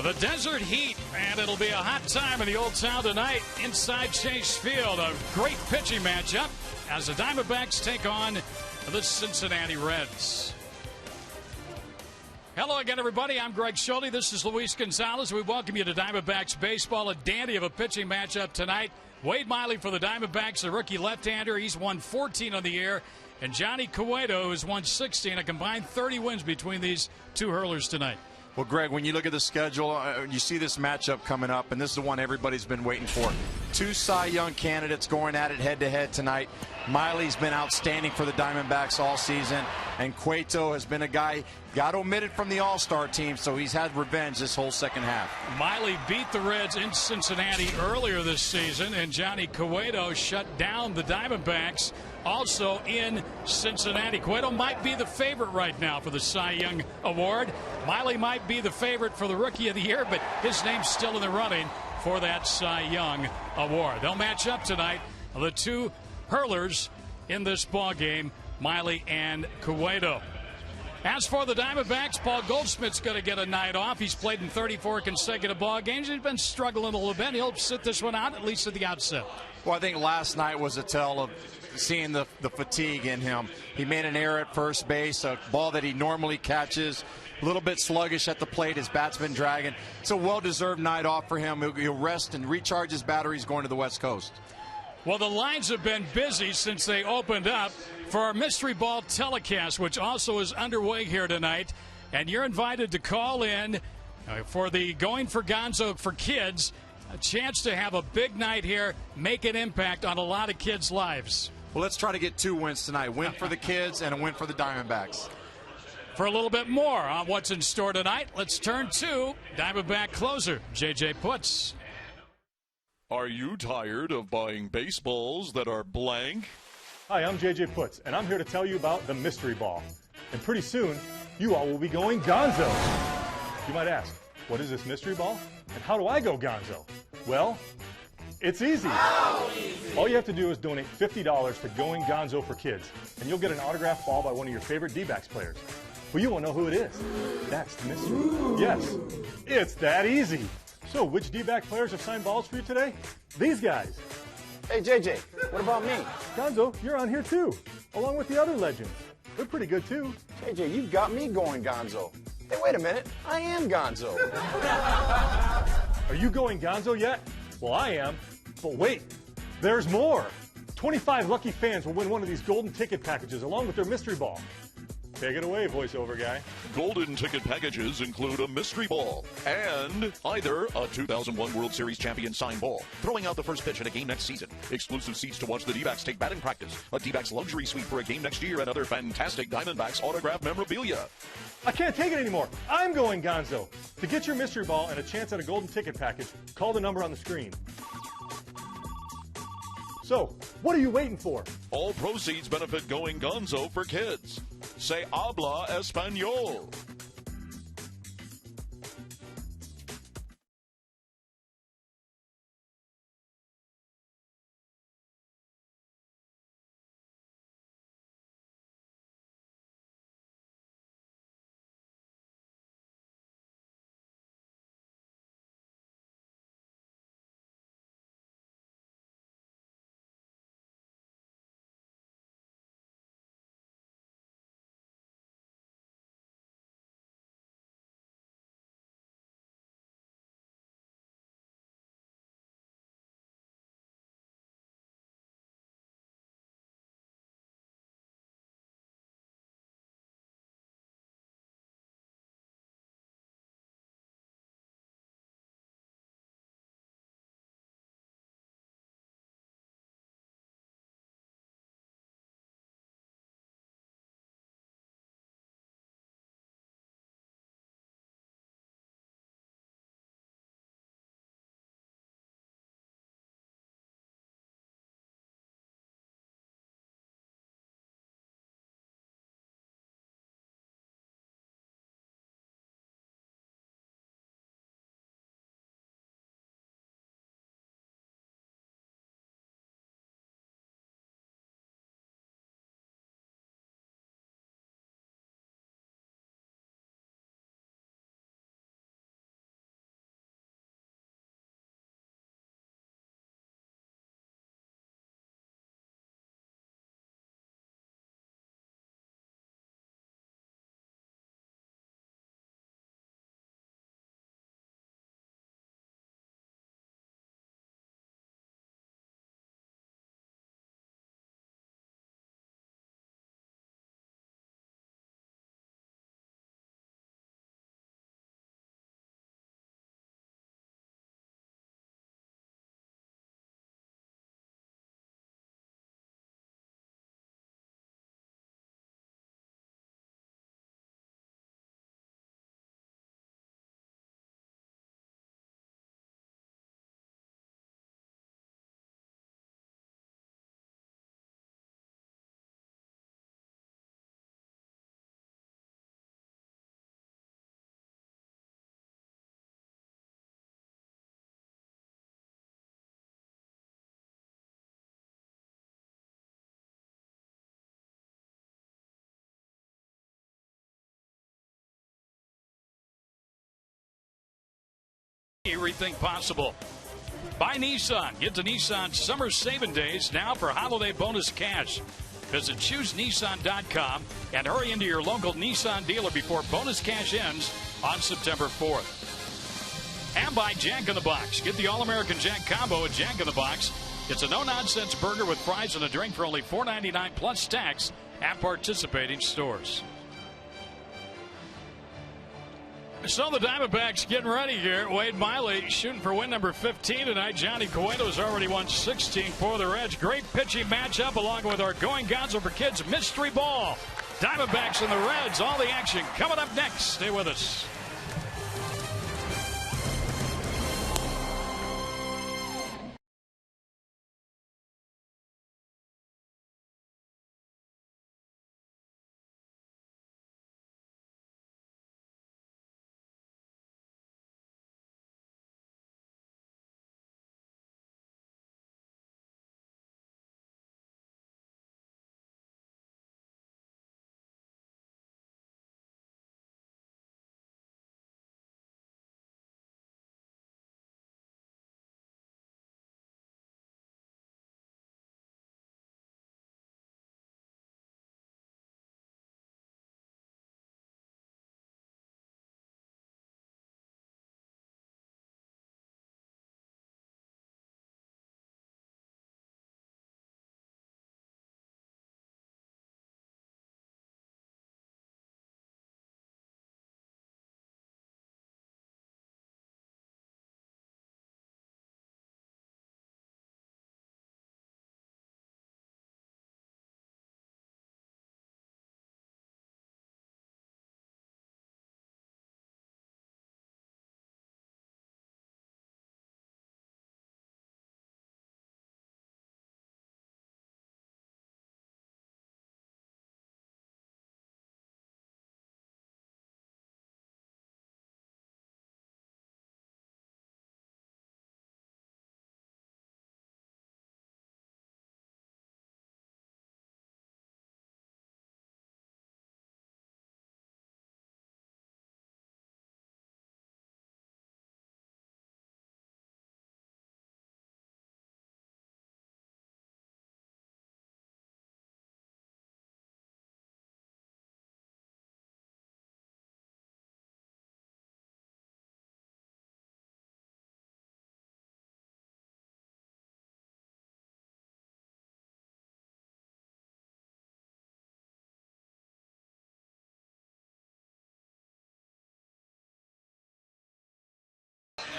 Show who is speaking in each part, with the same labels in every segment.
Speaker 1: The Desert Heat, and it'll be a hot time in the Old Town tonight inside Chase Field. A great pitching matchup as the Diamondbacks take on the Cincinnati Reds. Hello again, everybody. I'm Greg Schulte. This is Luis Gonzalez. We welcome you to Diamondbacks baseball. A dandy of a pitching matchup tonight. Wade Miley for the Diamondbacks, a rookie left-hander. He's won 14 on the year. And Johnny Cueto has won 16, a combined 30 wins between these two hurlers tonight.
Speaker 2: Well, Greg, when you look at the schedule, you see this matchup coming up, and this is the one everybody's been waiting for. Two Cy Young candidates going at it head-to-head tonight. Miley's been outstanding for the Diamondbacks all season, and Cueto has been a guy got omitted from the All-Star team, so he's had revenge this whole second half.
Speaker 1: Miley beat the Reds in Cincinnati earlier this season, and Johnny Cueto shut down the Diamondbacks also in Cincinnati. Cueto might be the favorite right now for the Cy Young Award. Miley might be the favorite for the Rookie of the Year, but his name's still in the running for that Cy Young Award. They'll match up tonight, the two hurlers in this ball game, Miley and Cueto. As for the Diamondbacks, Paul Goldschmidt's going to get a night off. He's played in 34 consecutive ball games. He's been struggling a little bit. He'll sit this one out, at least at the outset.
Speaker 2: Well, I think last night was a tell of seeing the fatigue in him. He made an error at first base, a ball that he normally catches. A little bit sluggish at the plate. His bat's been dragging. It's a well-deserved night off for him. He'll rest and recharge his batteries going to the West Coast.
Speaker 1: Well, the lines have been busy since they opened up for our Mystery Ball telecast, which also is underway here tonight. And you're invited to call in for the Going for Gonzo for Kids, a chance to have a big night here, make an impact on a lot of kids' lives.
Speaker 2: Well, let's try to get 2 wins tonight. Win for the kids and a win for the Diamondbacks.
Speaker 1: For a little bit more on what's in store tonight, let's turn to Diamondback closer, J.J. Putz.
Speaker 3: Are you tired of buying baseballs that are blank?
Speaker 4: Hi, I'm J.J. Putz, and I'm here to tell you about the Mystery Ball. And pretty soon, you all will be going gonzo. You might ask, what is this Mystery Ball? And how do I go gonzo? Well, it's easy. All you have to do is donate $50 to Going Gonzo for Kids, and you'll get an autographed ball by one of your favorite D-backs players. Well, you won't know who it is. That's the mystery. Yes, it's that easy. So, which D-back players have signed balls for you today? These guys.
Speaker 5: Hey, JJ, what about me?
Speaker 4: Gonzo, you're on here too, along with the other legends. They're pretty good too.
Speaker 5: JJ, you got me going gonzo. Hey, wait a minute. I am gonzo.
Speaker 4: Are you going gonzo yet? Well, I am. But wait, there's more. 25 lucky fans will win one of these golden ticket packages along with their mystery ball. Take it away, voiceover guy.
Speaker 3: Golden ticket packages include a mystery ball and either a 2001 World Series champion signed ball, throwing out the first pitch at a game next season, exclusive seats to watch the D-backs take batting practice, a D-backs luxury suite for a game next year, and other fantastic Diamondbacks autographed memorabilia.
Speaker 4: I can't take it anymore. I'm going gonzo. To get your mystery ball and a chance at a golden ticket package, call the number on the screen. So, what are you waiting for?
Speaker 3: All proceeds benefit Going Gonzo for Kids. Se habla español.
Speaker 1: Rethink possible. By Nissan. Get to Nissan Summer Saving Days now for holiday bonus cash. Visit ChooseNissan.com and hurry into your local Nissan dealer before bonus cash ends on September 4th. And by Jack in the Box. Get the All-American Jack Combo at Jack in the Box. It's a no-nonsense burger with fries and a drink for only $4.99 plus tax at participating stores. So the Diamondbacks getting ready here. Wade Miley shooting for win number 15 tonight. Johnny Cueto's already won 16 for the Reds. Great pitching matchup along with our Going Gonzo for Kids mystery ball. Diamondbacks and the Reds, all the action coming up next. Stay with us.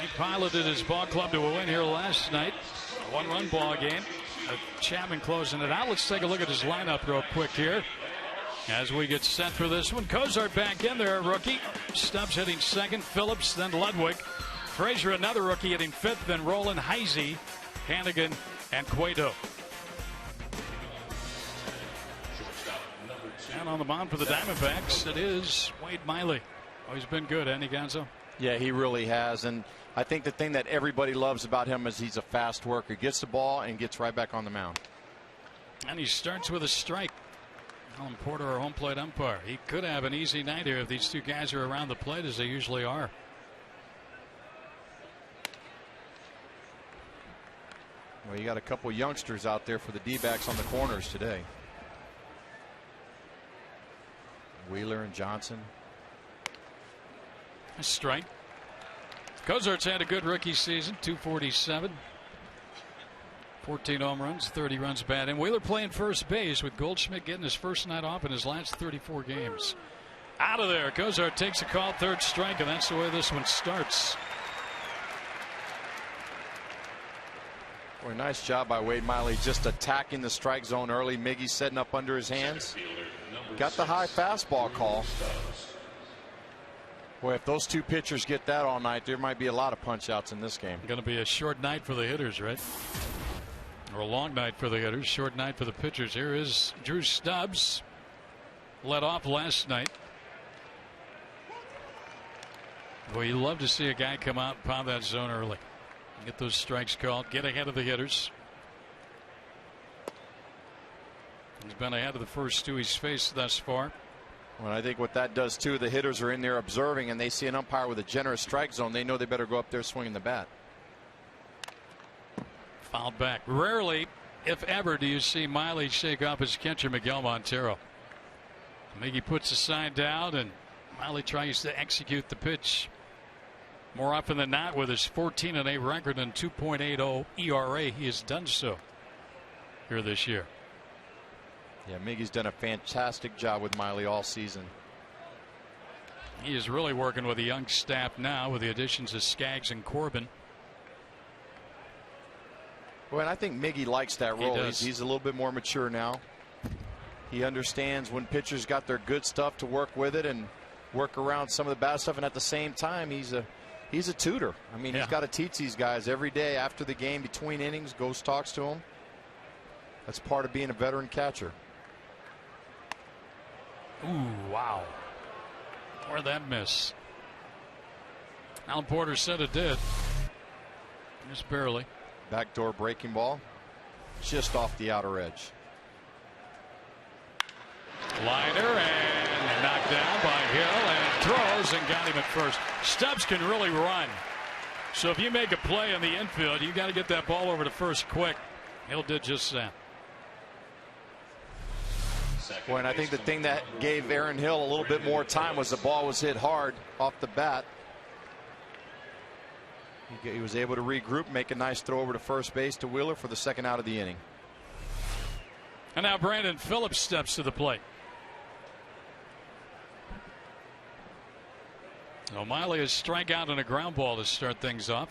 Speaker 1: He piloted his ball club to a win here last night. A one-run ball game. Chapman closing it out. Let's take a look at his lineup real quick here as we get set for this one. Cozart back in there, rookie. Stubbs hitting second. Phillips, then Ludwig. Frazier, another rookie, hitting fifth. Then Roland, Heisey, Hannigan, and Cueto. And on the mound for the Diamondbacks, it is Wade Miley. Oh, he's been good, hasn't he, Gonzo?
Speaker 2: Yeah, he really has. And I think the thing that everybody loves about him is he's a fast worker. Gets the ball and gets right back on the mound.
Speaker 1: And he starts with a strike. Alan Porter, our home plate umpire. He could have an easy night here if these two guys are around the plate as they usually are.
Speaker 2: Well, you got a couple youngsters out there for the D-backs on the corners today. Wheeler and Johnson.
Speaker 1: A strike. Cozart's had a good rookie season, 247. 14 home runs, 30 runs batted. And Wheeler playing first base with Goldschmidt getting his first night off in his last 34 games. Out of there. Cozart takes a call, third strike, and that's the way this one starts.
Speaker 2: Boy, nice job by Wade Miley just attacking the strike zone early. Miggy setting up under his hands. Got the high fastball call. Boy, if those two pitchers get that all night, there might be a lot of punch outs in this game.
Speaker 1: Going to be a short night for the hitters, right? Or a long night for the hitters, short night for the pitchers. Here is Drew Stubbs. Led off last night. Boy, you love to see a guy come out and pound that zone early. Get those strikes called, get ahead of the hitters. He's been ahead of the first two he's faced thus far.
Speaker 2: Well, I think what that does too, the hitters are in there observing, and they see an umpire with a generous strike zone. They know they better go up there swinging the bat.
Speaker 1: Fouled back. Rarely, if ever, do you see Miley shake off his catcher Miguel Montero. Miggy puts the sign down, and Miley tries to execute the pitch. More often than not, with his 14-8 record and 2.80 ERA, he has done so here this year.
Speaker 2: Yeah, Miggy's done a fantastic job with Miley all season.
Speaker 1: He is really working with a young staff now with the additions of Skaggs and Corbin.
Speaker 2: Well, and I think Miggy likes that role.
Speaker 1: He does.
Speaker 2: He's a little bit more mature now. He understands when pitchers got their good stuff to work with it and work around some of the bad stuff, and at the same time he's a tutor. I mean, he's got to teach these guys every day after the game, between innings, goes talks to them. That's part of being a veteran catcher.
Speaker 1: Ooh, wow. Where'd that miss? Alan Porter said it did. Just barely.
Speaker 2: Backdoor breaking ball, just off the outer edge.
Speaker 1: Liner and knocked down by Hill, and throws and got him at first. Stubbs can really run. So if you make a play in the infield, you got to get that ball over to first quick. Hill did just that.
Speaker 2: Well, and I think the thing that gave Aaron Hill a little bit more time was the ball was hit hard off the bat. He was able to regroup, make a nice throw over to first base to Wheeler for the second out of the inning.
Speaker 1: And now Brandon Phillips steps to the plate. O'Malley is strikeout and a ground ball to start things off.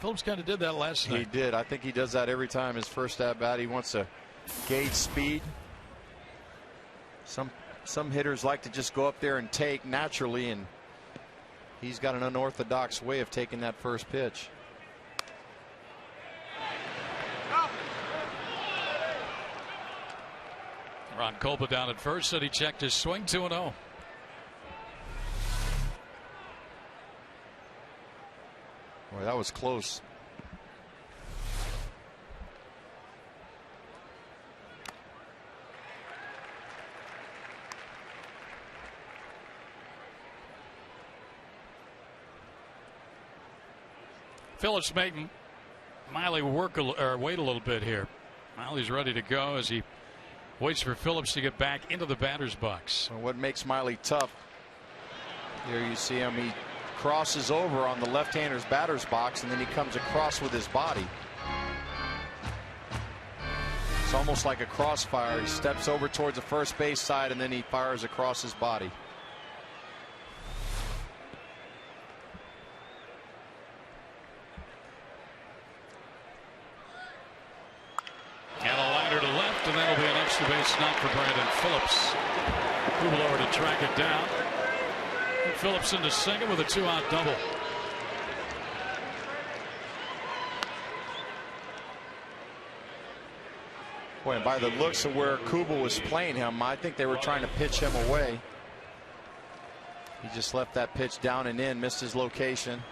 Speaker 1: Phillips kind of did that last night.
Speaker 2: He did. I think he does that every time. His first at bat, he wants to gauge speed. Some hitters like to just go up there and take naturally, and he's got an unorthodox way of taking that first pitch.
Speaker 1: Ron Colba down at first, said he checked his swing. 2-0.
Speaker 2: Boy, that was close.
Speaker 1: Phillips making Miley work or wait a little bit here. Miley's ready to go as he waits for Phillips to get back into the batter's box.
Speaker 2: Well, what makes Miley tough, here you see him, he crosses over on the left-hander's batter's box, and then he comes across with his body. It's almost like a crossfire. He steps over towards the first base side, and then he fires across his body.
Speaker 1: And a liner to left, and that'll be an extra base knock for Brandon Phillips. Move over to track it down. And Phillips into second with a 2-out double.
Speaker 2: Boy, and by the looks of where Kuba was playing him, I think they were trying to pitch him away. He just left that pitch down and in, missed his location.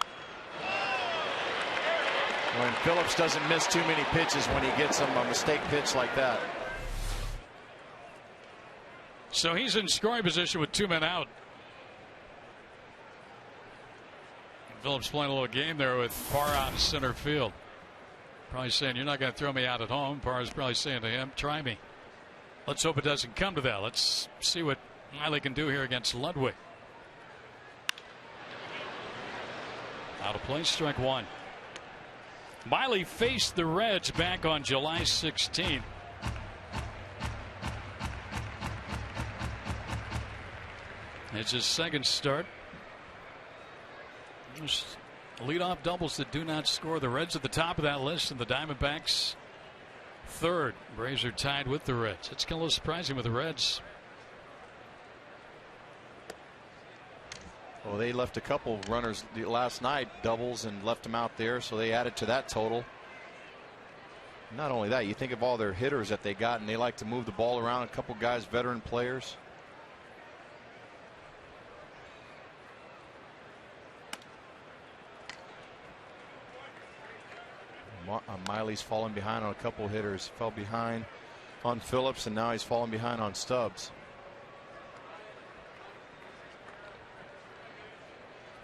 Speaker 2: When Phillips doesn't miss too many pitches when he gets a mistake pitch like that.
Speaker 1: So he's in scoring position with 2 men out. Phillips playing a little game there with Parr out in center field. Probably saying, you're not going to throw me out at home. Parr is probably saying to him, try me. Let's hope it doesn't come to that. Let's see what Miley can do here against Ludwig. Out of play, strike one. Miley faced the Reds back on July 16th. It's his second start. Just leadoff doubles that do not score. The Reds at the top of that list, and the Diamondbacks third. Braves are tied with the Reds. It's a little surprising with the Reds.
Speaker 2: Well, they left a couple runners last night, doubles, and left them out there, so they added to that total. Not only that, you think of all their hitters that they got, and they like to move the ball around. A couple guys, veteran players. Miley's fallen behind on a couple hitters. Fell behind on Phillips, and now he's fallen behind on Stubbs.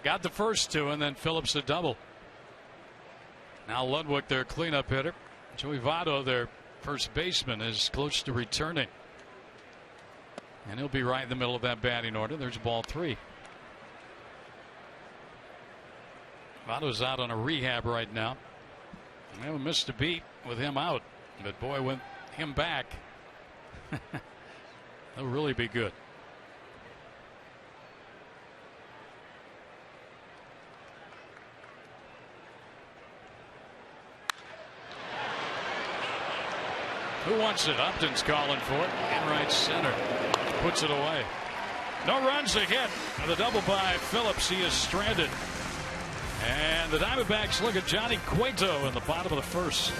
Speaker 1: Got the first two, and then Phillips a double. Now Ludwig, their cleanup hitter. Joey Votto, their first baseman, is close to returning. And he'll be right in the middle of that batting order. There's ball 3. Votto's out on a rehab right now. They haven't missed a beat with him out. But boy, with him back, they'll really be good. Who wants it? Upton's calling for it. In right center. Puts it away. No runs, a hit. The double by Phillips. He is stranded. And the Diamondbacks look at Johnny Cueto in the bottom of the first.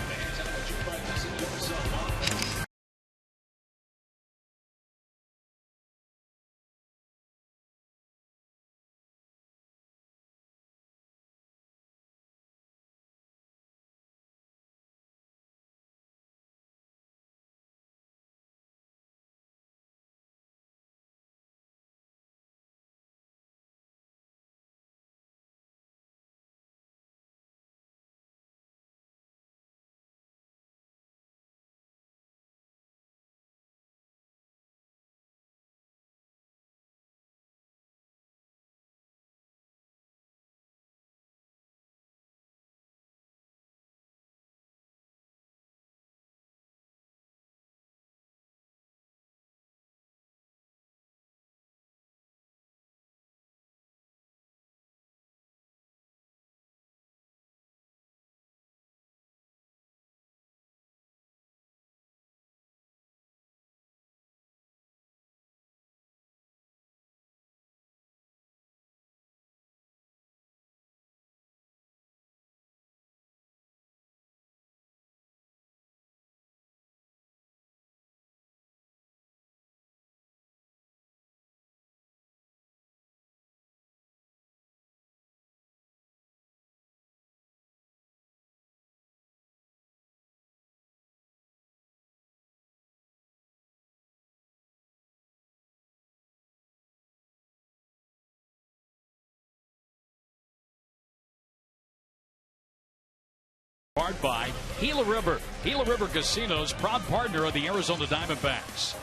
Speaker 1: Powered by Gila River. Gila River Casinos, proud partner of the Arizona Diamondbacks.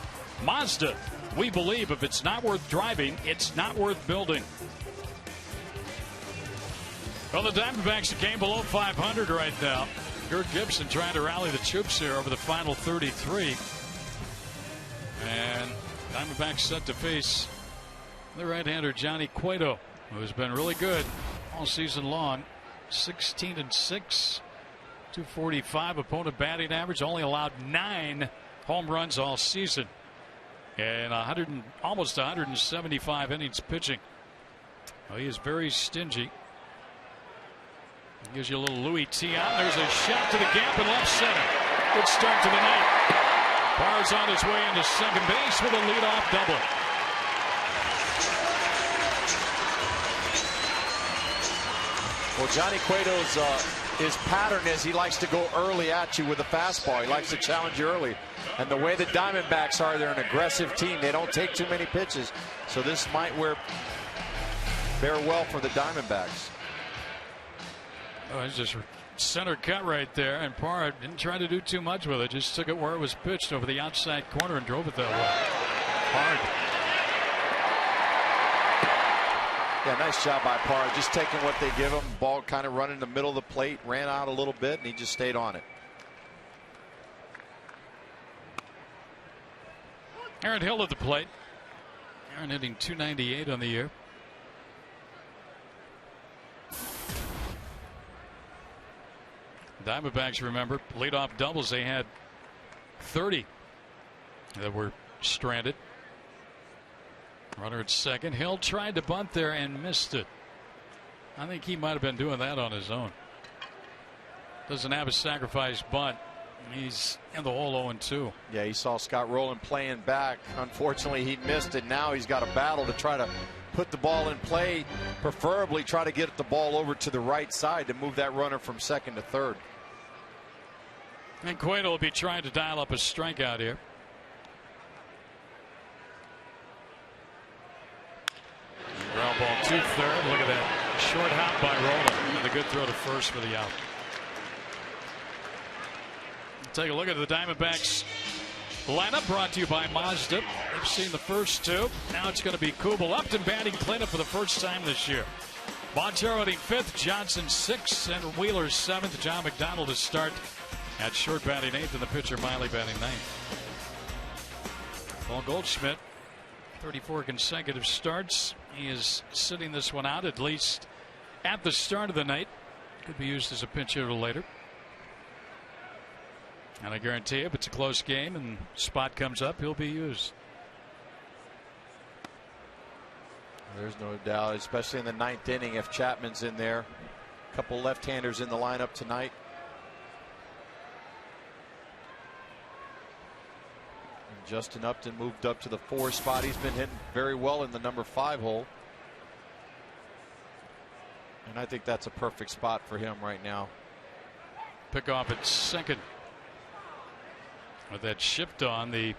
Speaker 1: Mazda, we believe if it's not worth driving, it's not worth building. Well, the Diamondbacks came below 500 right now. Kirk Gibson trying to rally the troops here over the final 33. And Diamondbacks set to face the right-hander Johnny Cueto, who has been really good all season long. 16-6. 245 opponent batting average, only allowed 9 home runs all season, and almost 175 innings pitching. Well, he is very stingy. Gives you a little Louis T out. There's a shot to the gap in left center. Good start to the night. Parr's on his way into second base with a leadoff double.
Speaker 2: Well, Johnny Cueto's his pattern is he likes to go early at you with a fastball. He likes to challenge you early. And the way the Diamondbacks are, they're an aggressive team. They don't take too many pitches. So this might bear well for the Diamondbacks.
Speaker 1: Oh, it's just center cut right there. And Parr didn't try to do too much with it. Just took it where it was pitched over the outside corner and drove it that way. Hard.
Speaker 2: Yeah, nice job by Parr. Just taking what they give him. Ball kind of running in the middle of the plate. Ran out a little bit, and he just stayed on it.
Speaker 1: Aaron Hill at the plate. Aaron hitting .298 on the year. Diamondbacks, remember, leadoff doubles. They had 30 that were stranded. Runner at second. Hill tried to bunt there and missed it. I think he might have been doing that on his own. Doesn't have a sacrifice bunt. He's in the hole 0-2.
Speaker 2: Yeah, he saw Scott Rowland playing back. Unfortunately, he missed it. Now he's got a battle to try to put the ball in play. Preferably try to get the ball over to the right side to move that runner from second to third.
Speaker 1: And Cueto will be trying to dial up a strikeout here. Ground ball 2-3. Look at that short hop by Rolla, and a good throw to first for the out. Take a look at the Diamondbacks lineup, brought to you by Mazda. They've seen the first two. Now it's going to be Kubel. Upton batting cleanup for the first time this year. Montero hitting 5th, Johnson 6th, and Wheeler 7th. John McDonald to start at short batting 8th, and the pitcher Miley batting 9th. Paul Goldschmidt, 34 consecutive starts. He is sitting this one out, at least at the start of the night. Could be used as a pinch hitter later. And I guarantee you, if it's a close game and spot comes up, he'll be used.
Speaker 2: There's no doubt, especially in the 9th inning, if Chapman's in there. A couple left-handers in the lineup tonight. And Justin Upton moved up to the 4 spot. He's been hitting very well in the number 5 hole. And I think that's a perfect spot for him right now.
Speaker 1: Pick off at second. With that shift on, the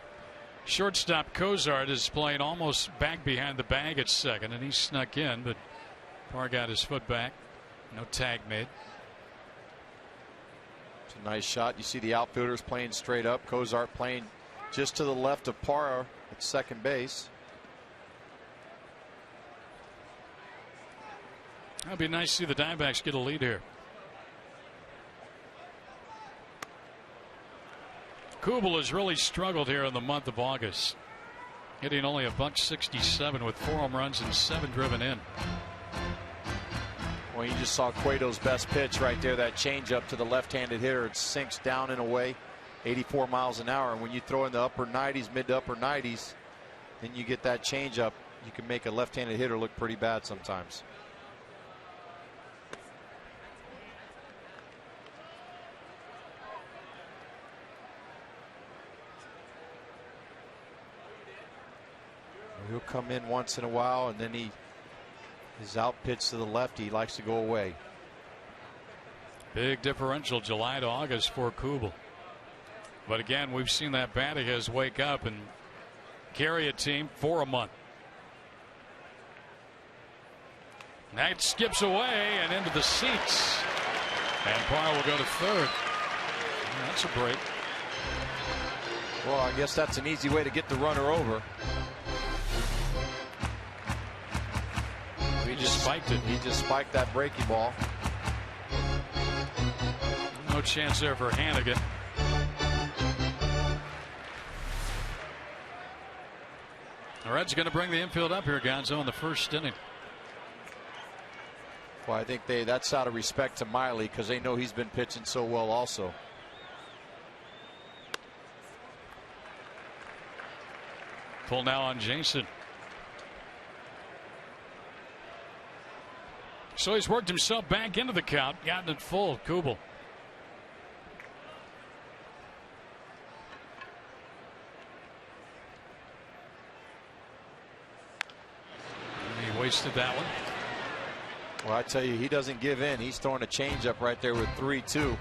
Speaker 1: shortstop Cozart is playing almost back behind the bag at second, and he snuck in, but Parr got his foot back. No tag made.
Speaker 2: It's a nice shot. You see the outfielders playing straight up. Cozart playing just to the left of Parr at second base.
Speaker 1: It'd be nice to see the Diamondbacks get a lead here. Kubel has really struggled here in the month of August, hitting only $167 with 4 home runs and 7 driven in.
Speaker 2: Well, you just saw Cueto's best pitch right there, that changeup to the left-handed hitter. It sinks down and away, 84 miles an hour. And when you throw in the upper 90s, mid to upper 90s, then you get that changeup. You can make a left-handed hitter look pretty bad sometimes. He'll come in once in a while, and then his out pitch to the left, he likes to go away.
Speaker 1: Big differential July to August for Kubel. But again, we've seen that bat of his wake up and carry a team for a month. That skips away and into the seats. And Parr will go to third. That's a break.
Speaker 2: Well, I guess that's an easy way to get the runner over.
Speaker 1: He just spiked it.
Speaker 2: He just spiked that breaking ball.
Speaker 1: No chance there for Hannigan. The Reds going to bring the infield up here, Gonzo, in the first inning.
Speaker 2: Well, I think that's out of respect to Miley, because they know he's been pitching so well also.
Speaker 1: Pull now on Jason. So he's worked himself back into the count, gotten it full. Kubel. And he wasted that one.
Speaker 2: Well, I tell you, he doesn't give in. He's throwing a changeup right there with 3-2.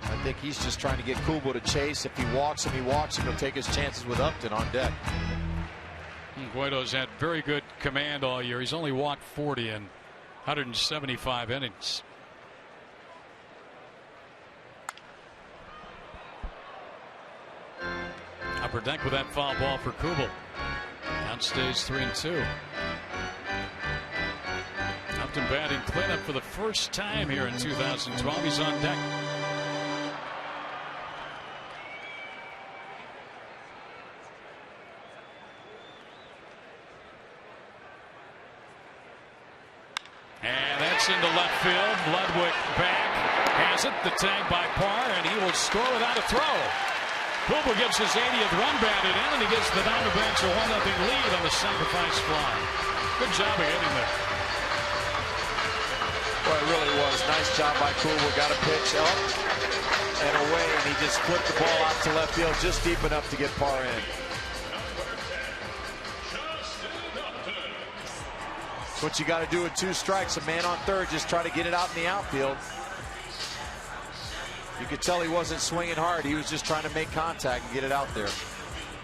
Speaker 2: I think he's just trying to get Kubel to chase. If he walks him, he walks him. He'll take his chances with Upton on deck.
Speaker 1: Cueto's had very good command all year. He's only walked 40 in 175 innings. Upper deck with that foul ball for Kubel. Count stays 3-2. Upton batting cleanup for the first time here in 2012. He's on deck. Into left field. Ludwig back. Has it. The tag by Parr, and he will score without a throw. Kubel gets his 80th run batted in, and he gives the Diamondbacks a 1-0 lead on the sacrifice fly. Good job of hitting there.
Speaker 2: Well, it really was. Nice job by Kubel. Got a pitch up and away, and he just flipped the ball out to left field just deep enough to get Parr in. That's what you got to do with 2 strikes. A man on third, just try to get it out in the outfield. You could tell he wasn't swinging hard. He was just trying to make contact and get it out there.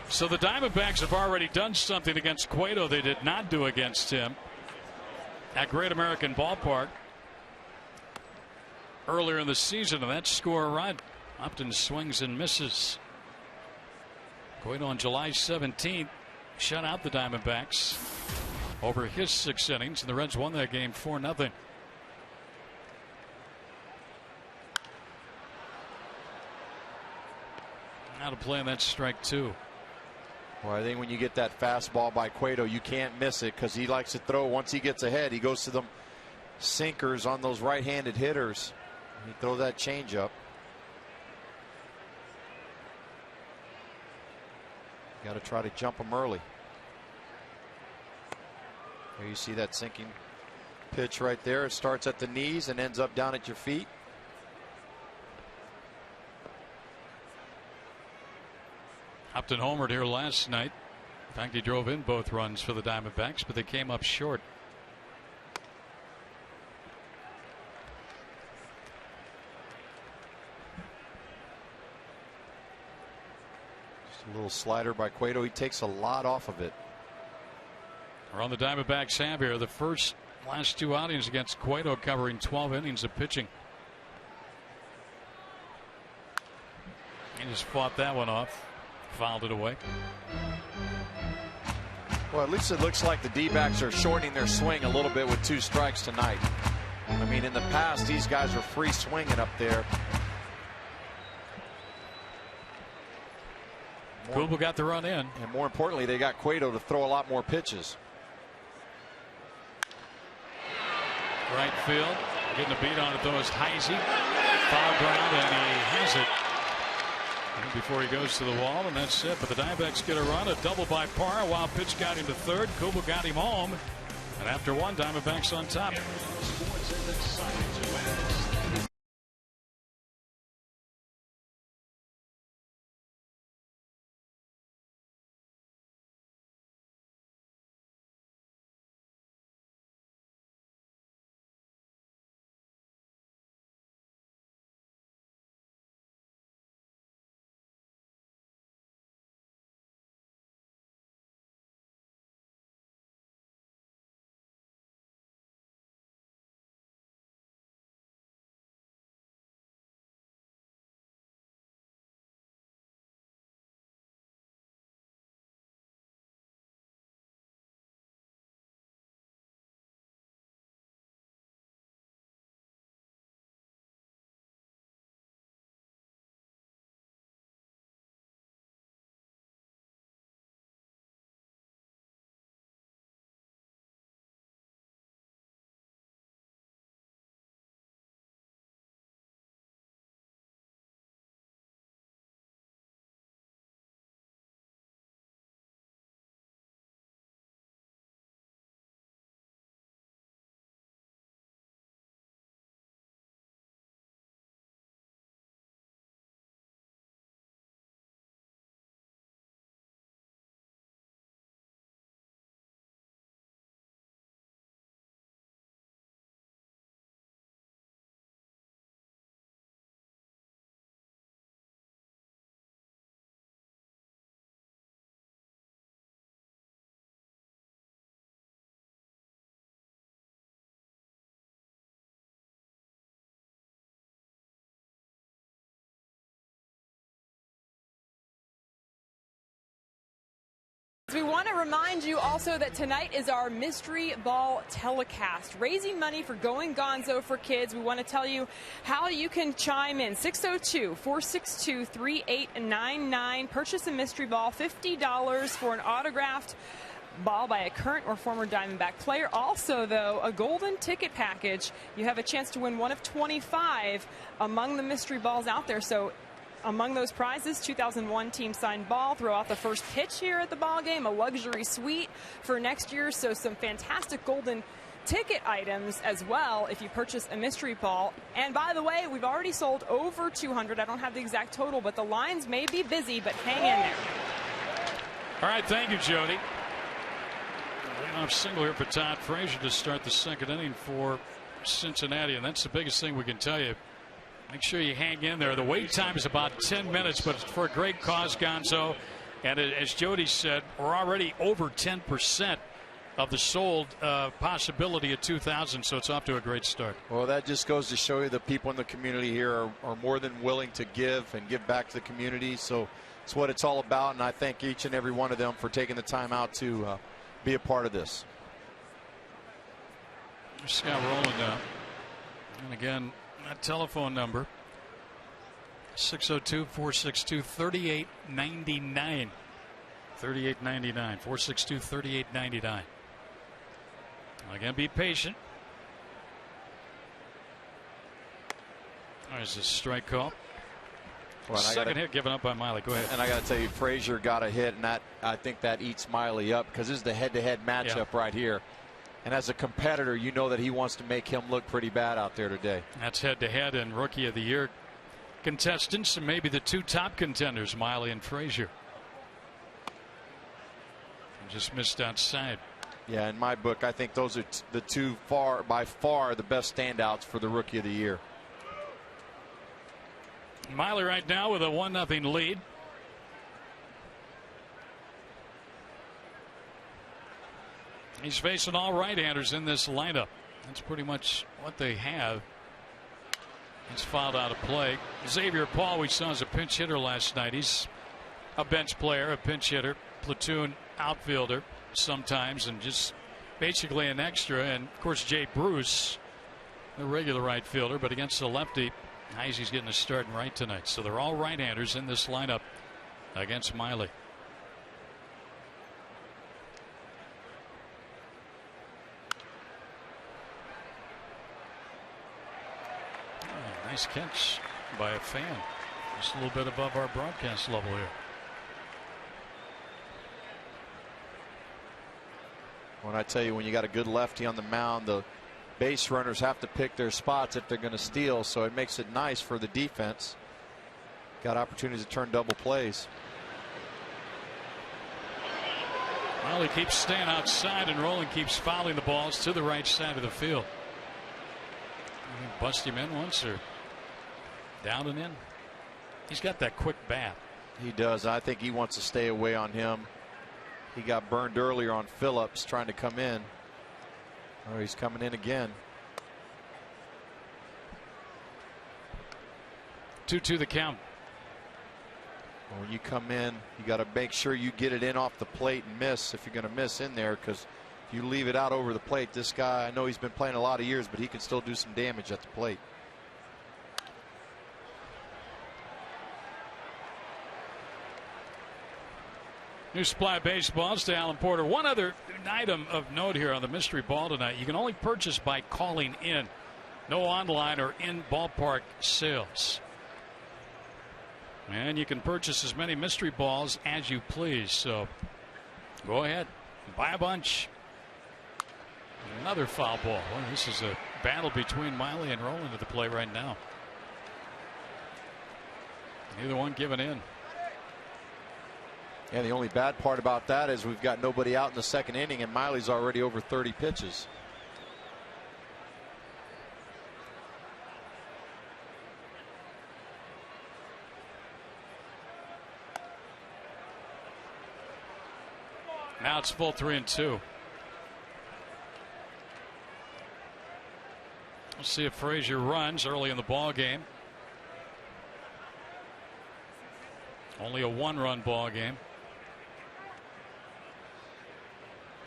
Speaker 1: So the Diamondbacks have already done something against Cueto they did not do against him at Great American Ballpark earlier in the season, and that score run. Upton swings and misses. Cueto on July 17th shut out the Diamondbacks over his 6 innings, and the Reds won that game 4-0. Now to play on that strike 2.
Speaker 2: Well, I think when you get that fastball by Cueto, you can't miss it because he likes to throw. Once he gets ahead, he goes to them sinkers on those right-handed hitters. He throws that changeup. Got to try to jump him early. Here you see that sinking pitch right there. It starts at the knees and ends up down at your feet.
Speaker 1: Upton homered here last night. In fact, he drove in both runs for the Diamondbacks, but they came up short.
Speaker 2: Just a little slider by Cueto. He takes a lot off of it.
Speaker 1: We're on the Diamondbacks have here. The last 2 outings against Cueto covering 12 innings of pitching. He just fought that one off. Fouled it away.
Speaker 2: Well, at least it looks like the D-backs are shortening their swing a little bit with 2 strikes tonight. I mean, in the past, these guys were free swinging up there.
Speaker 1: Kubel got the run in.
Speaker 2: And more importantly, they got Cueto to throw a lot more pitches.
Speaker 1: Right field. Getting a beat on it, though, is Heisey. Foul ground, and he has it before he goes to the wall, and that's it. But the Diamondbacks get a run, a double by Parra. Wild pitch got him to third. Kubel got him home, and after 1, Diamondbacks on top.
Speaker 6: We want to remind you also that tonight is our Mystery Ball telecast, raising money for Going Gonzo for Kids. We want to tell you how you can chime in. 602-462-3899. Purchase a Mystery Ball, $50 for an autographed ball by a current or former Diamondback player. Also, though, a golden ticket package. You have a chance to win one of 25 among the mystery balls out there. So among those prizes, 2001 team signed ball, throw out the first pitch here at the ball game, a luxury suite for next year. So some fantastic golden ticket items as well if you purchase a mystery ball. And by the way, we've already sold over 200. I don't have the exact total, but the lines may be busy, but hang in there.
Speaker 1: All right, thank you, Jody. Leadoff single here for Todd Frazier to start the 2nd inning for Cincinnati, and that's the biggest thing we can tell you. Make sure you hang in there. The wait time is about 10 minutes, but it's for a great cause, Gonzo. And as Jody said, we're already over 10% of the sold possibility at 2,000, so it's off to a great start.
Speaker 2: Well, that just goes to show you the people in the community here are more than willing to give and give back to the community. So it's what it's all about, and I thank each and every one of them for taking the time out to be a part of this.
Speaker 1: Scott Rowland now. And again, that telephone number, 602-462-3899. 3899. 462-3899. Again, be patient. There's a strike call. Well, second hit given up by Miley. Go ahead.
Speaker 2: And I got to tell you, Frazier got a hit, and that I think that eats Miley up because this is the head-to-head matchup right here. And as a competitor, you know that he wants to make him look pretty bad out there today.
Speaker 1: That's head-to-head and Rookie of the Year contestants, and maybe the two top contenders, Miley and Frazier. Just missed outside.
Speaker 2: Yeah, in my book, I think those are the two by far the best standouts for the Rookie of the Year.
Speaker 1: Miley right now with a 1-0 lead. He's facing all right-handers in this lineup. That's pretty much what they have. He's fouled out of play. Xavier Paul, we saw as a pinch hitter last night. He's a bench player, a pinch hitter, platoon outfielder sometimes, and just basically an extra. And of course, Jay Bruce, the regular right fielder, but against the lefty, Heisey's getting a start in right tonight. So they're all right-handers in this lineup against Miley. Oh, nice catch by a fan. Just a little bit above our broadcast level here.
Speaker 2: When I tell you, when you got a good lefty on the mound, the base runners have to pick their spots if they're going to steal, so it makes it nice for the defense. Got opportunities to turn double plays.
Speaker 1: Well, he keeps staying outside, and Rowland keeps fouling the balls to the right side of the field. Bust him in once or down and in. He's got that quick bat.
Speaker 2: He does. I think he wants to stay away on him. He got burned earlier on Phillips trying to come in. Oh, he's coming in again.
Speaker 1: 2-2 the count.
Speaker 2: When you come in, you got to make sure you get it in off the plate and miss if you're going to miss in there, because if you leave it out over the plate, this guy, I know he's been playing a lot of years, but he can still do some damage at the plate.
Speaker 1: New Supply Baseballs to Alan Porter. One other item of note here on the mystery ball tonight. You can only purchase by calling in. No online or in ballpark sales. And you can purchase as many mystery balls as you please. So go ahead, buy a bunch. Another foul ball. Well, this is a battle between Miley and Rowland at the play right now. Neither one giving in.
Speaker 2: And the only bad part about that is we've got nobody out in the second inning, and Miley's already over 30 pitches.
Speaker 1: Now it's full 3-2. We'll see if Frazier runs early in the ball game. Only a one-run ball game.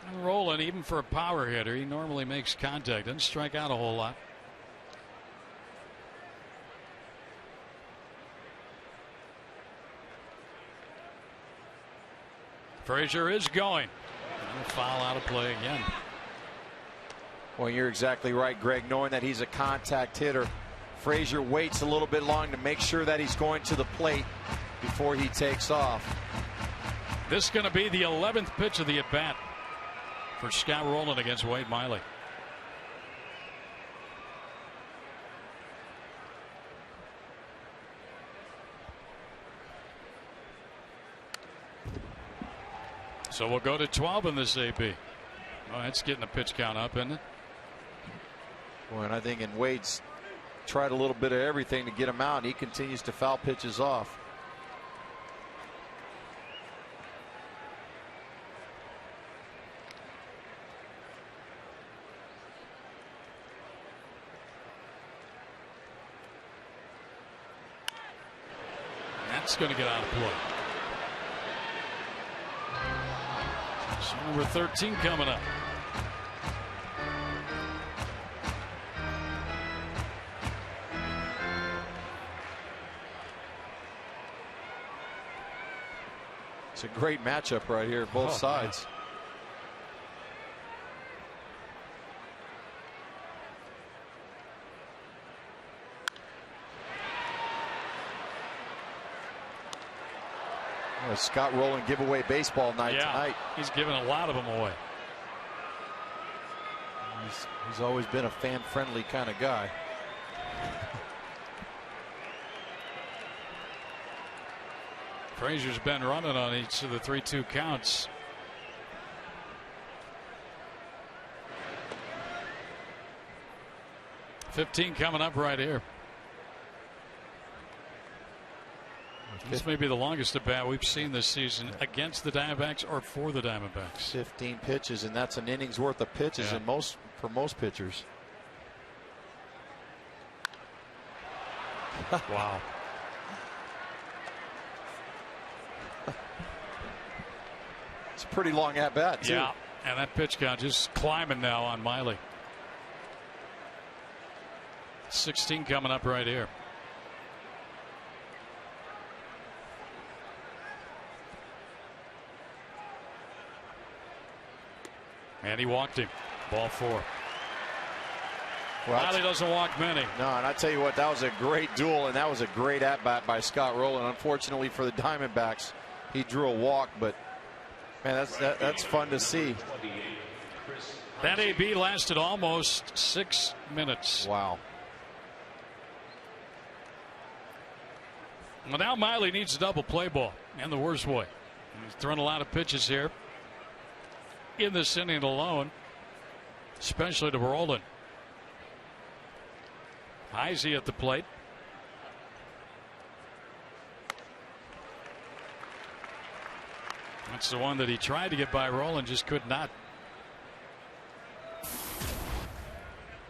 Speaker 1: And Rowland, even for a power hitter, he normally makes contact, doesn't strike out a whole lot. Frazier is going. And a foul out of play again.
Speaker 2: Well, you're exactly right, Greg. Knowing that he's a contact hitter, Frazier waits a little bit long to make sure that he's going to the plate before he takes off.
Speaker 1: This is going to be the 11th pitch of the at-bat for Scott Rowland against Wade Miley. So we'll go to 12 in this AB. Oh, that's getting a pitch count up, isn't it?
Speaker 2: Well, and I think in Wade's tried a little bit of everything to get him out, and he continues to foul pitches off.
Speaker 1: That's going to get out of play. So number 13 coming up.
Speaker 2: It's a great matchup right here, both sides. Scott Rowland giveaway baseball night tonight.
Speaker 1: He's given a lot of them away.
Speaker 2: He's always been a fan-friendly kind of guy.
Speaker 1: Frazier's been running on each of the 3-2 counts. $15 coming up right here. This may be the longest at bat we've seen this season against the Diamondbacks or for the Diamondbacks.
Speaker 2: 15 pitches, and that's an inning's worth of pitches for most pitchers.
Speaker 1: Wow.
Speaker 2: It's a pretty long at bat too.
Speaker 1: Yeah, and that pitch count just climbing now on Miley. 16 coming up right here. And he walked him. Ball 4.
Speaker 2: Well,
Speaker 1: Miley doesn't walk many.
Speaker 2: No, and I tell you what, that was a great duel, and that was a great at bat by Scott Rowland. Unfortunately for the Diamondbacks, he drew a walk, but man, that's fun to see.
Speaker 1: That AB lasted almost 6 minutes.
Speaker 2: Wow.
Speaker 1: Well, now Miley needs a double play ball, and the worst way. He's thrown a lot of pitches here in this inning alone, especially to Rowland. Heisey at the plate. That's the one that he tried to get by Rowland, just could not.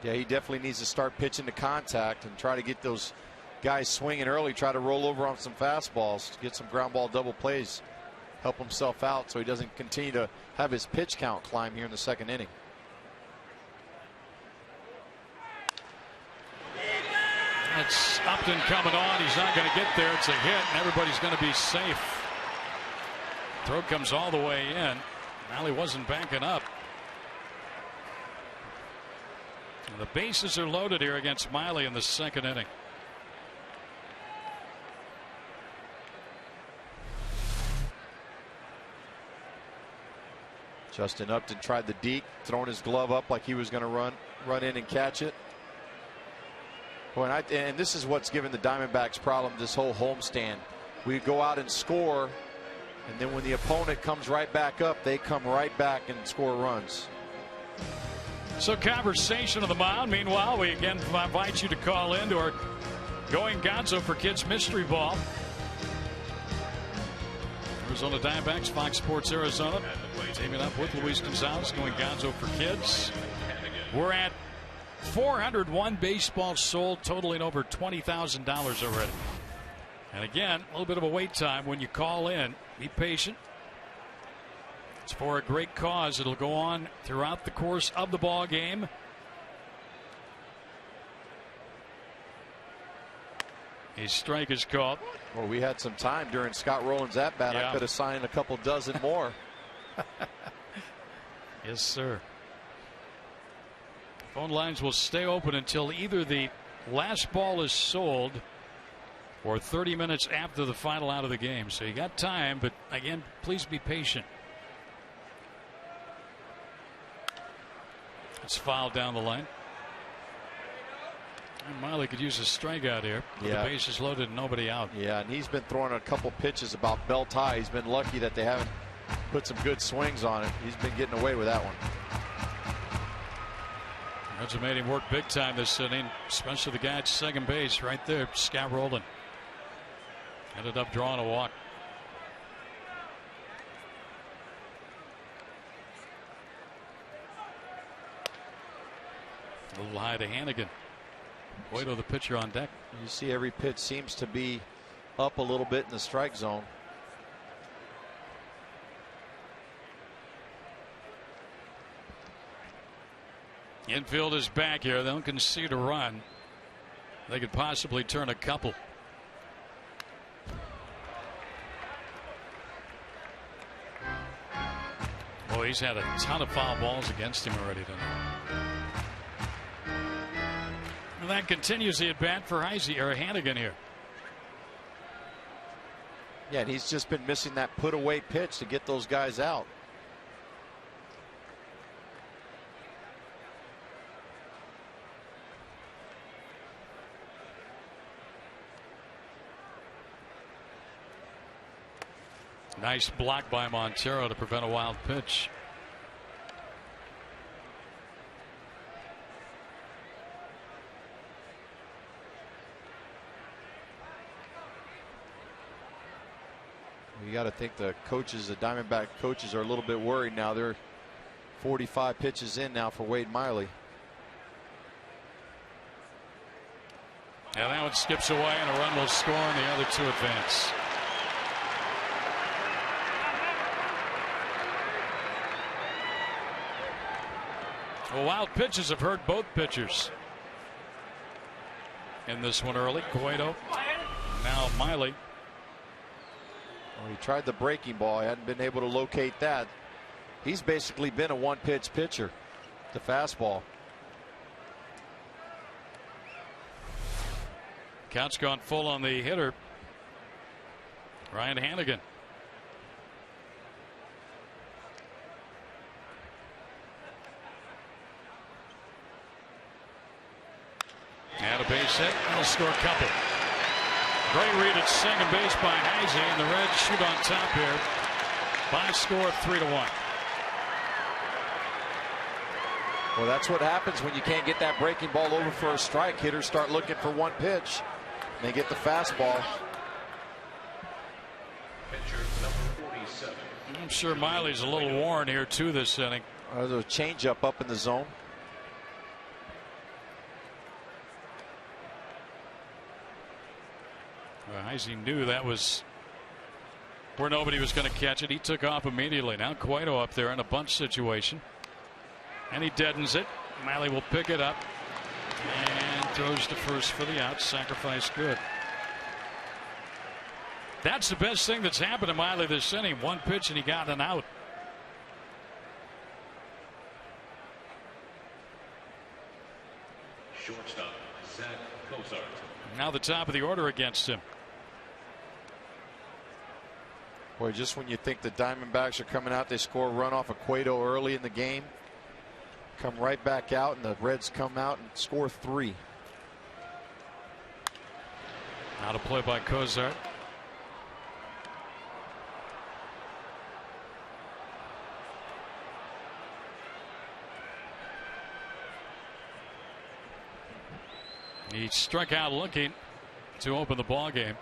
Speaker 2: Yeah, he definitely needs to start pitching to contact and try to get those guys swinging early, try to roll over on some fastballs to get some ground ball double plays, help himself out so he doesn't continue to have his pitch count climb here in the second inning.
Speaker 1: That's Upton coming on. He's not going to get there. It's a hit, and everybody's going to be safe. Throw comes all the way in. Miley wasn't backing up. And the bases are loaded here against Miley in the second inning.
Speaker 2: Justin Upton tried the deke, throwing his glove up like he was going to run in and catch it. Boy, and this is what's given the Diamondbacks problem this whole homestand. We go out and score, and then when the opponent comes right back up, they come right back and score runs.
Speaker 1: So conversation on the mound. Meanwhile, we again invite you to call in to our Going Gonzo for Kids Mystery Ball. Arizona Diamondbacks, Fox Sports Arizona, teaming up with Luis Gonzalez, Going Gonzo for Kids. We're at 401 baseballs sold, totaling over $20,000 already. And again, a little bit of a wait time when you call in. Be patient. It's for a great cause. It'll go on throughout the course of the ball game. A strike is called.
Speaker 2: Well, we had some time during Scott Rowland's at bat.
Speaker 1: Yeah.
Speaker 2: I could have signed a couple dozen more.
Speaker 1: Yes, sir. Phone lines will stay open until either the last ball is sold or 30 minutes after the final out of the game. So you got time, but again, please be patient. It's fouled down the line. And Miley could use a strikeout here. With the bases loaded and nobody out.
Speaker 2: Yeah, and he's been throwing a couple pitches about belt high. He's been lucky that they haven't put some good swings on it. He's been getting away with that one.
Speaker 1: Reds made him work big time this inning, especially the guy at second base right there, Scott Rowland. Ended up drawing a walk. A little high to Hannigan. Cueto, the pitcher, on deck.
Speaker 2: You see every pitch seems to be up a little bit in the strike zone.
Speaker 1: Infield is back here. They don't concede a run. They could possibly turn a couple. Oh, he's had a ton of foul balls against him already tonight. And that continues the at bat for Hannigan here.
Speaker 2: Yeah, and he's just been missing that put away pitch to get those guys out.
Speaker 1: Nice block by Montero to prevent a wild pitch.
Speaker 2: You got to think the coaches, the Diamondback coaches, are a little bit worried now. They're 45 pitches in now for Wade Miley.
Speaker 1: And that one skips away, and a run will score, and the other two advance. Well, wild pitches have hurt both pitchers in this one early. Cueto, now Miley.
Speaker 2: Well, he tried the breaking ball. He hadn't been able to locate that. He's basically been a one-pitch pitcher. The fastball.
Speaker 1: Count's gone full on the hitter, Ryan Hannigan. And a base hit. That'll score a couple. Great read at second base by Heisey, and the Reds shoot on top here by a score of 3-1.
Speaker 2: Well, that's what happens when you can't get that breaking ball over for a strike. Hitters start looking for one pitch. They get the fastball.
Speaker 1: I'm sure Miley's a little worn here too this inning.
Speaker 2: There's a changeup up in the zone.
Speaker 1: Heisey knew that was where nobody was going to catch it. He took off immediately. Now Cueto up there in a bunch situation, and he deadens it. Miley will pick it up and throws to first for the out. Sacrifice good. That's the best thing that's happened to Miley this inning. One pitch and he got an out.
Speaker 7: Shortstop Zach Cozart.
Speaker 1: Now the top of the order against him.
Speaker 2: Boy, just when you think the Diamondbacks are coming out, they score a run off of Cueto early in the game. Come right back out, and the Reds come out and score 3.
Speaker 1: Now to play by Cozart. He struck out looking to open the ball game.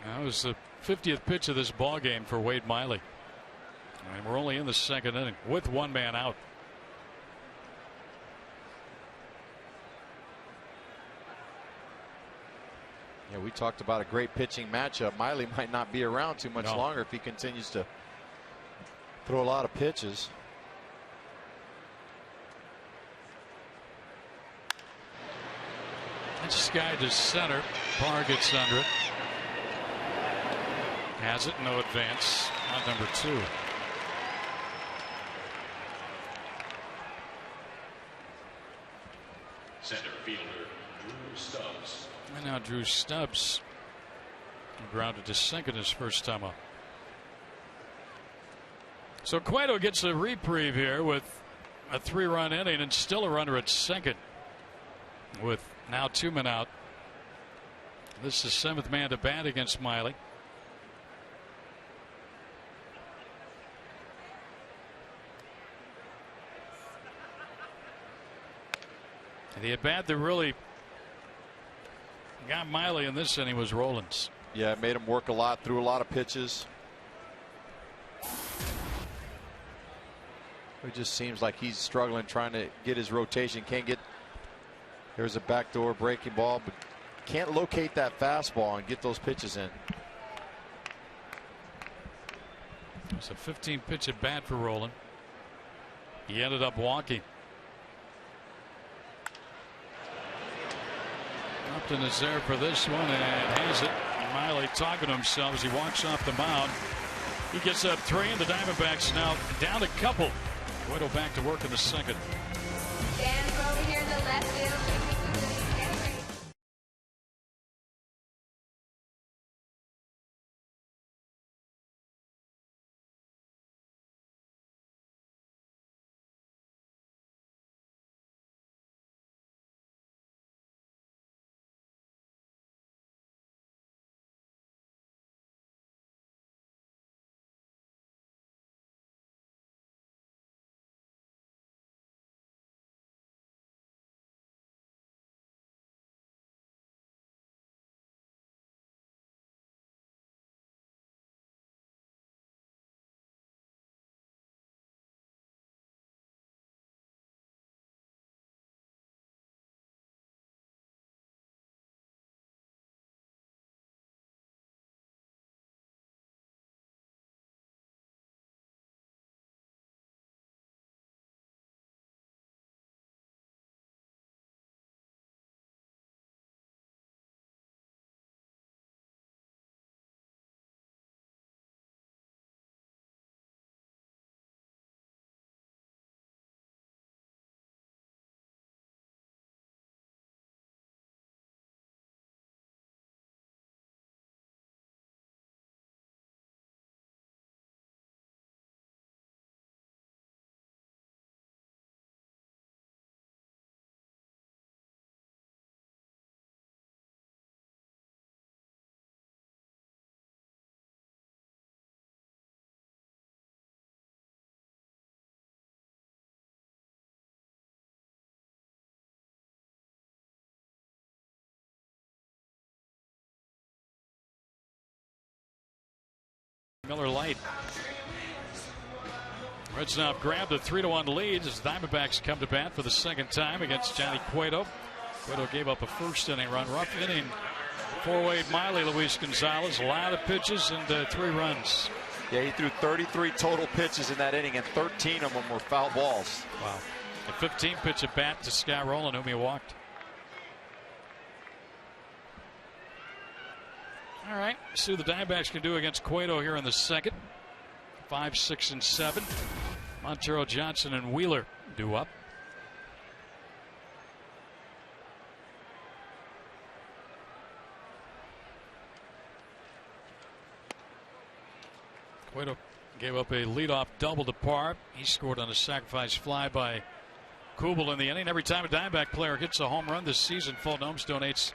Speaker 1: That was the 50th pitch of this ball game for Wade Miley. And we're only in the second inning with one man out.
Speaker 2: Yeah, we talked about a great pitching matchup. Miley might not be around too much longer if he continues to throw a lot of pitches.
Speaker 1: This guy to center. Parr gets under it. Has it, no advance on number 2.
Speaker 7: Center fielder Drew Stubbs.
Speaker 1: And now Drew Stubbs grounded to second his first time up. So Cueto gets a reprieve here with a 3-run inning and still a runner at second with now 2 men out. This is 7th man to bat against Miley. The at bat that really got Miley in this inning was Rollins.
Speaker 2: Yeah, it made him work a lot, threw a lot of pitches. It just seems like he's struggling trying to get his rotation. Can't get. There's a backdoor breaking ball, but can't locate that fastball and get those pitches in.
Speaker 1: It's a 15-pitch at bat for Roland. He ended up walking. Upton is there for this one and has it. Miley talking to himself as he walks off the mound. He gets up 3, and the Diamondbacks now down a couple. Cueto back to work in the second.
Speaker 8: Dan over here in the left field.
Speaker 1: Miller Lite. Reds now grabbed a 3-1 lead as Diamondbacks come to bat for the second time against Johnny Cueto. Cueto gave up a first inning run. Rough inning for Wade Miley. Luis Gonzalez, a lot of pitches and 3 runs.
Speaker 2: Yeah, he threw 33 total pitches in that inning, and 13 of them were foul balls.
Speaker 1: Wow. A 15-pitch at bat to Scott Rowland, whom he walked. All right, see what the Diamondbacks can do against Cueto here in the second. 5, 6, and 7. Montero, Johnson, and Wheeler due up. Cueto gave up a leadoff double to Parr. He scored on a sacrifice fly by Kubel in the inning. Every time a Diamondback player hits a home run this season, Fulton Homes donates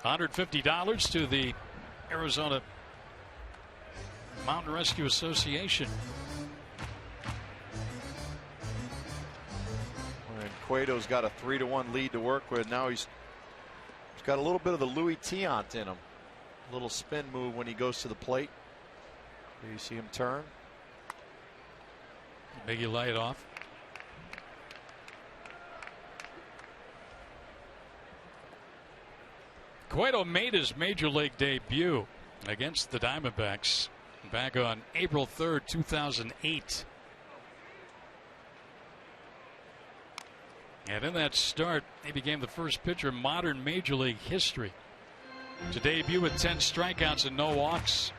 Speaker 1: $150 to the Arizona Mountain Rescue Association.
Speaker 2: And Cueto's got a 3-1 lead to work with. Now he's got a little bit of the Louis Tiant in him. A little spin move when he goes to the plate. You see him turn.
Speaker 1: Biggie lay it off. Cueto made his major league debut against the Diamondbacks back on April 3rd, 2008. And in that start, he became the first pitcher in modern major league history to debut with 10 strikeouts and no walks.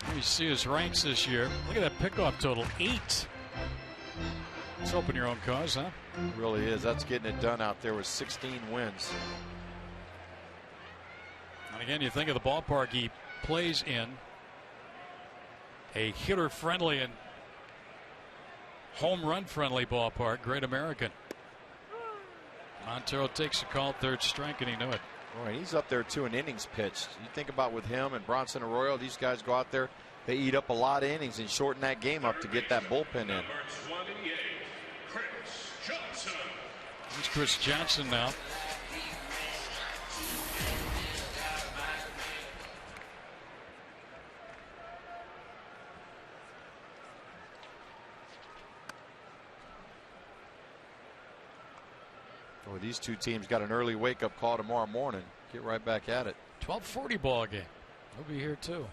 Speaker 1: Here you see his ranks this year. Look at that pickoff total, 8. Let's open your own cause, huh?
Speaker 2: It really is. That's getting it done out there with 16 wins.
Speaker 1: And again, you think of the ballpark he plays in, a hitter-friendly and home run friendly ballpark. Great American. Montero takes a call, 3rd strike, and he knew it.
Speaker 2: Boy, he's up there too in innings pitched. You think about with him and Bronson Arroyo, these guys go out there, they eat up a lot of innings and shorten that game up to get that bullpen in.
Speaker 7: Number 28, Chris Johnson.
Speaker 1: Here's Chris Johnson now.
Speaker 2: Boy, these two teams got an early wake-up call tomorrow morning. Get right back at it.
Speaker 1: 12:40 ball game. He'll be here too.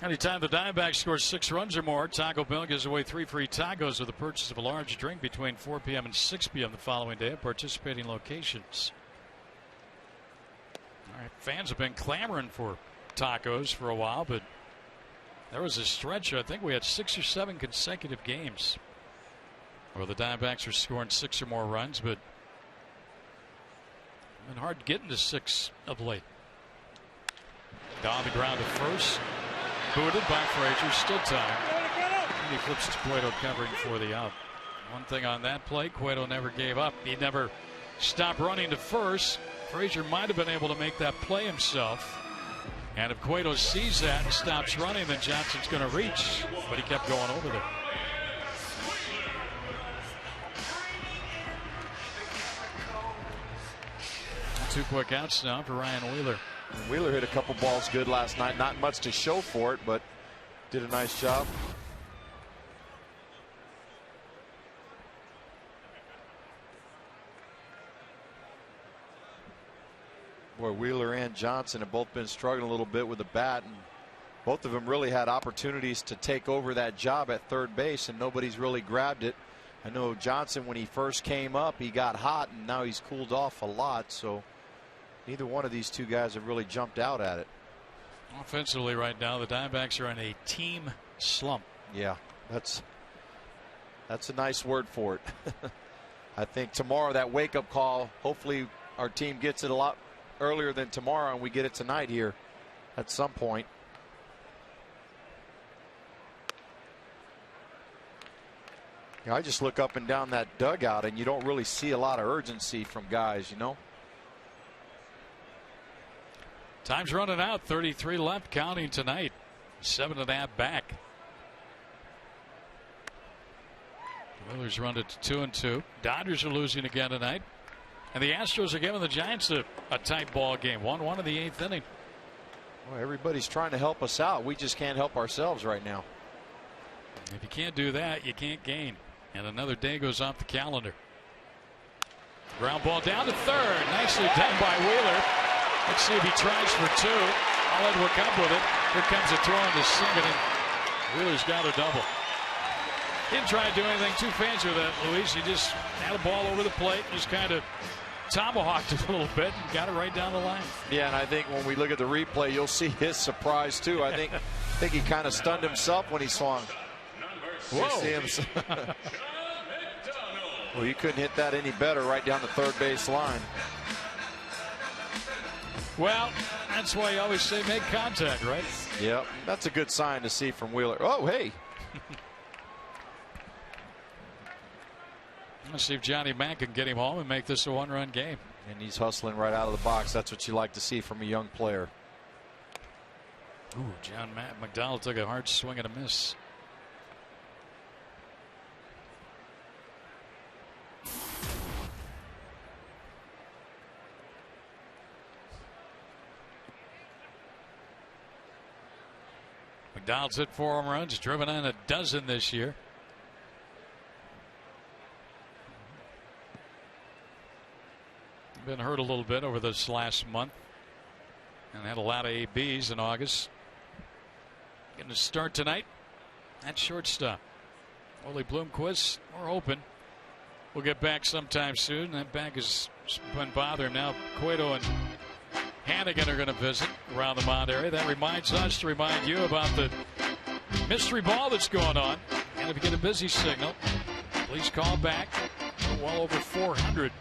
Speaker 1: Anytime the Diamondbacks score 6 runs or more, Taco Bell gives away 3 free tacos with the purchase of a large drink between 4 p.m. and 6 p.m. the following day at participating locations. All right, fans have been clamoring for tacos for a while, but there was a stretch. I think we had 6 or 7 consecutive games where the Diamondbacks are scoring 6 or more runs, but it's been hard getting to 6 of late. Down the ground at first. Booted by Frazier, still time. And he flips to Cueto covering for the out. One thing on that play, Cueto never gave up. He never stopped running to first. Frazier might have been able to make that play himself. And if Cueto sees that and stops running, then Johnson's going to reach. But he kept going over there. 2 quick outs now for Ryan Wheeler.
Speaker 2: Wheeler hit a couple balls good last night. Not much to show for it, but did a nice job. Boy, Wheeler and Johnson have both been struggling a little bit with the bat, and both of them really had opportunities to take over that job at third base, and nobody's really grabbed it. I know Johnson, when he first came up, he got hot, and now he's cooled off a lot, so neither one of these two guys have really jumped out at it.
Speaker 1: Offensively right now, the Diamondbacks are in a team slump.
Speaker 2: Yeah, that's a nice word for it. I think tomorrow, that wake-up call, hopefully our team gets it a lot earlier than tomorrow, and we get it tonight here at some point. Yeah, I just look up and down that dugout, and you don't really see a lot of urgency from guys, you know.
Speaker 1: Time's running out. 33 left, counting tonight. 7.5 back. Wheeler's run it to 2-2. Dodgers are losing again tonight. And the Astros are giving the Giants a tight ball game. 1-1 in the 8th inning.
Speaker 2: Well, everybody's trying to help us out. We just can't help ourselves right now.
Speaker 1: If you can't do that, you can't gain. And another day goes off the calendar. Ground ball down to third. Nicely done by Wheeler. Let's see if he tries for 2. I'll let work up with it. Here comes a throw into second, and Wheeler's got a double. Didn't try to do anything too fancy with that, Luis. He just had a ball over the plate, just kind of tomahawked it a little bit and got it right down the line.
Speaker 2: Yeah, and I think when we look at the replay, you'll see his surprise too. I think he kind of stunned himself when he swung.
Speaker 1: Whoa.
Speaker 2: Well, you couldn't hit that any better right down the third base line.
Speaker 1: Well, that's why you always say make contact, right?
Speaker 2: Yep, that's a good sign to see from Wheeler. Oh, hey.
Speaker 1: Let's see if Johnny Mack can get him home and make this a 1-run game.
Speaker 2: And he's hustling right out of the box. That's what you like to see from a young player.
Speaker 1: Ooh, John McDonald took a hard swing and a miss. McDonald's hit 4 home runs, driven in a dozen this year. Been hurt a little bit over this last month and had a lot of ABs in August. Getting a start tonight at shortstop. Ole Bloomquist, we're open. We'll get back sometime soon. That back has been bothering now. Cueto and Hannigan are going to visit around the mound area. That reminds us to remind you about the mystery ball that's going on. And if you get a busy signal, please call back. We're well over 400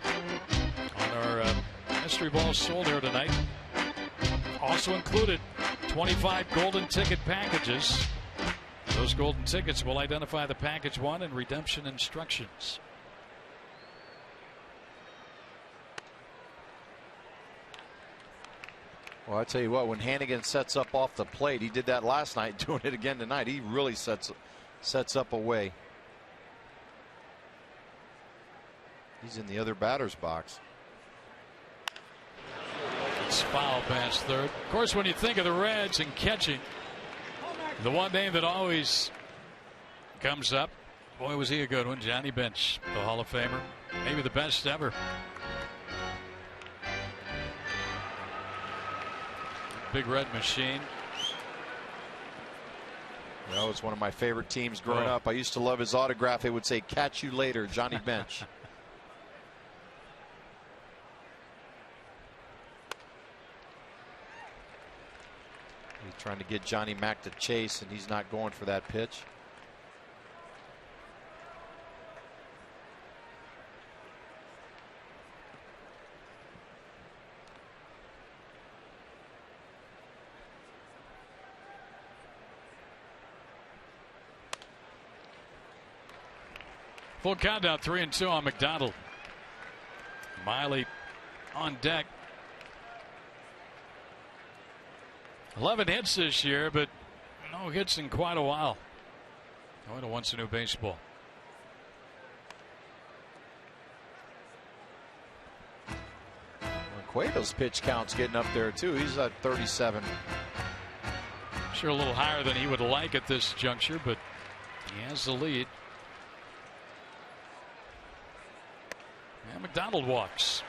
Speaker 1: on our mystery balls sold here tonight. Also included 25 golden ticket packages Those golden tickets will identify the package one and redemption instructions.
Speaker 2: Well, I tell you what, when Hannigan sets up off the plate, he did that last night, doing it again tonight. He really sets up away. He's in the other batter's box.
Speaker 1: It's foul past third. Of course, when you think of the Reds and catching, the one name that always comes up, boy, was he a good one, Johnny Bench, the Hall of Famer, maybe the best ever. Big Red Machine.
Speaker 2: You know, it's one of my favorite teams growing up. I used to love his autograph. It would say, "Catch you later, Johnny Bench." He's trying to get Johnny Mac to chase, and he's not going for that pitch.
Speaker 1: Full countdown, 3-2 on McDonald. Miley on deck. 11 hits this year, but no hits in quite a while. Going to wants a new baseball.
Speaker 2: Cueto's pitch count's getting up there too. He's at 37.
Speaker 1: Sure, a little higher than he would like at this juncture, but he has the lead. And McDonald walks.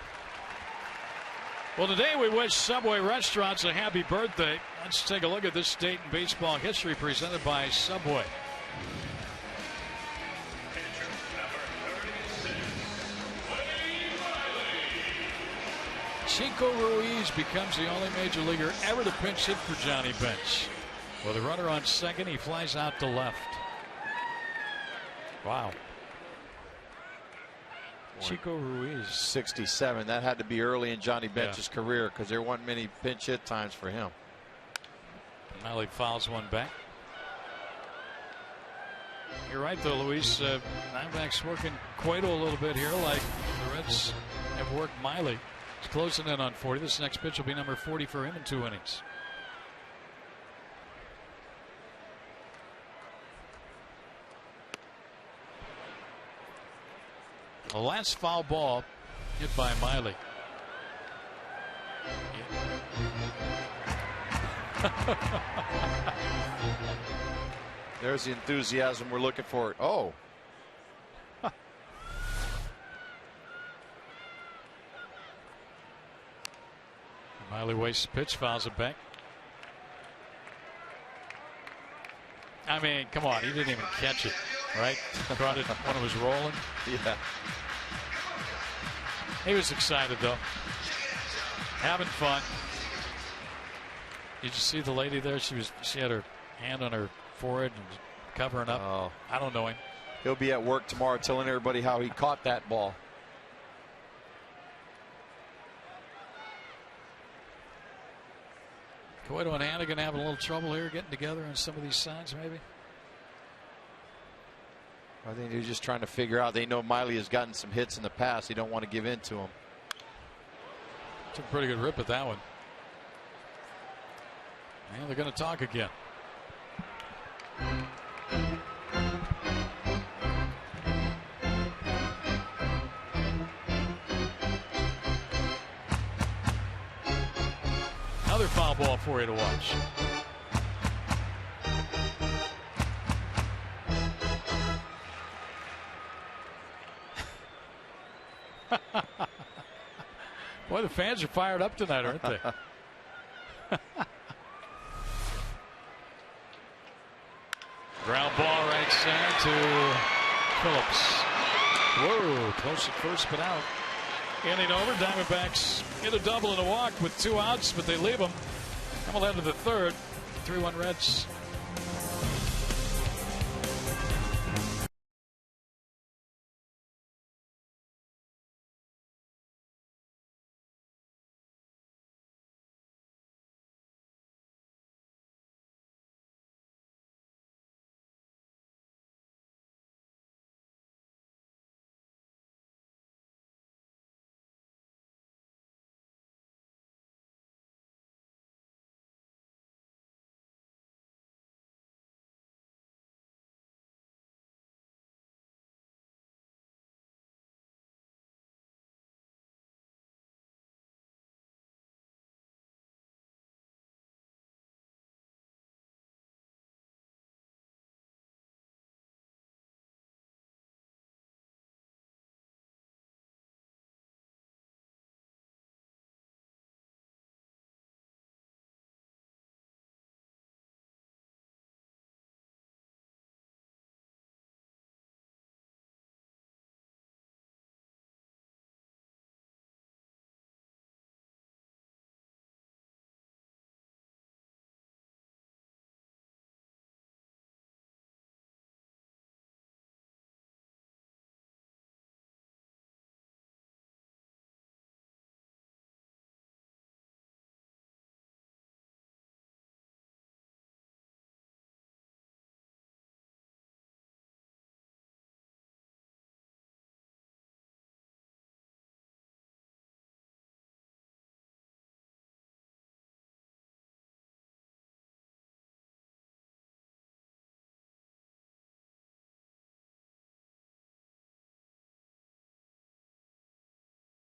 Speaker 1: Well, today we wish Subway restaurants a happy birthday. Let's take a look at this date in baseball history presented by Subway. Chico Ruiz becomes the only major leaguer ever to pinch hit for Johnny Bench. With a runner on second, he flies out to left. Wow. Chico Ruiz.
Speaker 2: 67. That had to be early in Johnny Bench's career because there weren't many pinch hit times for him.
Speaker 1: Miley fouls one back. You're right, though, Luis. Diamondbacks working Cueto a little bit here, like the Reds have worked Miley. He's closing in on 40. This next pitch will be number 40 for him in 2 innings. The last foul ball hit by Miley.
Speaker 2: There's the enthusiasm we're looking for. Oh.
Speaker 1: Miley wastes pitch, fouls it back. I mean, come on, he didn't even catch it, right? Caught it when it was rolling.
Speaker 2: Yeah.
Speaker 1: He was excited, though. Having fun. Did you see the lady there? She had her hand on her forehead and covering up.
Speaker 2: Oh.
Speaker 1: I don't know him.
Speaker 2: He'll be at work tomorrow telling everybody how he caught that ball.
Speaker 1: Cueto and Hannigan having a little trouble here getting together on some of these signs, maybe.
Speaker 2: I think they're just trying to figure out. They know Miley has gotten some hits in the past. They don't want to give in to him.
Speaker 1: Took a pretty good rip at that one. And they're going to talk again. Another foul ball for you to watch. Boy, the fans are fired up tonight, aren't they? Ground ball right center to Phillips. Whoa, close at first, but out. Inning over. Diamondbacks get a double and a walk with 2 outs, but they leave them. Come on to the third. 3-1 Reds.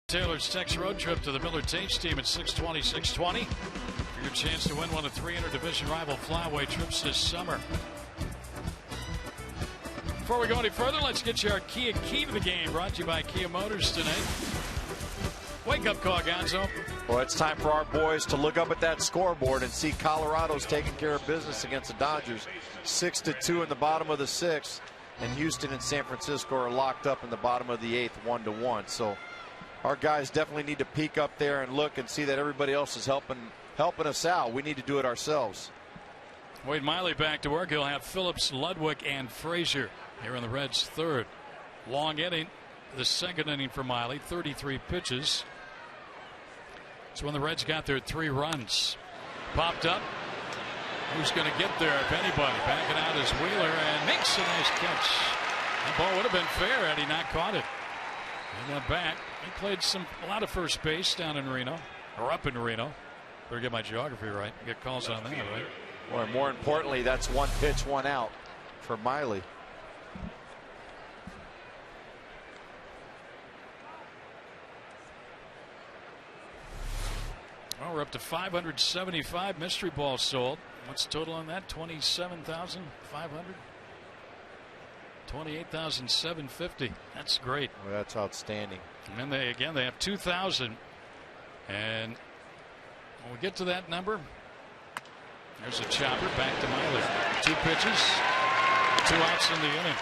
Speaker 1: Taylor's Tex road trip to the Miller Taste team at 620-620 for your chance to win one of 3 interdivision rival flyaway trips this summer. Before we go any further, let's get you our Kia key to the game, brought to you by Kia Motors tonight. Wake up call, Gonzo.
Speaker 2: Well, it's time for our boys to look up at that scoreboard and see Colorado's taking care of business against the Dodgers. 6-2 in the bottom of the 6th, and Houston and San Francisco are locked up in the bottom of the 8th, 1-1. So our guys definitely need to peek up there and look and see that everybody else is helping us out. We need to do it ourselves.
Speaker 1: Wade Miley back to work. He'll have Phillips, Ludwig, and Frazier here in the Reds' third. Long inning, the second inning for Miley, 33 pitches. It's when the Reds got their 3 runs. Popped up. Who's going to get there, if anybody? Backing out is Wheeler and makes a nice catch. That ball would have been fair had he not caught it. And that back. He played a lot of first base down in Reno, or up in Reno. Better get my geography right. Get calls on that, right?
Speaker 2: Or more importantly, that's 1 pitch, 1 out for Miley.
Speaker 1: Well, we're up to 575 mystery balls sold. What's the total on that? 27,500? 28,750. That's great.
Speaker 2: Well, that's outstanding.
Speaker 1: And then they have 2,000. And when we get to that number, there's a chopper back to Miley. 2 pitches, 2 outs in the inning.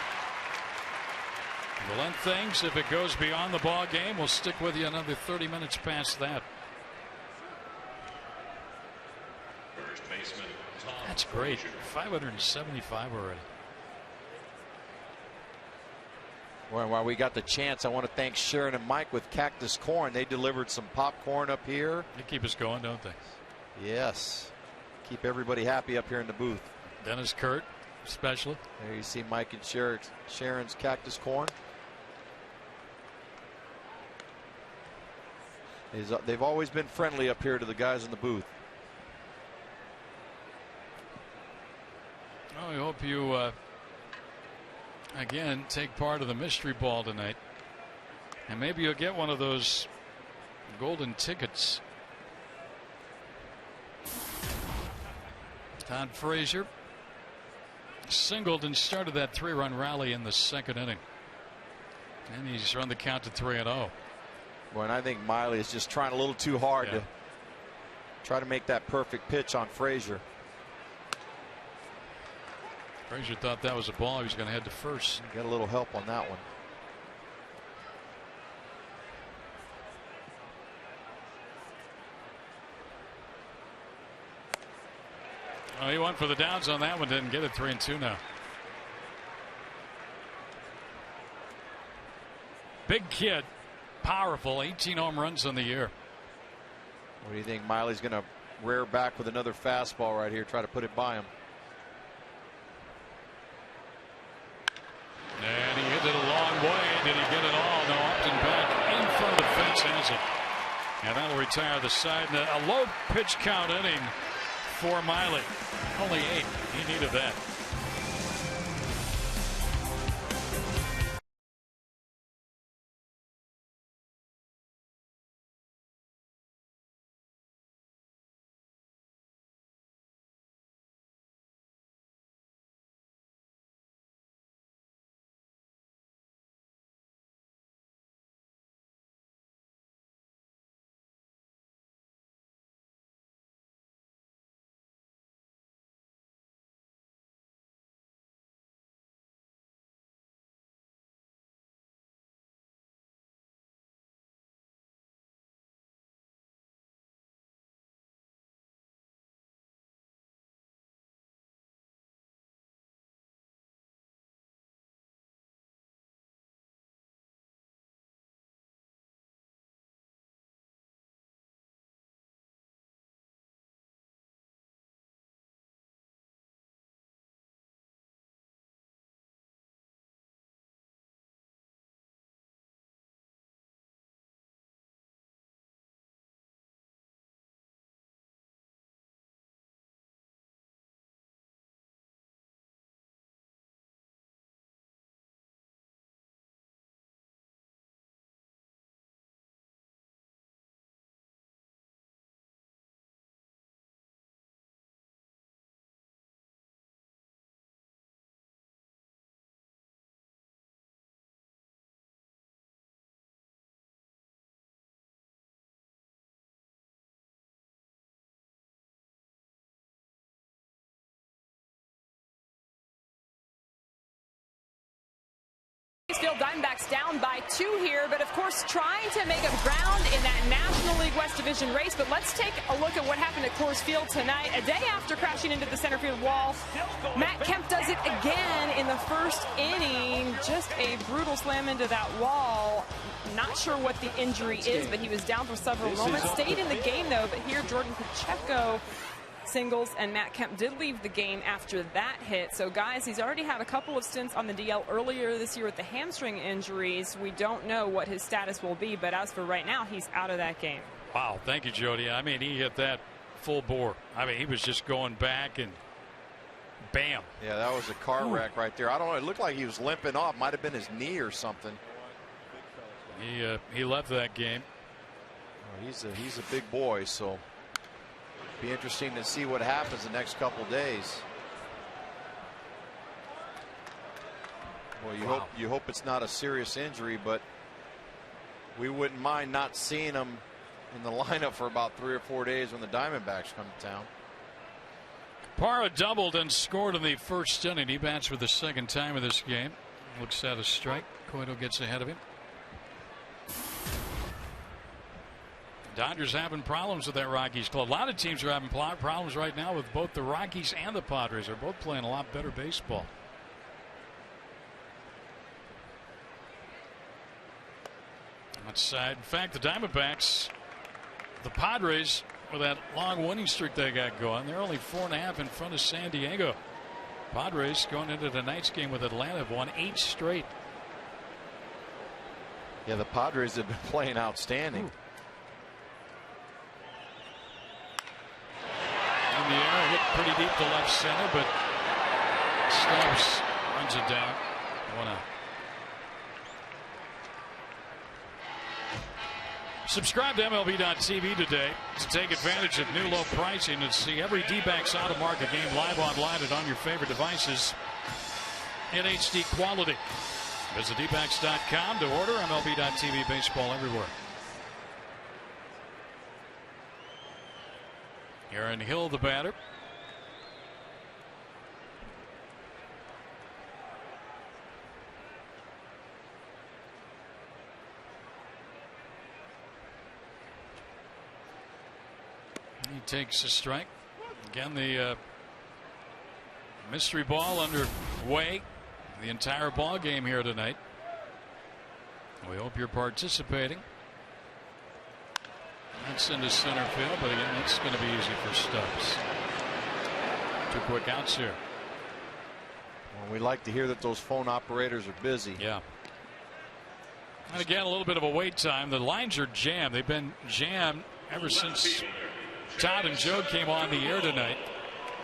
Speaker 1: We'll end things. If it goes beyond the ball game, we'll stick with you another 30 minutes past that. That's great. 575 already.
Speaker 2: Well, while we got the chance, I want to thank Sharon and Mike with Cactus Corn. They delivered some popcorn up here.
Speaker 1: They keep us going, don't they?
Speaker 2: Yes. Keep everybody happy up here in the booth.
Speaker 1: Dennis Kurt, especially.
Speaker 2: There you see Mike and Sharon's Cactus Corn. They've always been friendly up here to the guys in the booth.
Speaker 1: Well, we hope you, again, take part of the mystery ball tonight. And maybe you'll get one of those golden tickets. Todd Frazier singled and started that 3-run rally in the second inning. And he's run the count to 3-0.
Speaker 2: Boy, and I think Miley is just trying a little too hard to try to make that perfect pitch on Frazier.
Speaker 1: Frazier thought that was a ball. He was going to head to first.
Speaker 2: Got a little help on that one.
Speaker 1: Well, he went for the downs on that one. Didn't get it. 3-2 now. Big kid. Powerful. 18 home runs on the year.
Speaker 2: What do you think? Miley's going to rear back with another fastball right here. Try to put it by him.
Speaker 1: And he hit it a long way. Did he get it all? No, Upton back in front of the fence has it. And that'll retire the side. A low pitch count inning for Miley. Only 8. He needed that.
Speaker 6: Diamondbacks down by 2 here, but of course trying to make up ground in that National League West Division race. But let's take a look at what happened at Coors Field tonight. A day after crashing into the center field wall, Matt Kemp does it again in the first inning. Just a brutal slam into that wall. Not sure what the injury is, but he was down for several moments. Stayed in the game, though, but here Jordan Pacheco singles, and Matt Kemp did leave the game after that hit. So, guys, he's already had a couple of stints on the DL earlier this year with the hamstring injuries. We don't know what his status will be, but as for right now, he's out of that game.
Speaker 1: Wow, thank you, Jody. I mean, he hit that full bore. I mean, he was just going back and bam.
Speaker 2: Yeah, that was a car wreck right there. I don't know. It looked like he was limping off. Might have been his knee or something.
Speaker 1: He left that game.
Speaker 2: Well, he's a big boy, so be interesting to see what happens the next couple days. Well, you hope it's not a serious injury, but we wouldn't mind not seeing him in the lineup for about 3 or 4 days when the Diamondbacks come to town.
Speaker 1: Parra doubled and scored in the first inning. He bats for the second time of this game. Looks at a strike. Cueto gets ahead of him. Dodgers having problems with that Rockies club. A lot of teams are having problems right now with both the Rockies and the Padres. They're both playing a lot better baseball. In fact, the Diamondbacks, the Padres, with that long winning streak they got going, they're only 4.5 in front of San Diego. Padres going into tonight's game with Atlanta have won 8 straight.
Speaker 2: Yeah, the Padres have been playing outstanding.
Speaker 1: In the air, hit pretty deep to left center, but Stubbs runs it down. 1 out. Subscribe to MLB.tv today to take advantage of new low pricing and see every D-backs out-of-market game live online and on your favorite devices in HD quality. Visit dbacks.com to order MLB.tv baseball everywhere. Aaron Hill, the batter. He takes a strike. Again, the mystery ball underway the entire ball game here tonight. We hope you're participating. That's into center field, but again, that's going to be easy for Stubbs. 2 quick outs here.
Speaker 2: Well, we like to hear that those phone operators are busy.
Speaker 1: Yeah. And again, a little bit of a wait time. The lines are jammed. They've been jammed ever since Todd and Joe came on the air tonight,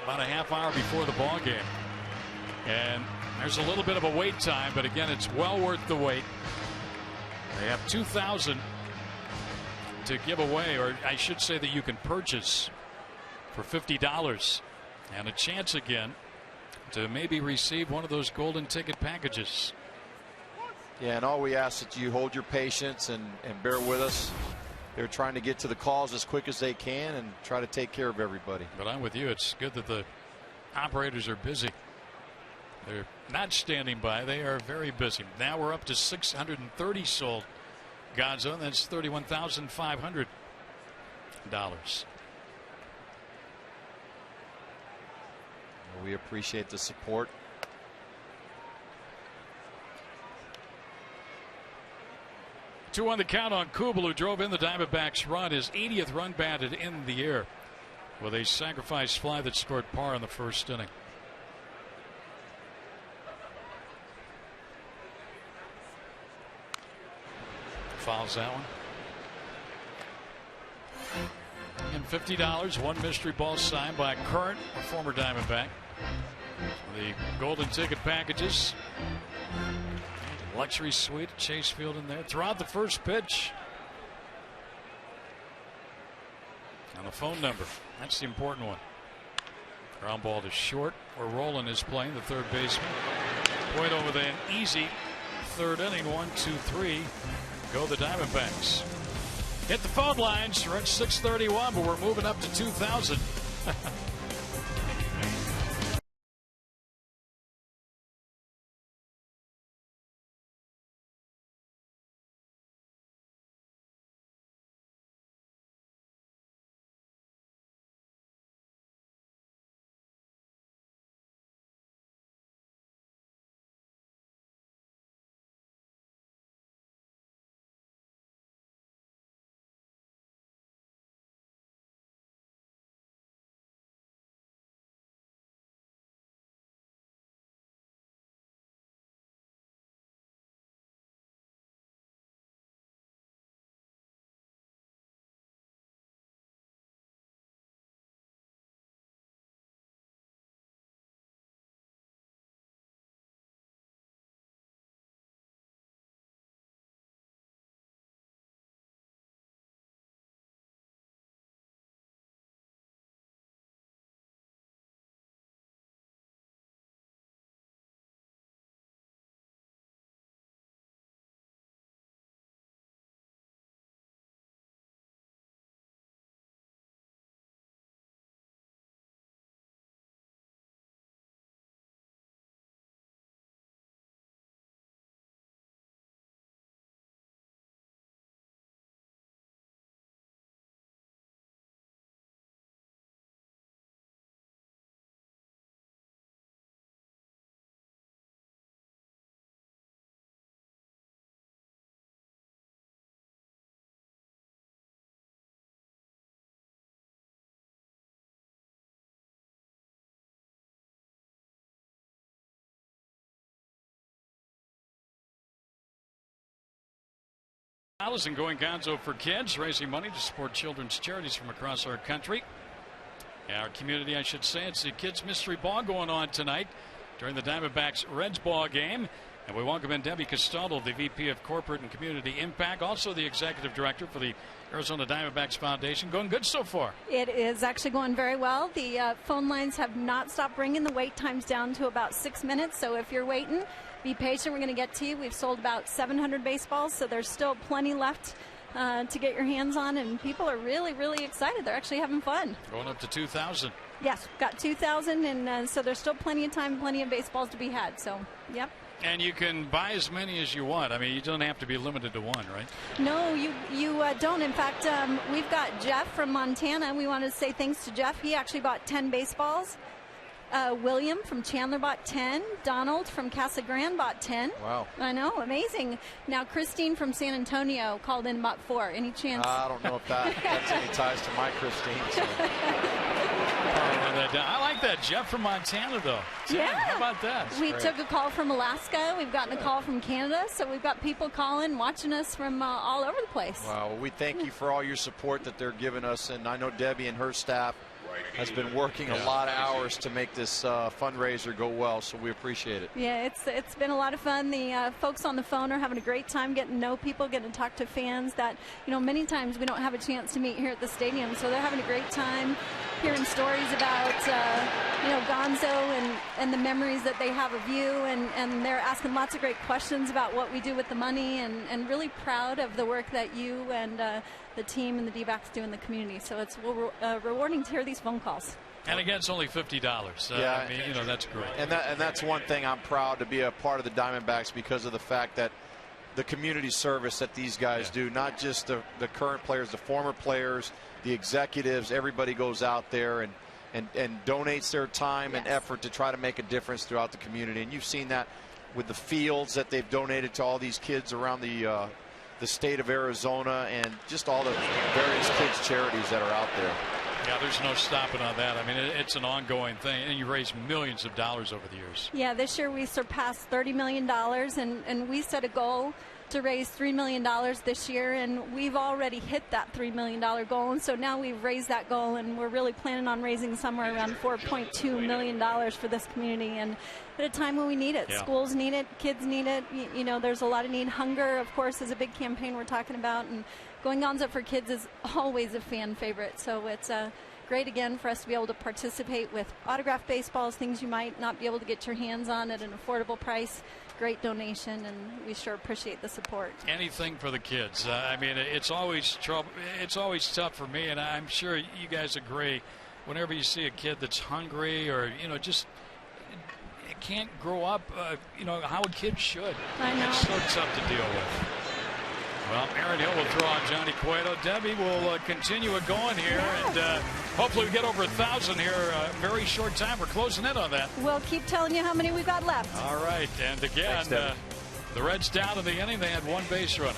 Speaker 1: about a half hour before the ball game. And there's a little bit of a wait time, but again, it's well worth the wait. They have 2,000 to give away, or I should say that you can purchase for $50, and a chance again to maybe receive one of those golden ticket packages.
Speaker 2: Yeah, and all we ask that you hold your patience and bear with us. They're trying to get to the calls as quick as they can and try to take care of everybody.
Speaker 1: But I'm with you. It's good that the operators are busy. They're not standing by. They are very busy. Now we're up to 630 sold, Gonzo. That's $31,500.
Speaker 2: We appreciate the support.
Speaker 1: Two on the count on Kubel, who drove in the Diamondbacks' run, his 80th run batted in the air with a sacrifice fly that scored par in the first inning. Fouls that one. And $50, one mystery ball signed by a current or former Diamondback. The golden ticket packages. Luxury suite at Chase Field in there. Throughout the first pitch. And the phone number. That's the important one. Ground ball to short, where Roland is playing, the third baseman. Cueto with an easy third inning. 1-2-3. Go the Diamondbacks. Hit the phone lines. We're at 631, but we're moving up to 2,000. And going Gonzo for Kids, raising money to support children's charities from across our country. Our community, I should say. It's the Kids Mystery Ball going on tonight during the Diamondbacks Reds ball game. And we welcome in Debbie Castaldo, the VP of Corporate and Community Impact, also the Executive Director for the Arizona Diamondbacks Foundation. Going good so far.
Speaker 9: It is actually going very well. The phone lines have not stopped ringing. The wait time's down to about 6 minutes. So if you're waiting, be patient. We're going to get to you. We've sold about 700 baseballs, so there's still plenty left to get your hands on. And people are really, really excited. They're actually having fun.
Speaker 1: Going up to 2,000.
Speaker 9: Yes, got 2,000, and so there's still plenty of time, plenty of baseballs to be had. So, yep.
Speaker 1: And you can buy as many as you want. I mean, you don't have to be limited to one, right?
Speaker 9: No, you don't. In fact, we've got Jeff from Montana. We want to say thanks to Jeff. He actually bought 10 baseballs. William from Chandler bought 10. Donald from Casa Grande bought 10.
Speaker 2: Wow.
Speaker 9: I know, amazing. Now, Christine from San Antonio called in bought 4. Any chance?
Speaker 2: I don't know if that's any ties to my Christine. So.
Speaker 1: I like that. Jeff from Montana, though.
Speaker 9: Yeah.
Speaker 1: How about that?
Speaker 9: We took a call from Alaska. We've gotten a call from Canada. So we've got people calling, watching us from all over the place.
Speaker 2: Wow. Well, we thank you for all your support that they're giving us. And I know Debbie and her staff has been working a lot of hours to make this fundraiser go well, so we appreciate it.
Speaker 9: Yeah, it's been a lot of fun. The folks on the phone are having a great time getting to know people, getting to talk to fans that, many times we don't have a chance to meet here at the stadium, so they're having a great time hearing stories about, Gonzo and the memories that they have of you, and they're asking lots of great questions about what we do with the money, and really proud of the work that you and the team and the D-backs do in the community. So it's rewarding to hear these phone calls.
Speaker 1: And again, it's only $50.
Speaker 2: Yeah,
Speaker 1: I mean, that's great.
Speaker 2: And that's one thing I'm proud to be a part of the Diamondbacks because of the fact that the community service that these guys do, not just the current players, the former players, the executives, everybody goes out there and donates their time and effort to try to make a difference throughout the community. And you've seen that with the fields that they've donated to all these kids around the state of Arizona and just all the various kids charities that are out there.
Speaker 1: Yeah, there's no stopping on that. I mean, it's an ongoing thing, and you raise millions of dollars over the years.
Speaker 9: Yeah, this year we surpassed $30 million, and we set a goal to raise $3 million this year, and we've already hit that $3 million goal, and so now we've raised that goal, and we're really planning on raising somewhere around $4.2 million for this community, and at a time when we need it.
Speaker 1: Yeah.
Speaker 9: Schools need it, kids need it, there's a lot of need. Hunger, of course, is a big campaign we're talking about, and Going Gonzo for Kids is always a fan favorite, so it's great again for us to be able to participate with autographed baseballs, things you might not be able to get your hands on at an affordable price. Great donation, and we sure appreciate the support.
Speaker 1: Anything for the kids. I mean, it's always trouble. It's always tough for me, and I'm sure you guys agree. Whenever you see a kid that's hungry or just can't grow up, how a kid should.
Speaker 9: I know.
Speaker 1: It's so tough to deal with. Well, Aaron Hill will throw on Johnny Cueto. Debbie will continue it going here, and hopefully we get over 1,000 here very short time. We're closing in on that.
Speaker 9: We'll keep telling you how many we've got left.
Speaker 1: All right, and again, the Reds down in the inning. They had one base runner.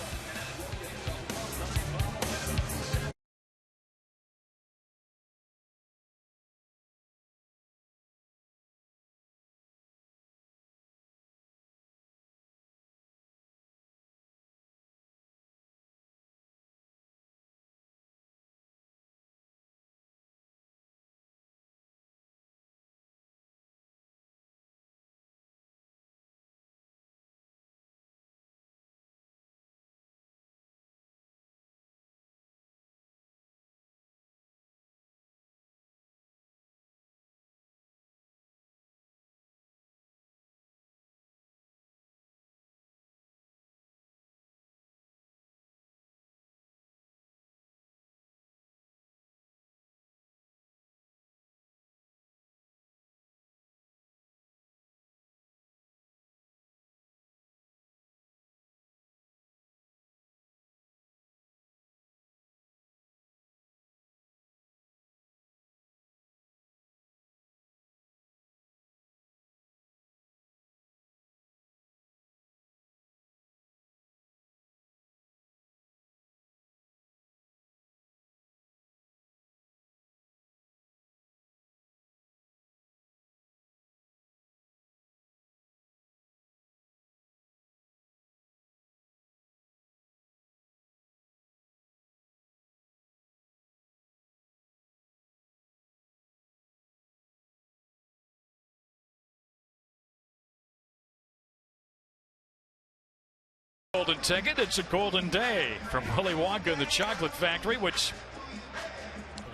Speaker 1: Golden ticket. It's a golden day from Willy Wonka and the Chocolate Factory, which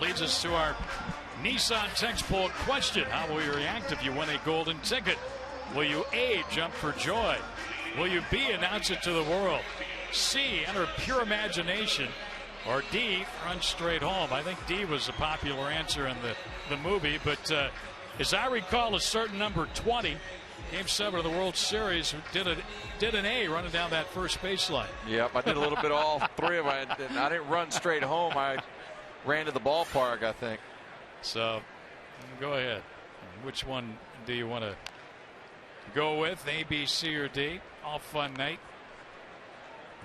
Speaker 1: leads us to our Nissan text poll question. How will you react if you win a golden ticket? Will you A, jump for joy? Will you B, announce it to the world? C, enter pure imagination? Or D, run straight home? I think D was a popular answer in the movie, but as I recall, a certain number 20, Game 7 of the World Series, did an A running down that first baseline.
Speaker 10: Yep, I did a little bit of all three of them. I didn't run straight home. I ran to the ballpark, I think.
Speaker 1: So, go ahead. Which one do you want to go with? A, B, C, or D? All fun night.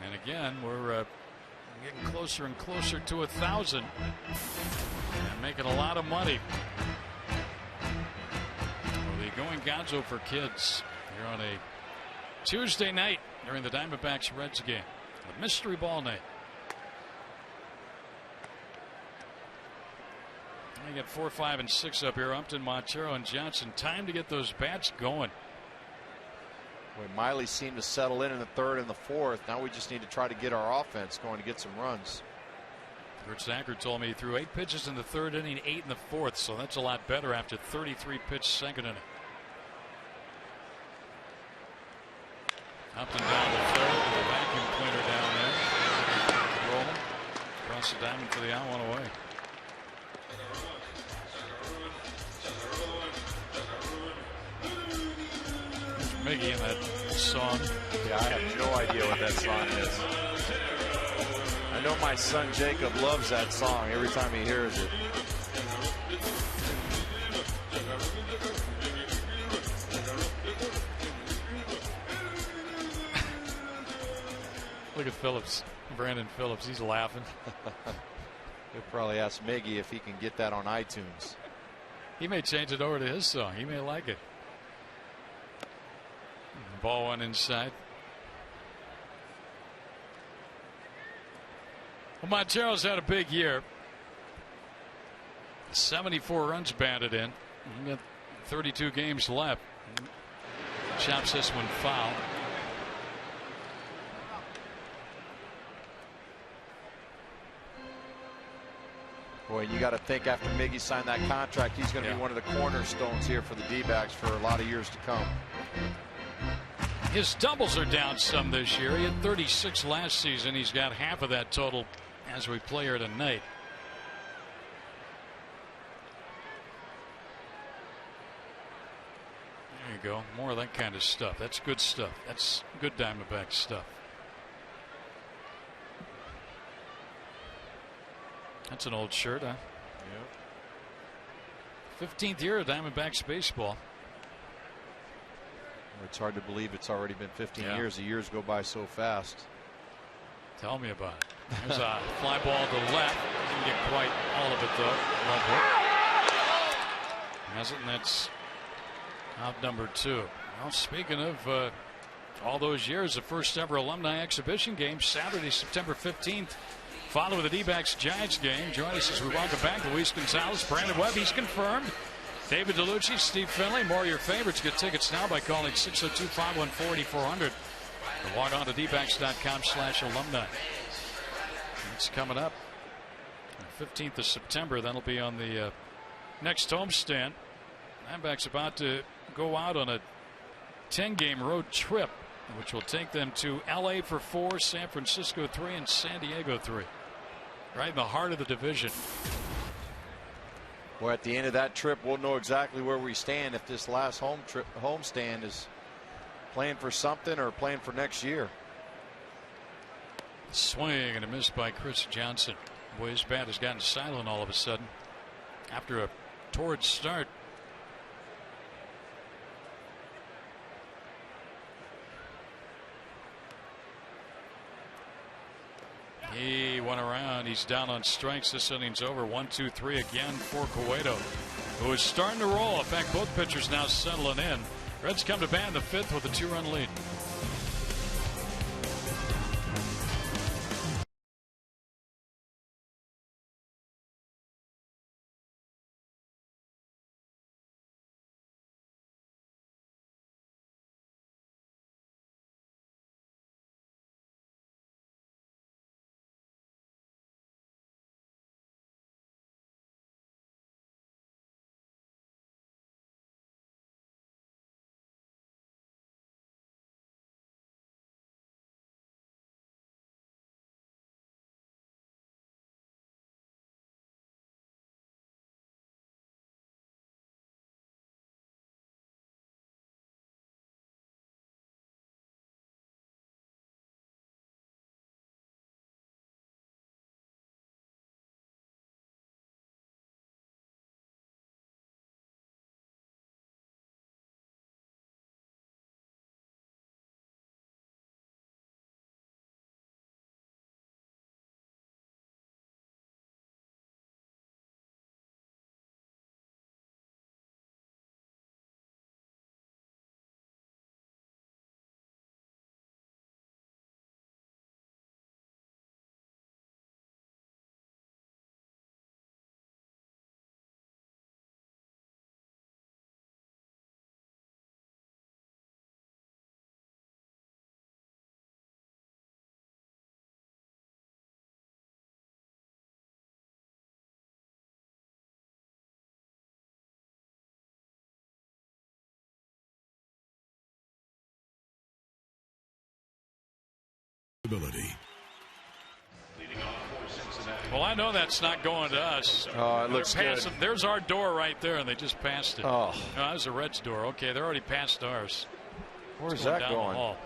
Speaker 1: And again, we're getting closer and closer to 1,000 and making a lot of money. The Going Gonzo for kids here on a Tuesday night during the Diamondbacks Reds game, the mystery ball night. I got 4, 5, and 6 up here. Upton, Montero, and Johnson. Time to get those bats going.
Speaker 10: Boy, Miley seemed to settle in the third and the fourth. Now we just need to try to get our offense going to get some runs.
Speaker 1: Kurt Sacker told me he threw 8 pitches in the third inning, 8 in the fourth, so that's a lot better after 33 pitch second inning. Upton down the third with a vacuum cleaner down there. Rolling across the diamond for the out, one away. Miggy in that song.
Speaker 10: Yeah, I have no idea what that song is. I know my son Jacob loves that song every time he hears it.
Speaker 1: Look at Phillips, Brandon Phillips. He's laughing.
Speaker 10: He'll probably ask Miggy if he can get that on iTunes.
Speaker 1: He may change it over to his song. He may like it. Ball one inside. Well, Montero's had a big year. 74 runs batted in. He got 32 games left. Chops this one foul.
Speaker 10: Boy, you got to think after Miggy signed that contract, he's going to be one of the cornerstones here for the D-backs for a lot of years to come.
Speaker 1: His doubles are down some this year. He had 36 last season. He's got half of that total as we play here tonight. There you go. More of that kind of stuff. That's good stuff. That's good Diamondback stuff. That's an old shirt, huh? Yep. 15th year of Diamondbacks baseball.
Speaker 10: It's hard to believe it's already been 15 years. The years go by so fast.
Speaker 1: Tell me about it. There's a fly ball to left. Didn't get quite all of it, though. Love it. Hasn't, and that's out number 2. Well, speaking of all those years, the first ever alumni exhibition game, Saturday, September 15th. Following the D-backs Giants game. Join us as we welcome back Luis Gonzalez, Brandon Webb. He's confirmed. David DeLucci, Steve Finley, more of your favorites. Get tickets now by calling 602-514-8400 or log on to dbacks.com/alumni. It's coming up 15th of September. That'll be on the next homestand. Diamondbacks about to go out on a 10-game road trip, which will take them to LA for 4, San Francisco 3, and San Diego 3. Right in the heart of the division.
Speaker 10: Well, at the end of that trip, we'll know exactly where we stand if this last homestand is playing for something or playing for next year.
Speaker 1: Swing and a miss by Chris Johnson. Boy, his bat has gotten silent all of a sudden after a torrid start. He went around. He's down on strikes. This inning's over. 1-2-3 again for Cueto, who is starting to roll. In fact, both pitchers now settling in. Reds come to bat in the 5th with a 2-run lead. Well, I know that's not going to us.
Speaker 10: Oh, it looks good.
Speaker 1: There's our door right there, and they just passed it.
Speaker 10: Oh.
Speaker 1: No, that was the Reds' door. Okay, they're already past ours.
Speaker 10: Where's that
Speaker 1: down
Speaker 10: going?
Speaker 1: The hall.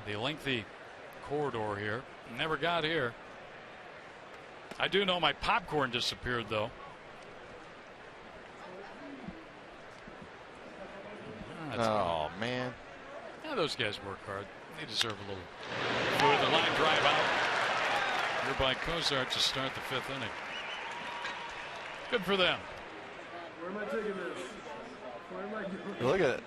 Speaker 1: The lengthy corridor here. Never got here. I do know my popcorn disappeared, though.
Speaker 10: Oh, man.
Speaker 1: Yeah, those guys work hard. They deserve a little food. The line drive out. Here by Cozart to start the 5th inning. Good for them.
Speaker 11: Where am I taking this? Where am I going?
Speaker 10: Look at it.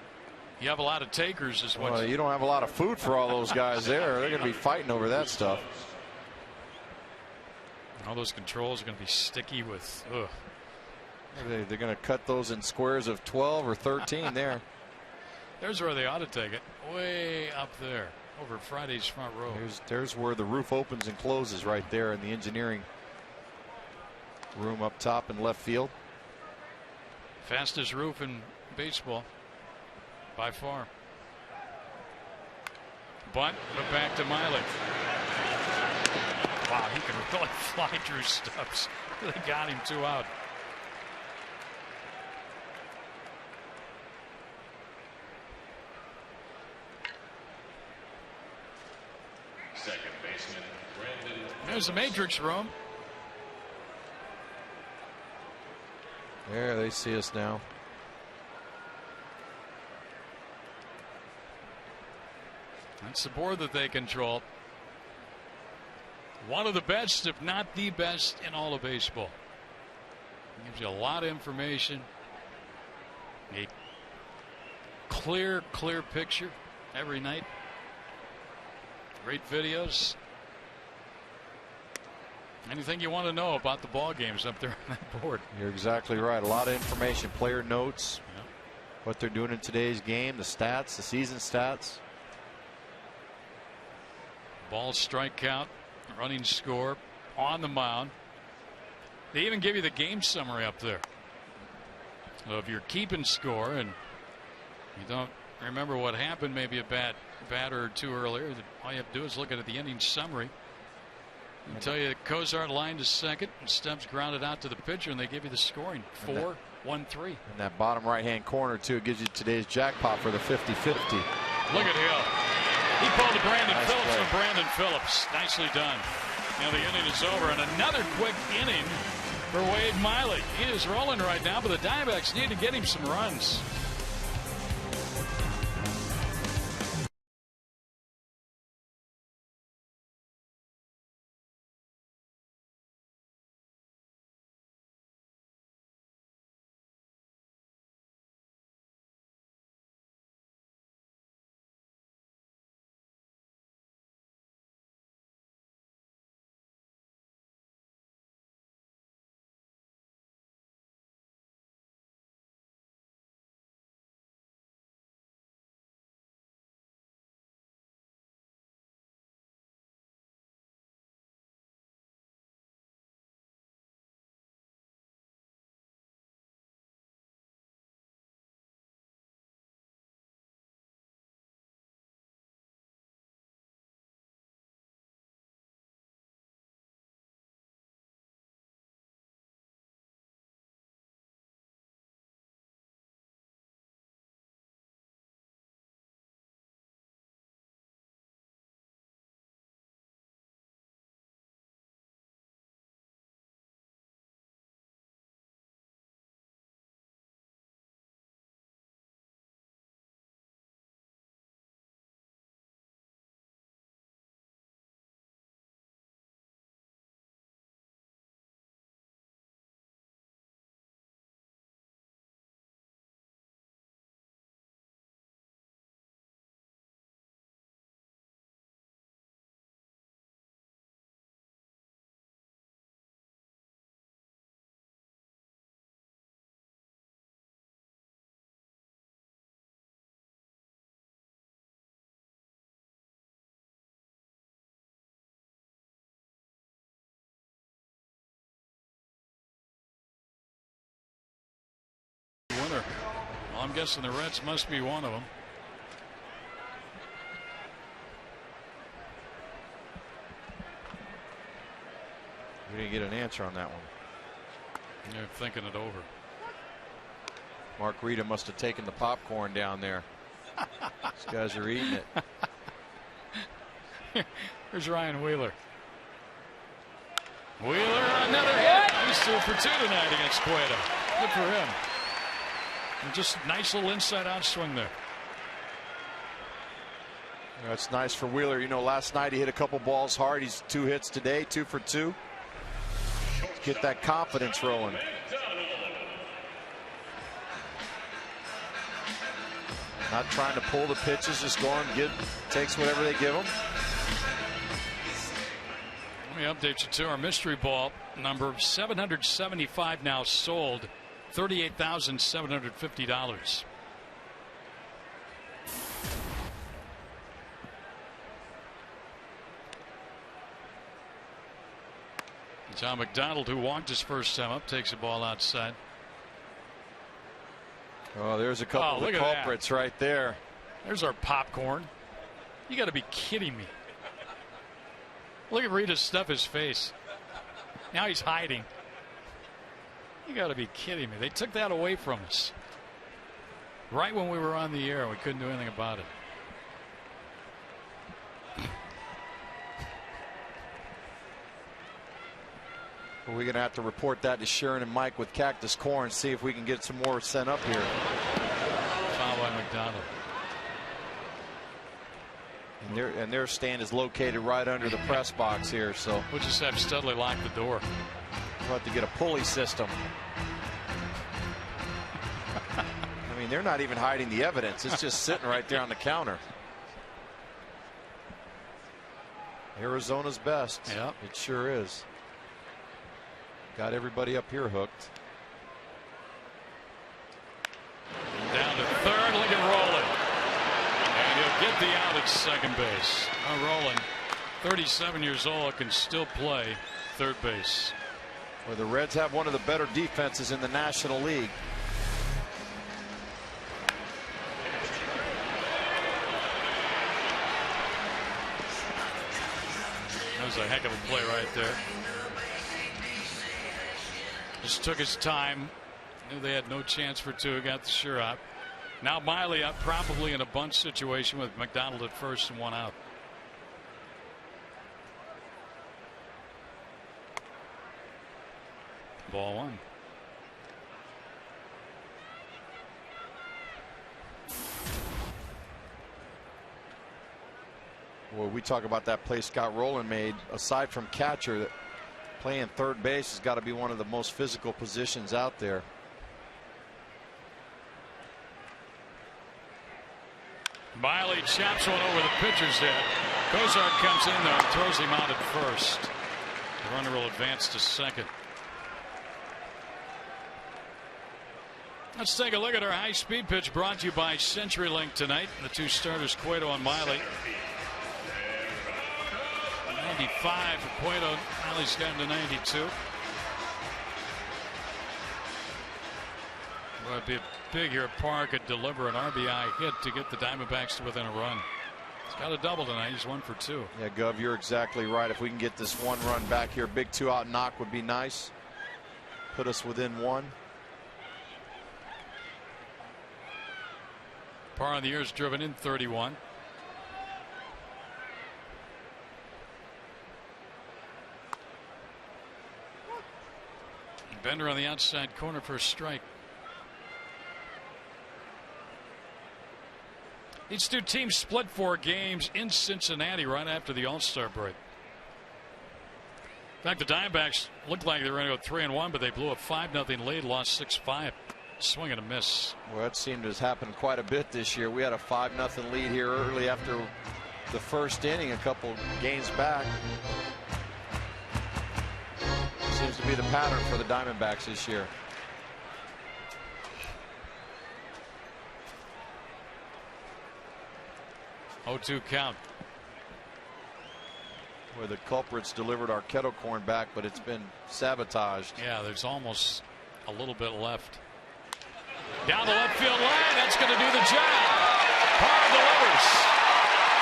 Speaker 1: You have a lot of takers, is what.
Speaker 10: Well, you don't have a lot of food for all those guys there. They're going to be fighting over that stuff.
Speaker 1: All those controls are going to be sticky with. Ugh.
Speaker 10: They're going to cut those in squares of 12 or 13 there.
Speaker 1: There's where they ought to take it. Way up there. Over Friday's front row.
Speaker 10: There's where the roof opens and closes right there in the engineering room up top in left field.
Speaker 1: Fastest roof in baseball by far. But back to Miley. Wow, he can really fly through Stubbs. They got him 2 out.
Speaker 7: Second baseman, Brandon.
Speaker 1: There's the Matrix room.
Speaker 10: There, they see us now.
Speaker 1: That's the board that they control. One of the best, if not the best, in all of baseball. Gives you a lot of information. A clear picture every night. Great videos. Anything you want to know about the ball games up there on that board.
Speaker 10: You're exactly right. A lot of information, player notes, what they're doing in today's game, the stats, the season stats.
Speaker 1: Ball strike count, running score, on the mound. They even give you the game summary up there. So if you're keeping score and you don't remember what happened, maybe a batter or two earlier, all you have to do is look at the inning summary. They tell you that Cozart lined to second and Stubbs grounded out to the pitcher, and they give you the scoring 4-1-3.
Speaker 10: In that bottom right hand corner too, it gives you today's jackpot for the 50-50.
Speaker 1: Look at Hill. He pulled to Brandon Phillips from Brandon Phillips. Nicely done. Now the inning is over, and another quick inning for Wade Miley. He is rolling right now, but the Diamondbacks need to get him some runs. Winner. Well, I'm guessing the Reds must be one of them.
Speaker 10: We didn't get an answer on that one.
Speaker 1: You're thinking it over.
Speaker 10: Mark Rita must have taken the popcorn down there. These guys are eating it.
Speaker 1: Here's Ryan Wheeler. Wheeler, another hit. He's 2 for 2 tonight against Cueto. Good for him. And just nice little inside-out swing there.
Speaker 10: That's nice for Wheeler. You know, last night he hit a couple balls hard. He's 2 hits today, 2 for 2. Get that confidence rolling. Not trying to pull the pitches, just going, takes whatever they give him.
Speaker 1: Let me update you to our mystery ball number 775 now sold, $38,750. John McDonald, who walked his first time up, takes the ball outside.
Speaker 10: Oh, there's a couple of culprits right there.
Speaker 1: There's our popcorn. You got to be kidding me. Look at Rita stuff his face. Now he's hiding. You got to be kidding me. They took that away from us. Right when we were on the air, we couldn't do anything about it.
Speaker 10: Well, we're going to have to report that to Sharon and Mike with Cactus Corn, see if we can get some more sent up here.
Speaker 1: Foul by McDonald.
Speaker 10: And their stand is located right under the press box here, so
Speaker 1: we'll just have Studley lock the door.
Speaker 10: We'll have to get a pulley system. I mean, they're not even hiding the evidence. It's just sitting right there on the counter. Arizona's best.
Speaker 1: Yeah,
Speaker 10: it sure is. Got everybody up here hooked.
Speaker 1: Down to third. Look at Roland. And he'll get the out at second base. Roland, 37 years old, can still play third base.
Speaker 10: Well, the Reds have one of the better defenses in the National League.
Speaker 1: That was a heck of a play right there. Just took his time. Knew they had no chance for 2. Got the sure out. Now Miley up, probably in a bunt situation with McDonald at first and 1 out. Ball 1.
Speaker 10: Well, we talk about that play Scott Rowland made. Aside from catcher, that playing third base has got to be one of the most physical positions out there.
Speaker 1: Miley chops one over the pitcher's head. Kozar comes in there and throws him out at first. The runner will advance to second. Let's take a look at our high-speed pitch brought to you by CenturyLink tonight. The 2 starters, Cueto and Miley. 95 for Cueto. Miley's gotten to 92. Well, it'd be big here at Park and deliver an RBI hit to get the Diamondbacks to within a run. He's got a double tonight. He's 1 for 2.
Speaker 10: Yeah, Gov, you're exactly right. If we can get this 1 run back here, big 2-out knock would be nice. Put us within 1.
Speaker 1: Par on the year is driven in 31. Bender on the outside corner for a strike. These 2 teams split 4 games in Cincinnati right after the All-Star break. In fact, the Diamondbacks looked like they were going to go 3-1, but they blew a 5-0 lead, lost 6-5. Swing and a miss.
Speaker 10: Well, that seemed to have happened quite a bit this year. We had a 5-0 lead here early after the first inning a couple games back. Seems to be the pattern for the Diamondbacks this year.
Speaker 1: Oh, 2 count.
Speaker 10: Where the culprits delivered our kettle corn back, but it's been sabotaged.
Speaker 1: Yeah, there's almost a little bit left. Down the left field line, that's going to do the job. Parr delivers.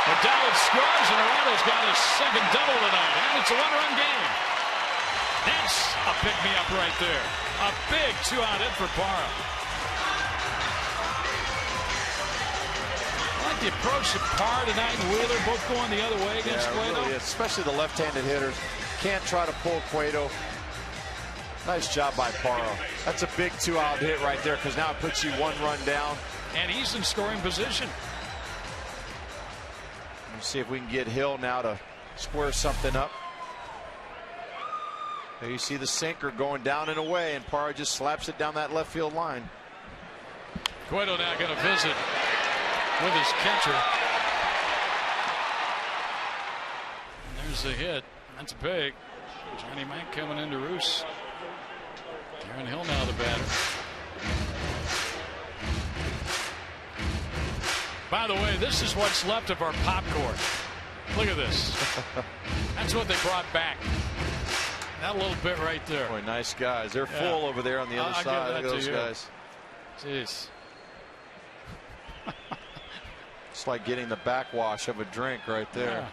Speaker 1: McDonald scores, and Arano's got his second double tonight, and it's a 1-run game. That's a pick-me-up right there. A big 2-out hit for Parra. I like the approach of Parra tonight and Wheeler both going the other way against Cueto.
Speaker 10: Really, especially the left-handed hitters. Can't try to pull Cueto. Nice job by Parra. That's a big 2-out hit right there because now it puts you 1 run down.
Speaker 1: And he's in scoring position.
Speaker 10: Let's see if we can get Hill now to square something up. There you see the sinker going down and away, and Parra just slaps it down that left field line.
Speaker 1: Cueto now going to visit with his catcher. And there's the hit. That's big. Johnny Mack coming into roost. Aaron Hill now the batter. By the way, this is what's left of our popcorn. Look at this. That's what they brought back. That little bit right there.
Speaker 10: Boy, nice guys. They're full over there on the other side. Look at those guys.
Speaker 1: Jeez.
Speaker 10: It's like getting the backwash of a drink right there.
Speaker 1: Yeah.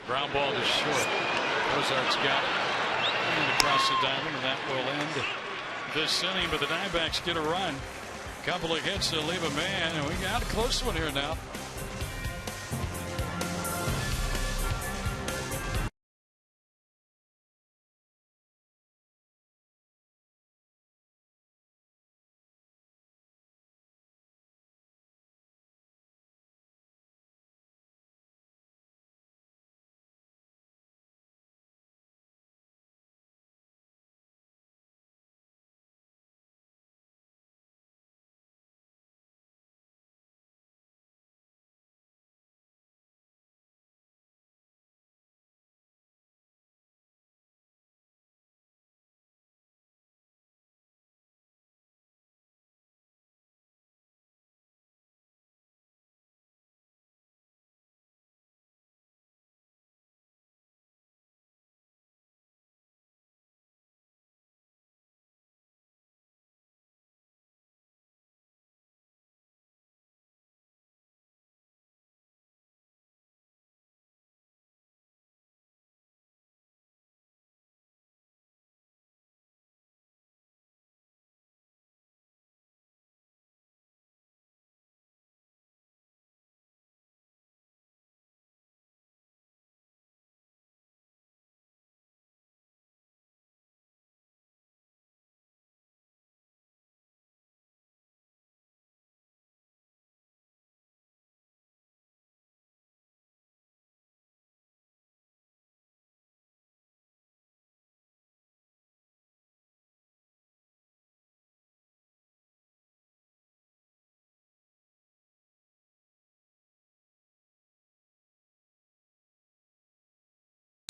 Speaker 1: Ground ball to short. Ozark's got it. And across the diamond, and that will end this inning. But the Diamondbacks get a run. Couple of hits to leave a man, and we got a close one here now.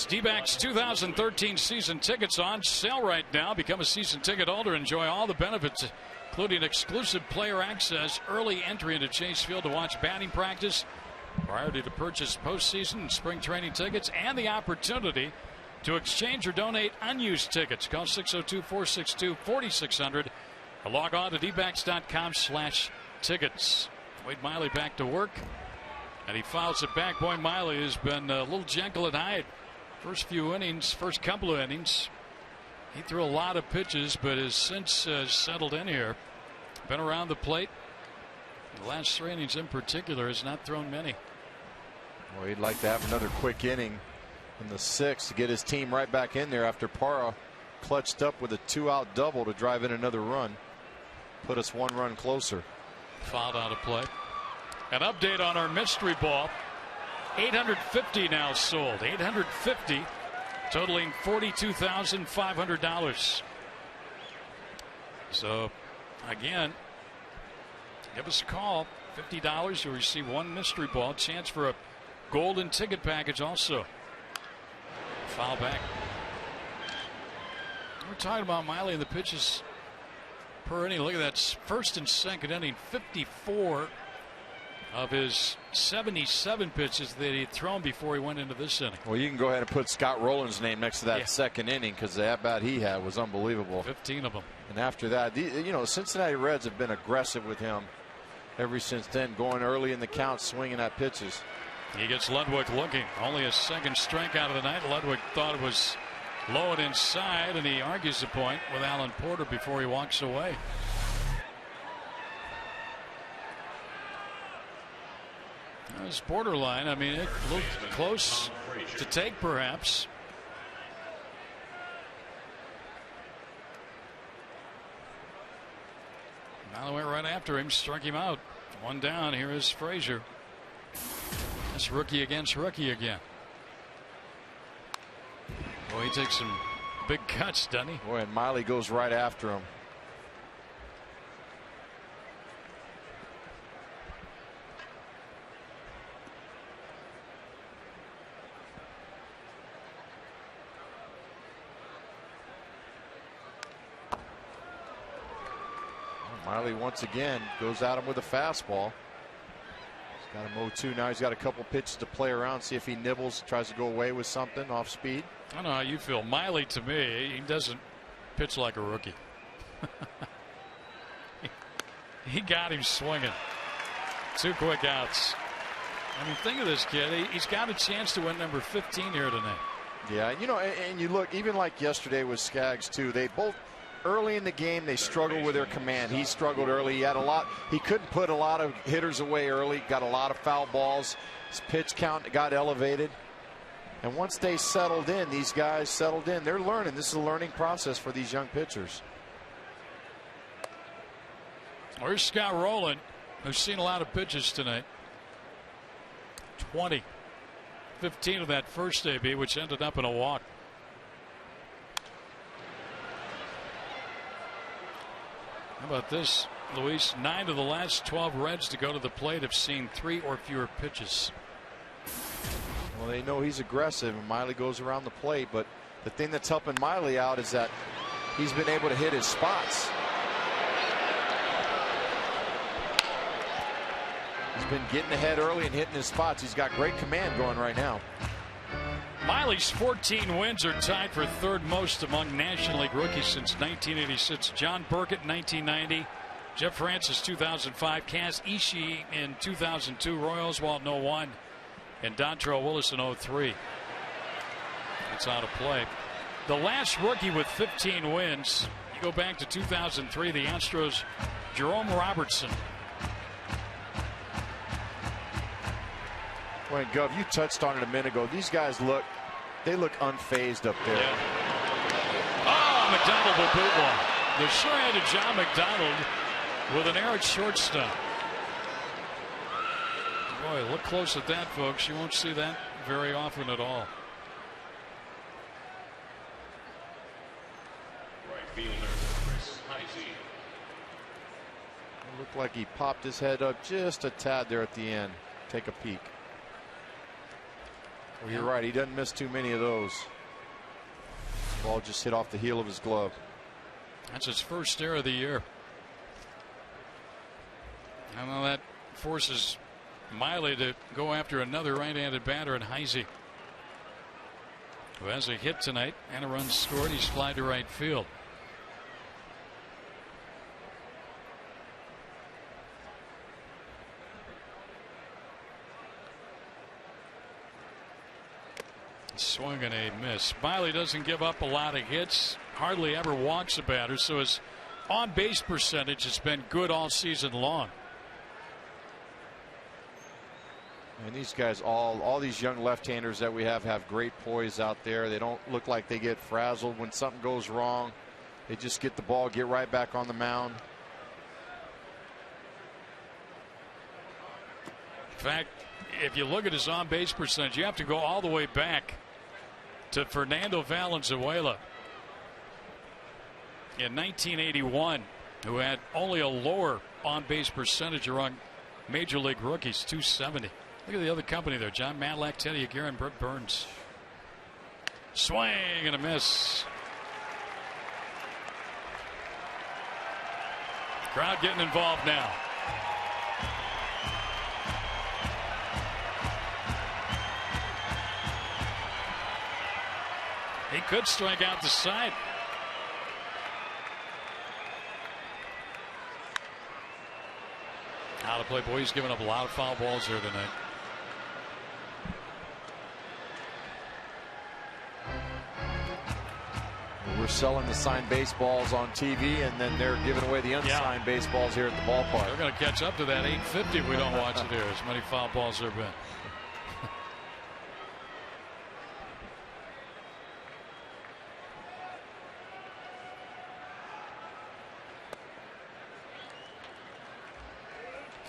Speaker 1: D-backs 2013 season tickets on sale right now. Become a season ticket holder. Enjoy all the benefits, including exclusive player access, early entry into Chase Field to watch batting practice, priority to purchase postseason and spring training tickets, and the opportunity to exchange or donate unused tickets. Call 602-462-4600 or log on to dbacks.com/tickets. Wade Miley back to work, and he fouls it back. Boy, Miley has been a little Jekyll and Hyde. First few innings, first couple of innings, he threw a lot of pitches, but has since settled in here. Been around the plate. The last 3 innings in particular has not thrown many.
Speaker 10: Well, he'd like to have another quick inning in the 6th to get his team right back in there after Parra clutched up with a 2-out double to drive in another run. Put us 1 run closer.
Speaker 1: Fouled out of play. An update on our mystery ball. 850 now sold. 850, totaling $42,500. So, again, give us a call. $50. You'll receive 1 mystery ball. Chance for a golden ticket package also. Foul back. We're talking about Miley and the pitches per inning. Look at that. First and second inning, 54 of his 77 pitches that he'd thrown before he went into this inning.
Speaker 10: Well, you can go ahead and put Scott Rowland's name next to that second inning because the at bat he had was unbelievable.
Speaker 1: 15 of them.
Speaker 10: And after that, Cincinnati Reds have been aggressive with him ever since then, going early in the count, swinging at pitches.
Speaker 1: He gets Ludwig looking. Only his second strikeout of the night. Ludwig thought it was low and inside, and he argues the point with Alan Porter before he walks away. It was borderline. I mean, it looked close to take, perhaps. Now went right after him, struck him out. One down. Here is Frazier. That's rookie against rookie again. Boy, he takes some big cuts, doesn't he?
Speaker 10: Boy, and Miley goes right after him. Miley once again goes at him with a fastball. He's got him 0-2 now. He's got a couple pitches to play around, see if he nibbles, tries to go away with something off speed.
Speaker 1: I don't know how you feel. Miley, to me, he doesn't pitch like a rookie. He got him swinging. 2 quick outs. I mean, think of this kid. He's got a chance to win number 15 here tonight.
Speaker 10: Yeah, you know, and you look, even like yesterday with Skaggs, too, they both, early in the game, they struggled with their command. He struggled early. He had a lot. He couldn't put a lot of hitters away early. Got a lot of foul balls. His pitch count got elevated. And once they settled in, these guys settled in. They're learning. This is a learning process for these young pitchers.
Speaker 1: Where's Scott Rowland, who's seen a lot of pitches tonight? 20. 15 of that first AB, which ended up in a walk. How about this, Luis? 9 of the last 12 Reds to go to the plate have seen 3 or fewer pitches.
Speaker 10: Well, they know he's aggressive, and Miley goes around the plate. But the thing that's helping Miley out is that he's been able to hit his spots. He's been getting ahead early and hitting his spots. He's got great command going right now.
Speaker 1: Miley's 14 wins are tied for 3rd most among National League rookies since 1986. John Burkett, 1990. Jeff Francis, 2005. Kaz Ishii in 2002. Roy Oswalt, 01. And Dontrell Willis in 03. It's out of play. The last rookie with 15 wins, you go back to 2003, the Astros' Jerome Robertson.
Speaker 10: Well, Gov, you touched on it a minute ago. These guys look unfazed up there.
Speaker 1: Yeah. Oh, McDonald will boot one. The sure-handed John McDonald with an error at shortstop. Boy, look close at that, folks. You won't see that very often at all.
Speaker 7: Right fielder, Chris Heisey.
Speaker 10: It looked like he popped his head up just a tad there at the end. Take a peek. Well, you're right. He doesn't miss too many of those. Ball just hit off the heel of his glove.
Speaker 1: That's his first error of the year. I know that forces Miley to go after another right-handed batter in Heisey, who has a hit tonight and a run scored. He's fly to right field. Swing and a miss. Miley doesn't give up a lot of hits, hardly ever walks a batter, so his on-base percentage has been good all season long.
Speaker 10: And these guys, all these young left-handers that we have great poise out there. They don't look like they get frazzled when something goes wrong. They just get the ball, get right back on the mound.
Speaker 1: In fact, if you look at his on-base percentage, you have to go all the way back to Fernando Valenzuela in 1981, who had only a lower on-base percentage among major league rookies, 270. Look at the other company there. John Matlack, Teddy Aguirre, and Brett Burns. Swing and a miss. Crowd getting involved now. He could strike out the side. Out of play. Boy, he's given up a lot of foul balls here tonight.
Speaker 10: selling the signed baseballs on TV, and then they're giving away the unsigned baseballs here at the ballpark.
Speaker 1: They're going to catch up to that 850 if we don't watch it here. As many foul balls there have been.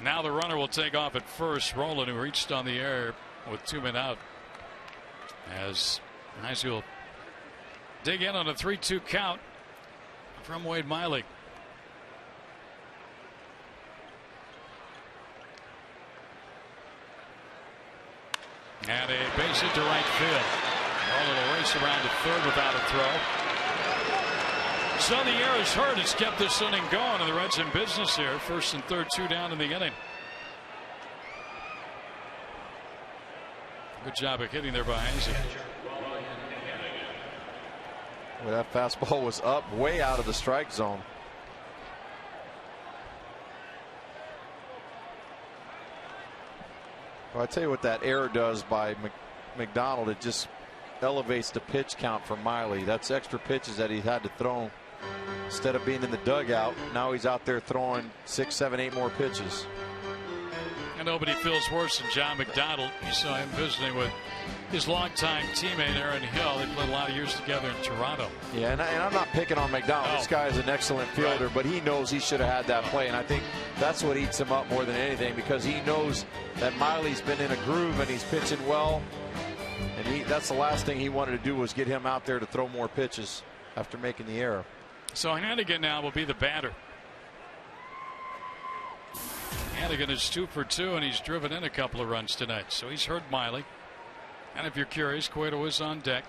Speaker 1: Now the runner will take off at first. Roland, who reached on the air with 2 men out, as Heisey will dig in on a 3-2 count from Wade Miley. And a base hit to right field. Roland will race around to third without a throw. So the air is hurt. It's kept this inning going, and the Reds in business here. First and third, 2 down in the inning. Good job of hitting there by Heisey.
Speaker 10: Well, that fastball was up, way out of the strike zone. Well, I tell you what that error does by McDonald. It just elevates the pitch count for Miley. That's extra pitches that he had to throw. Instead of being in the dugout, now he's out there throwing 6, 7, 8 more pitches.
Speaker 1: And nobody feels worse than John McDonald. You saw him visiting with his longtime teammate Aaron Hill. They played a lot of years together in Toronto.
Speaker 10: Yeah, and I'm not picking on McDonald.
Speaker 1: No.
Speaker 10: This guy is an excellent fielder, but he knows he should have had that play, and I think that's what eats him up more than anything, because he knows that Miley's been in a groove and he's pitching well, and that's the last thing he wanted to do, was get him out there to throw more pitches after making the error.
Speaker 1: So Hannigan now will be the batter. Hannigan is 2 for 2, and he's driven in a couple of runs tonight. So he's hurt Miley. And if you're curious, Cueto is on deck.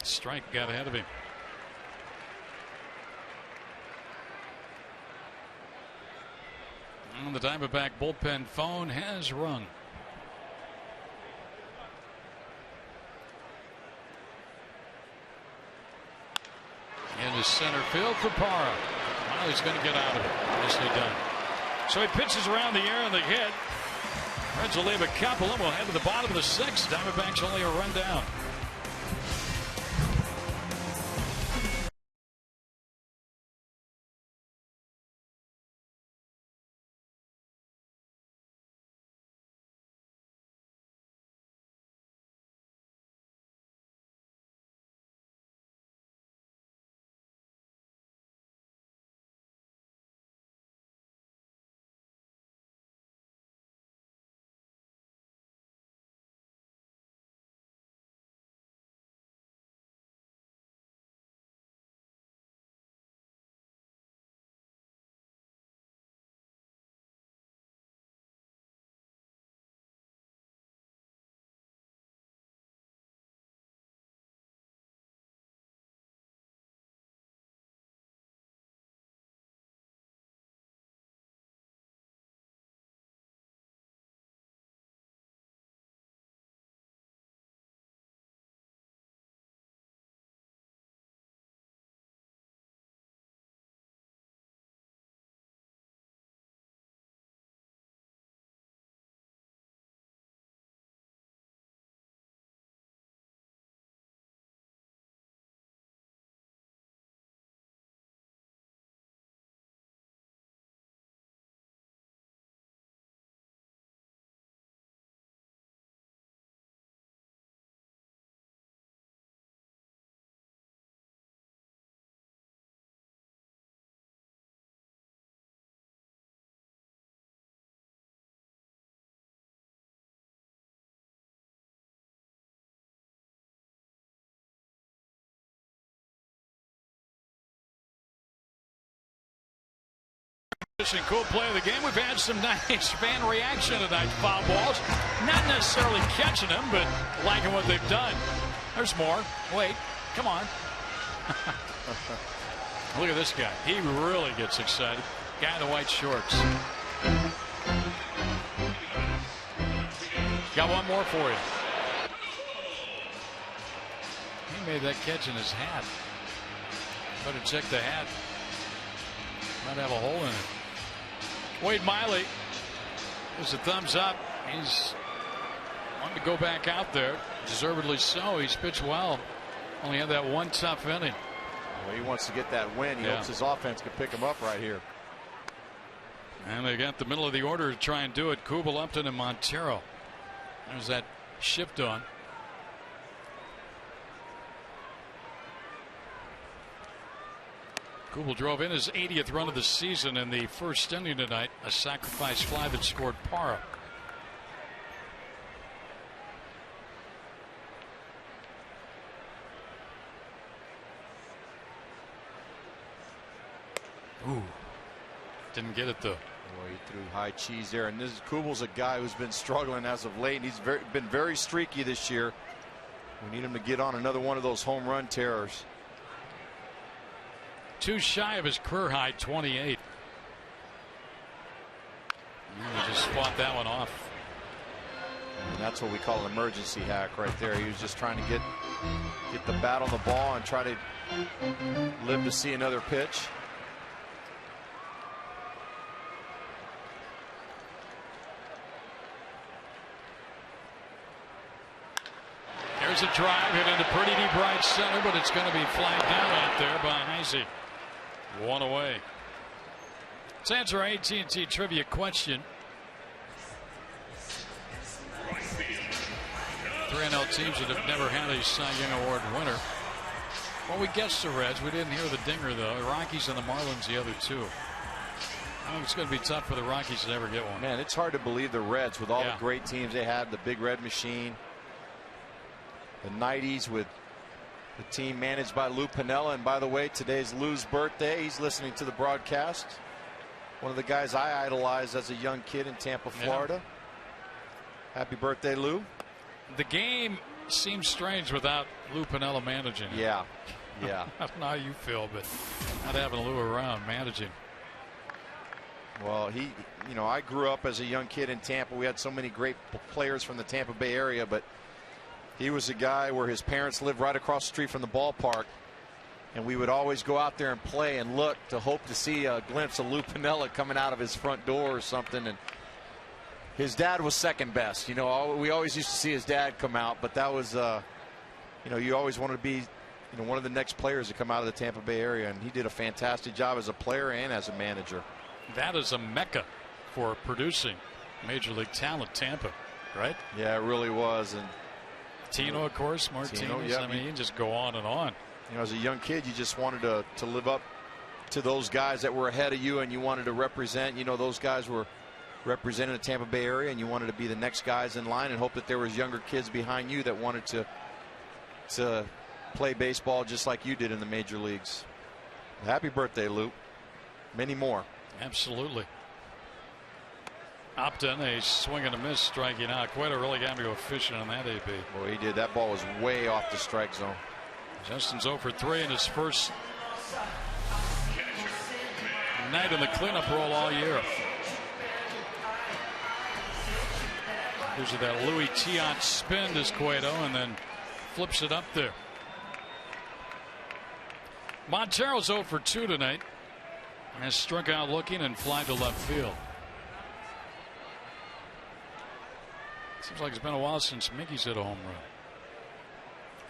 Speaker 1: Strike got ahead of him. And the Diamondback bullpen phone has rung. Into center field for Parra. Miley's going to get out of it. Nicely done. So he pitches around the air and the hit. Reds will leave a couple, and we'll head to the bottom of the 6th. Diamondbacks only a run down. Cool play of the game. We've had some nice fan reaction tonight. Foul balls, not necessarily catching them, but liking what they've done. There's more. Wait, come on. Look at this guy. He really gets excited. Guy in the white shorts. Got one more for you. He made that catch in his hat. Better check the hat. Might have a hole in it. Wade Miley gives a thumbs up. He's wanting to go back out there. Deservedly so. He's pitched well. Only had that one tough inning.
Speaker 10: Well, he wants to get that win. He hopes his offense can pick him up right here.
Speaker 1: And they got the middle of the order to try and do it. Kubel, Upton, and Montero. There's that shift on. Kubel drove in his 80th run of the season in the first inning tonight. A sacrifice fly that scored Parra. Ooh. Didn't get it though.
Speaker 10: Boy, he threw high cheese there. And Kubel's a guy who's been struggling as of late. And he's been very streaky this year. We need him to get on another one of those home run terrors.
Speaker 1: Too shy of his career high 28. He just fought that one off.
Speaker 10: And that's what we call an emergency hack right there. He was just trying to get the bat on the ball and try to live to see another pitch.
Speaker 1: There's a drive hit into pretty deep right center, but it's going to be flagged down out there by Heisey. One away. Let's answer our AT&T trivia question. 3 NL teams that have never had a Cy Young Award winner. Well, we guessed the Reds. We didn't hear the dinger, though. The Rockies and the Marlins, the other two. I think it's going to be tough for the Rockies to ever get one.
Speaker 10: Man, it's hard to believe the Reds, with all the great teams they had, the Big Red Machine, the 90s with the team managed by Lou Piniella. And by the way, today's Lou's birthday. He's listening to the broadcast. One of the guys I idolized as a young kid in Tampa, Florida. Happy birthday, Lou.
Speaker 1: The game seems strange without Lou Piniella managing.
Speaker 10: Yeah.
Speaker 1: I don't know how you feel, but not having Lou around managing.
Speaker 10: Well, I grew up as a young kid in Tampa. We had so many great players from the Tampa Bay area, but he was a guy where his parents lived right across the street from the ballpark, and we would always go out there and play and look to hope to see a glimpse of Lou Piniella coming out of his front door or something. And his dad was second best. We always used to see his dad come out, but that was, you always wanted to be, one of the next players to come out of the Tampa Bay area, and he did a fantastic job as a player and as a manager.
Speaker 1: That is a mecca for producing major league talent, Tampa, right?
Speaker 10: Yeah, it really was. And
Speaker 1: Tino, of course, Martinez. I mean, you can just go on and on.
Speaker 10: As a young kid, you just wanted to live up to those guys that were ahead of you, and you wanted to represent. Those guys were representing the Tampa Bay area, and you wanted to be the next guys in line and hope that there was younger kids behind you that wanted to play baseball just like you did in the major leagues. Happy birthday, Lou. Many more.
Speaker 1: Absolutely. Upton, a swing and a miss, striking out. Cueto really got to go fishing on that AP.
Speaker 10: Boy, he did. That ball was way off the strike zone.
Speaker 1: Justin's 0 for 3 in his first night in the cleanup role all year. Here's that Louis Tiant spin to Cueto and then flips it up there. Montero's 0 for 2 tonight. Has struck out looking and fly to left field. Seems like it's been a while since Mickey's hit a home run.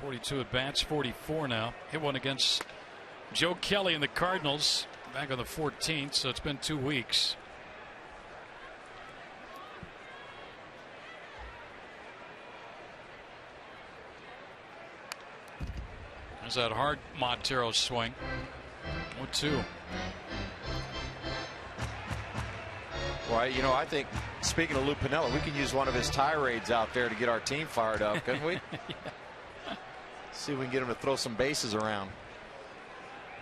Speaker 1: 42 at bats, 44 now. Hit one against Joe Kelly and the Cardinals back on the 14th, so it's been 2 weeks. There's that hard Montero swing. 0-2.
Speaker 10: Well, I think, speaking of Lou Piniella, we can use one of his tirades out there to get our team fired up, couldn't we? See if we can get him to throw some bases around.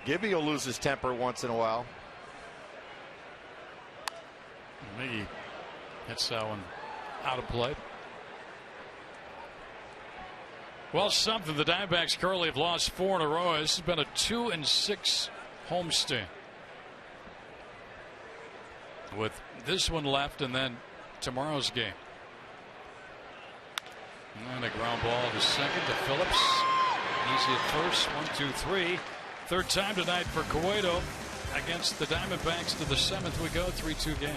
Speaker 10: Gibby will lose his temper once in a while.
Speaker 1: Miggy hits that one out of play. Well, something. The Diamondbacks currently have lost 4 in a row. This has been a 2-6 homestand, with this one left and then tomorrow's game. And a ground ball to second to Phillips. Easy at first. 1, 2, 3. Third time tonight for Cueto against the Diamondbacks. To the 7th we go. 3-2 game.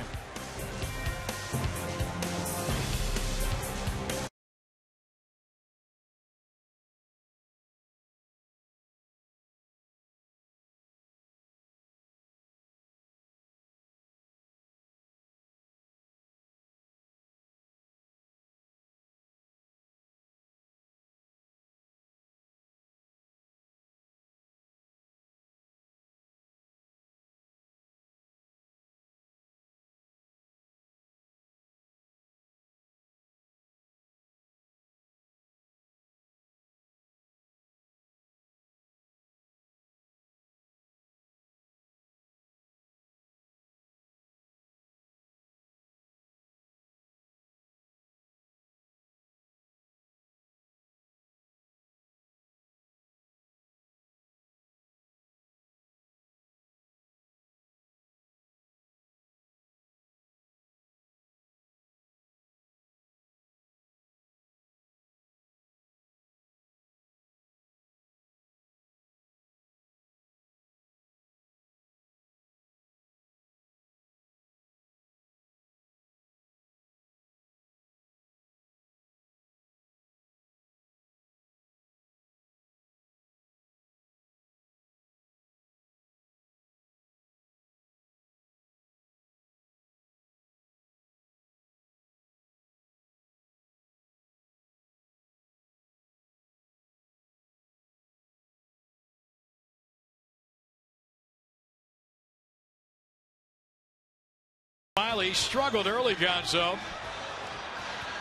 Speaker 1: Miley struggled early, Gonzo.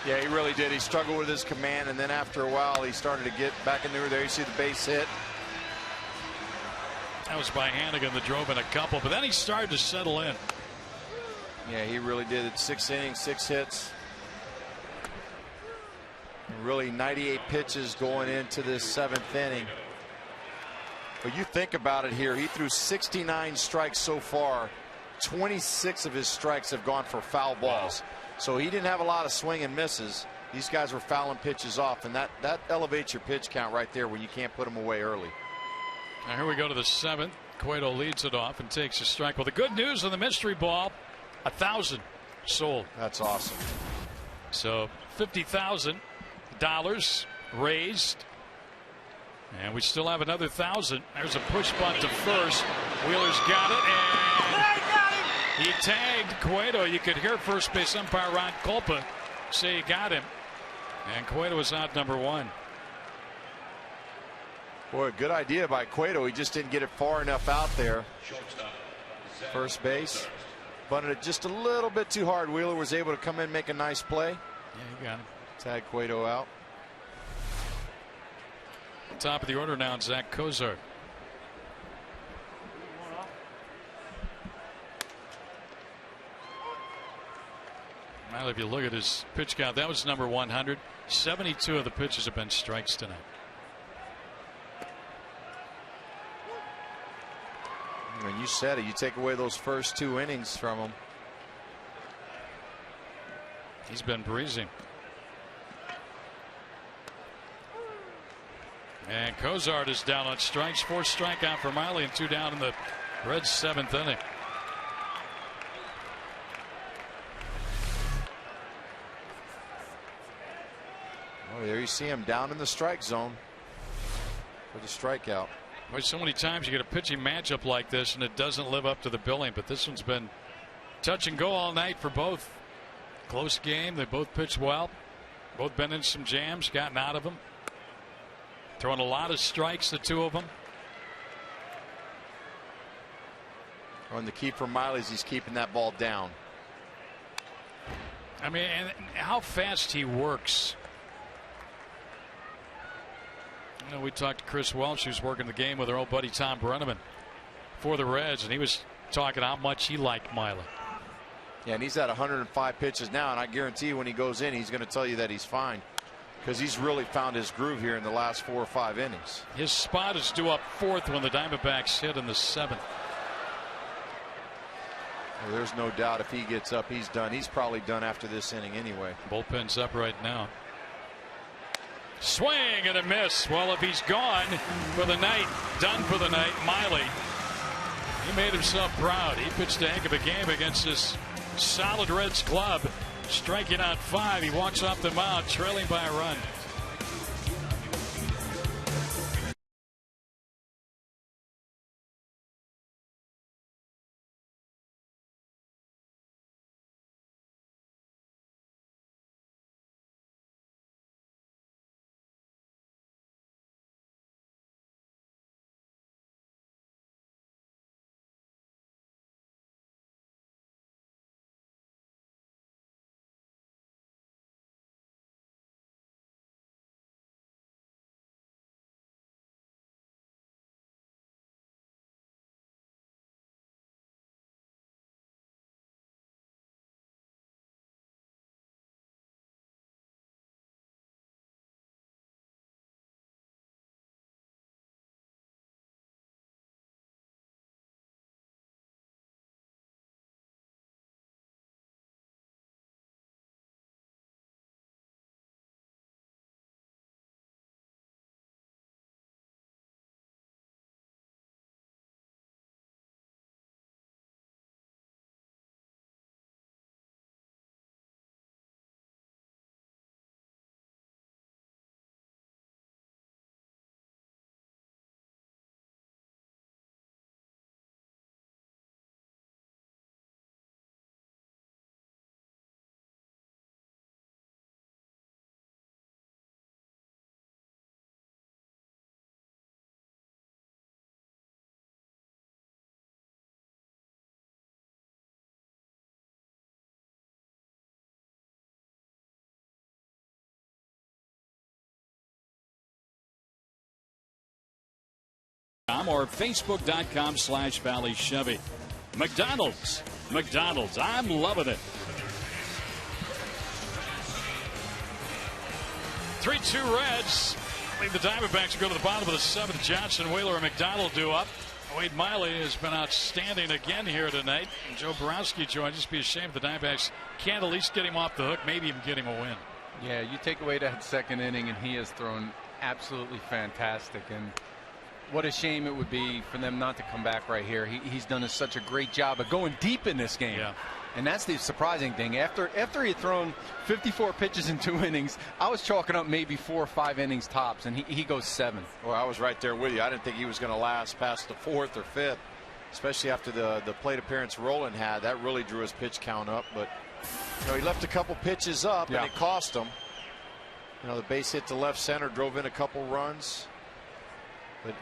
Speaker 10: Yeah, he really did. He struggled with his command, and then after a while, he started to get back in there. You see the base hit.
Speaker 1: That was by Hannigan that drove in a couple, but then he started to settle in.
Speaker 10: Yeah, he really did. It's 6 innings, 6 hits. Really 98 pitches going into this 7th inning. But you think about it here. He threw 69 strikes so far. 26 of his strikes have gone for foul balls. So he didn't have a lot of swing and misses. These guys were fouling pitches off, and that elevates your pitch count right there when you can't put them away early.
Speaker 1: Now here we go to the 7th. Cueto leads it off and takes a strike. Well, the good news on the mystery ball, 1,000 sold.
Speaker 10: That's awesome.
Speaker 1: So $50,000 raised. And we still have another 1,000. There's a push bunt to first. Wheeler's got it, and he tagged Cueto. You could hear first base umpire Ron Culpa say he got him. And Cueto was out number 1.
Speaker 10: Boy, good idea by Cueto. He just didn't get it far enough out there. First base. Bunted it just a little bit too hard. Wheeler was able to come in and make a nice play.
Speaker 1: Yeah, he got him.
Speaker 10: Tag Cueto out.
Speaker 1: Top of the order now, Zach Cozart. Well, if you look at his pitch count, that was number 100. 72 of the pitches have been strikes tonight.
Speaker 10: And you said it. You take away those first 2 innings from him.
Speaker 1: He's been breezing. And Cozart is down on strikes. 4 strikeout for Miley and 2 down in the Reds' 7th inning.
Speaker 10: Oh, there you see him down in the strike zone for the strikeout.
Speaker 1: Well, so many times you get a pitching matchup like this and it doesn't live up to the billing, but this one's been touch and go all night for both. Close game. They both pitched well. Both been in some jams, gotten out of them. Throwing a lot of strikes, the 2 of them.
Speaker 10: And the key for Miley is he's keeping that ball down.
Speaker 1: I mean, and how fast he works. You know, we talked to Chris Welsh, who's working the game with our old buddy Tom Brenneman for the Reds, and he was talking how much he liked Miley.
Speaker 10: Yeah, and he's at 105 pitches now, and I guarantee you when he goes in, he's going to tell you that he's fine. Because he's really found his groove here in the last 4 or 5 innings.
Speaker 1: His spot is due up 4th when the Diamondbacks hit in the 7th.
Speaker 10: Well, there's no doubt if he gets up, he's done. He's probably done after this inning anyway.
Speaker 1: Bullpen's up right now. Swing and a miss. Well, if he's gone for the night, done for the night, Miley, he made himself proud. He pitched a heck of a game against this solid Reds club. Striking out 5. He walks off the mound trailing by a run. or Facebook.com/Valley Chevy. McDonald's. I'm loving it. 3-2 Reds. I think the Diamondbacks go to the bottom of the 7th. Johnson, Wheeler, and McDonald do up. Wade Miley has been outstanding again here tonight. And Joe Borowski joins us. Be ashamed the Diamondbacks can't at least get him off the hook, maybe even get him a win.
Speaker 12: Yeah, you take away that second inning, and he has thrown absolutely fantastic. And what a shame it would be for them not to come back right here. He's done such a great job of going deep in this game.
Speaker 1: Yeah.
Speaker 12: And that's the surprising thing. After he had thrown 54 pitches in 2 innings, I was chalking up maybe 4 or 5 innings tops, and he goes 7.
Speaker 10: Well, I was right there with you. I didn't think he was going to last past the 4th or 5th, especially after the plate appearance Roland had. That really drew his pitch count up. But he left a couple pitches up, and it cost him. The base hit to left center, drove in a couple runs.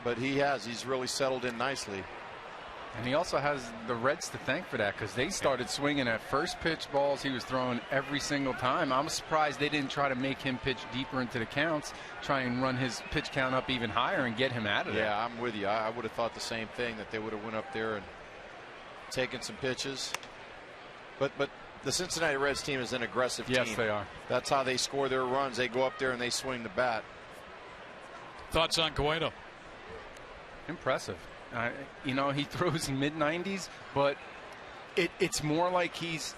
Speaker 10: But he's really settled in nicely.
Speaker 12: And he also has the Reds to thank for that, because they started swinging at first pitch balls he was throwing every single time. I'm surprised they didn't try to make him pitch deeper into the counts, try and run his pitch count up even higher and get him out of there.
Speaker 10: Yeah, I'm with you. I would have thought the same thing, that they would have went up there and taken some pitches. But the Cincinnati Reds team is an aggressive team.
Speaker 12: Yes, they are.
Speaker 10: That's how they score their runs. They go up there and they swing the bat.
Speaker 1: Thoughts on Cueto?
Speaker 12: Impressive. He throws in mid-90s, but it's more like he's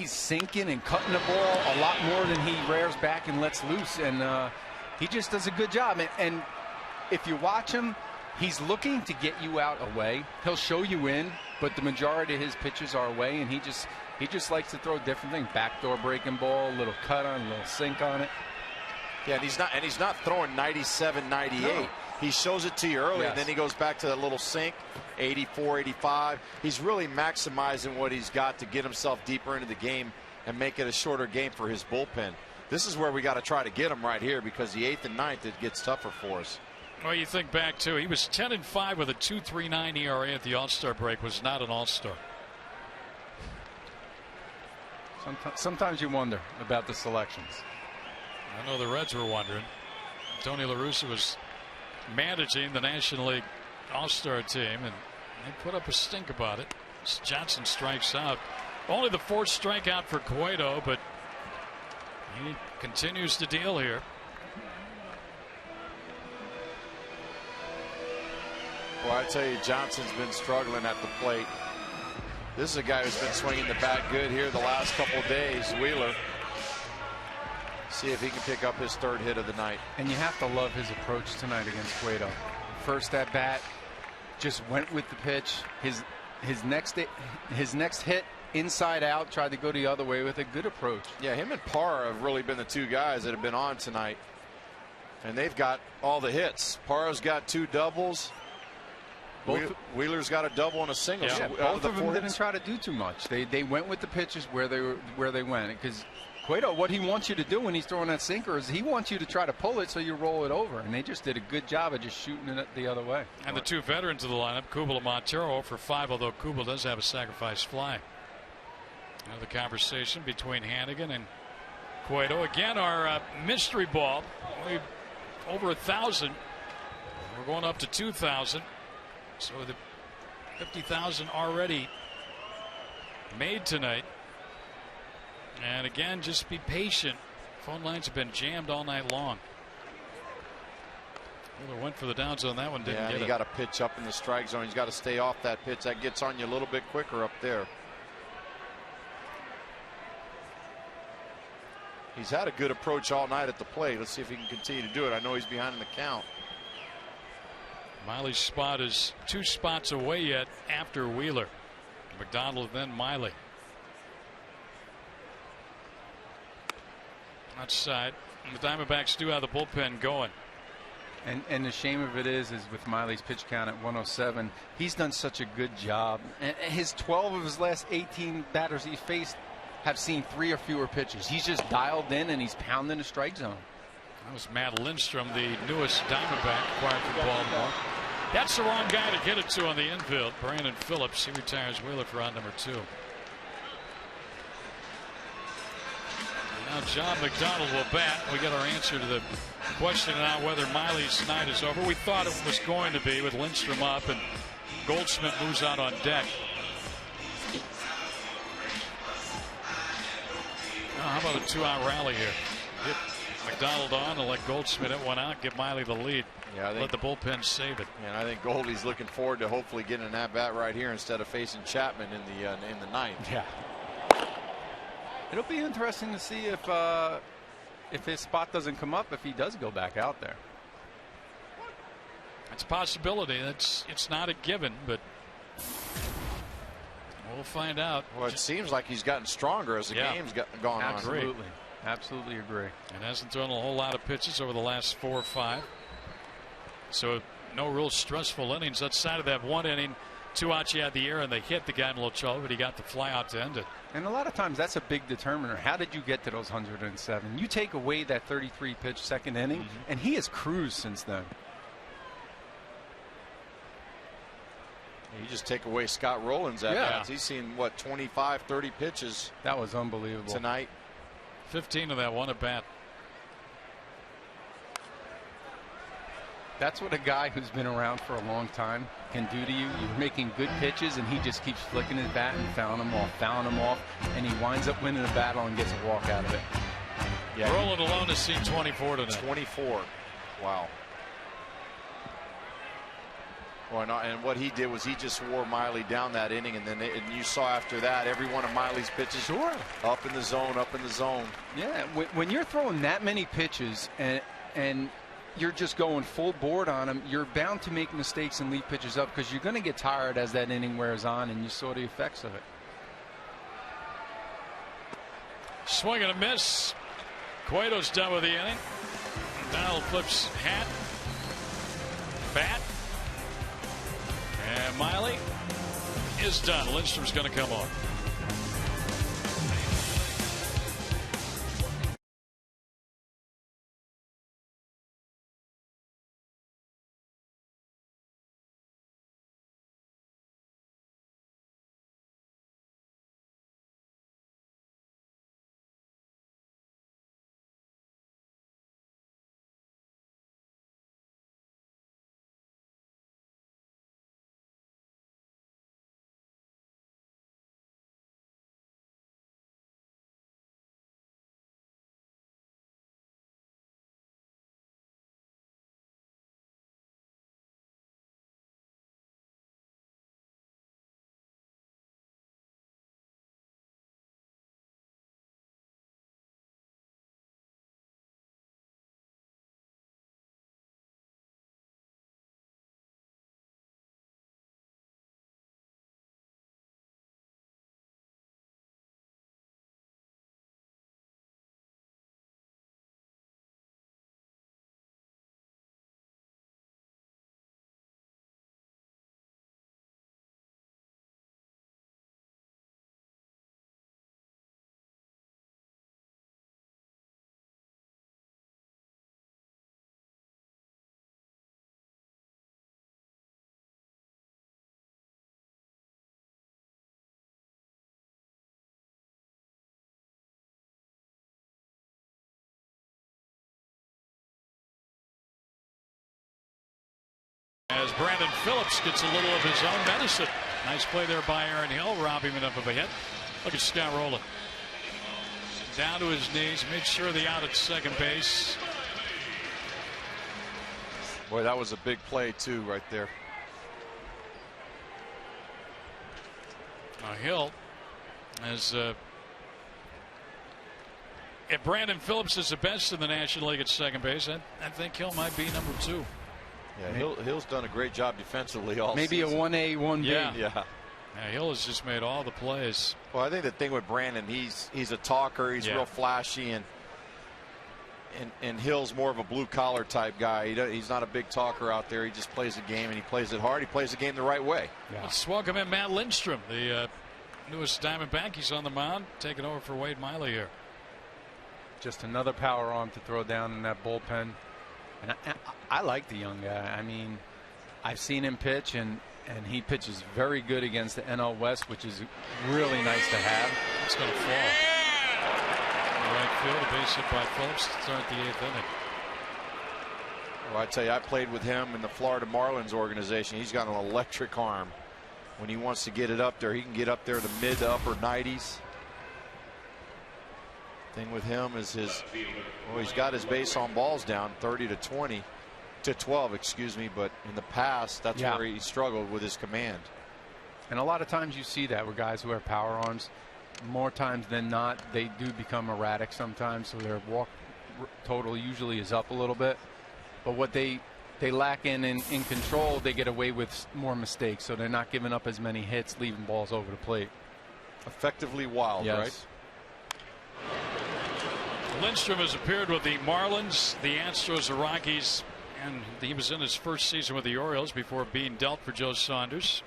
Speaker 12: sinking and cutting the ball a lot more than he rears back and lets loose, and he just does a good job. And if you watch him, he's looking to get you out away. He'll show you in, but the majority of his pitches are away, and he just likes to throw different things. Backdoor breaking ball, a little cut on, a little sink on it.
Speaker 10: Yeah, and he's not throwing 97, 98. No. He shows it to you early, and then he goes back to that little sink, 84, 85. He's really maximizing what he's got to get himself deeper into the game and make it a shorter game for his bullpen. This is where we got to try to get him right here, because the 8th and 9th, it gets tougher for us.
Speaker 1: Well, you think back, too. He was 10-5 with a 2.39 ERA at the All-Star break. Was not an All-Star.
Speaker 12: Sometimes you wonder about the selections.
Speaker 1: I know the Reds were wondering. Tony La Russa was managing the National League All-Star team, and they put up a stink about it. Johnson strikes out. Only the 4th strikeout for Cueto, but he continues to deal here.
Speaker 10: Well, I tell you, Johnson's been struggling at the plate. This is a guy who's been swinging the bat good here the last couple of days, Wheeler. See if he can pick up his 3rd hit of the night.
Speaker 12: And you have to love his approach tonight against Cueto. First at bat, just went with the pitch. His next hit, inside out, tried to go the other way with a good approach.
Speaker 10: Yeah, him and Parra have really been the 2 guys that have been on tonight. And they've got all the hits. Parra's got 2 doubles. Wheeler's got a double and a single.
Speaker 12: Yeah,
Speaker 10: so
Speaker 12: both of them didn't try to do too much. They went with the pitches where they went, because Cueto, what he wants you to do when he's throwing that sinker is he wants you to try to pull it so you roll it over, and they just did a good job of just shooting it the other way.
Speaker 1: And the 2 veterans of the lineup, Kubel and Montero, for 5, although Kubel does have a sacrifice fly. The conversation between Hannigan and Cueto. Again, our mystery ball, over 1,000. We're going up to 2,000. So the 50,000 already made tonight. And again, just be patient. Phone lines have been jammed all night long. Wheeler went for the down zone. That one didn't get it.
Speaker 10: He got a pitch up in the strike zone. He's got to stay off that pitch. That gets on you a little bit quicker up there. He's had a good approach all night at the plate. Let's see if he can continue to do it. I know he's behind in the count.
Speaker 1: Miley's spot is 2 spots away yet after Wheeler. McDonald, then Miley. Outside. And the Diamondbacks do have the bullpen going.
Speaker 12: And the shame of it is with Miley's pitch count at 107, he's done such a good job. And his 12 of his last 18 batters he faced have seen 3 or fewer pitches. He's just dialed in and he's pounding the strike zone.
Speaker 1: That was Matt Lindstrom, the newest Diamondback acquired from Baltimore. That's the wrong guy to get it to on the infield. Brandon Phillips, he retires Wheeler for round number 2. And now Now John McDonald will bat. We got our answer to the question on whether Miley's night is over. We thought it was going to be with Lindstrom up and Goldschmidt moves out on deck. How about a 2-out rally here? Get McDonald on and let Goldschmidt hit one out. Give Miley the lead.
Speaker 10: Yeah, I think,
Speaker 1: let the bullpen save it.
Speaker 10: And I think Goldie's looking forward to hopefully getting an at-bat right here instead of facing Chapman in the ninth.
Speaker 12: Yeah. It'll be interesting to see if his spot doesn't come up, if he does go back out there.
Speaker 1: It's a possibility. It's not a given, but we'll find out.
Speaker 10: Well, it seems like he's gotten stronger as the game's gone on.
Speaker 12: Absolutely. Absolutely agree.
Speaker 1: And hasn't thrown a whole lot of pitches over the last 4 or 5. So no real stressful innings outside of that one inning. 2 outs, you had the error and they hit the guy in a little trouble, but he got the fly out to end it.
Speaker 12: And a lot of times that's a big determiner. How did you get to those 107? You take away that 33 pitch second inning, and he has cruised since then.
Speaker 10: You just take away Scott Rowland's at bats. He's seen what, 25, 30 pitches.
Speaker 12: That was unbelievable
Speaker 10: tonight.
Speaker 1: 15 of that one at bat.
Speaker 12: That's what a guy who's been around for a long time can do to you. You're making good pitches, and he just keeps flicking his bat and fouling them off, and he winds up winning the battle and gets a walk out of it.
Speaker 1: Yeah, Rowland alone has seen 24 tonight.
Speaker 10: 24. Wow. Well, and what he did was he just wore Miley down that inning, and then you saw after that every one of Miley's pitches up in the zone, up in the zone.
Speaker 12: Yeah, when you're throwing that many pitches and you're just going full board on them, you're bound to make mistakes and leave pitches up because you're going to get tired as that inning wears on, and you saw the effects of it.
Speaker 1: Swing and a miss. Cueto's done with the inning. Donald flips hat, bat, and Miley is done. Lindstrom's going to come on. As Brandon Phillips gets a little of his own medicine. Nice play there by Aaron Hill, robbing enough of a hit. Look at Scott Rowland. Down to his knees, made sure the out at second base.
Speaker 10: Boy, that was a big play too right there.
Speaker 1: Hill as if Brandon Phillips is the best in the National League at second base, I think Hill might be number 2.
Speaker 10: Yeah, Hill's done a great job defensively all
Speaker 12: Maybe
Speaker 10: season.
Speaker 12: a 1A, 1B.
Speaker 10: Yeah.
Speaker 1: Hill has just made all the plays.
Speaker 10: Well, I think the thing with Brandon, he's a talker. He's real flashy, and Hill's more of a blue collar type guy. He's not a big talker out there. He just plays the game, and he plays it hard. He plays the game the right way.
Speaker 1: Yeah. Let's welcome in Matt Lindstrom, the newest Diamondback. He's on the mound, taking over for Wade Miley here.
Speaker 12: Just another power arm to throw down in that bullpen. And I like the young guy. I mean, I've seen him pitch, and he pitches very good against the NL West, which is really nice to have.
Speaker 1: It's going to fall. Right field. A base hit by Phillips to start the 8th inning.
Speaker 10: Well, I tell you, I played with him in the Florida Marlins organization. He's got an electric arm. When he wants to get it up there, he can get up there to mid to upper 90s. Thing with him is he's got his base on balls down 30 to 20 to 12, excuse me. But in the past, that's where he struggled with his command.
Speaker 12: And a lot of times you see that with guys who have power arms. More times than not, they do become erratic sometimes. So their walk total usually is up a little bit. But what they lack in control, they get away with more mistakes. So they're not giving up as many hits, leaving balls over the plate.
Speaker 10: Effectively wild, right?
Speaker 1: Lindstrom has appeared with the Marlins, the Astros, the Rockies, and he was in his first season with the Orioles before being dealt for Joe Saunders.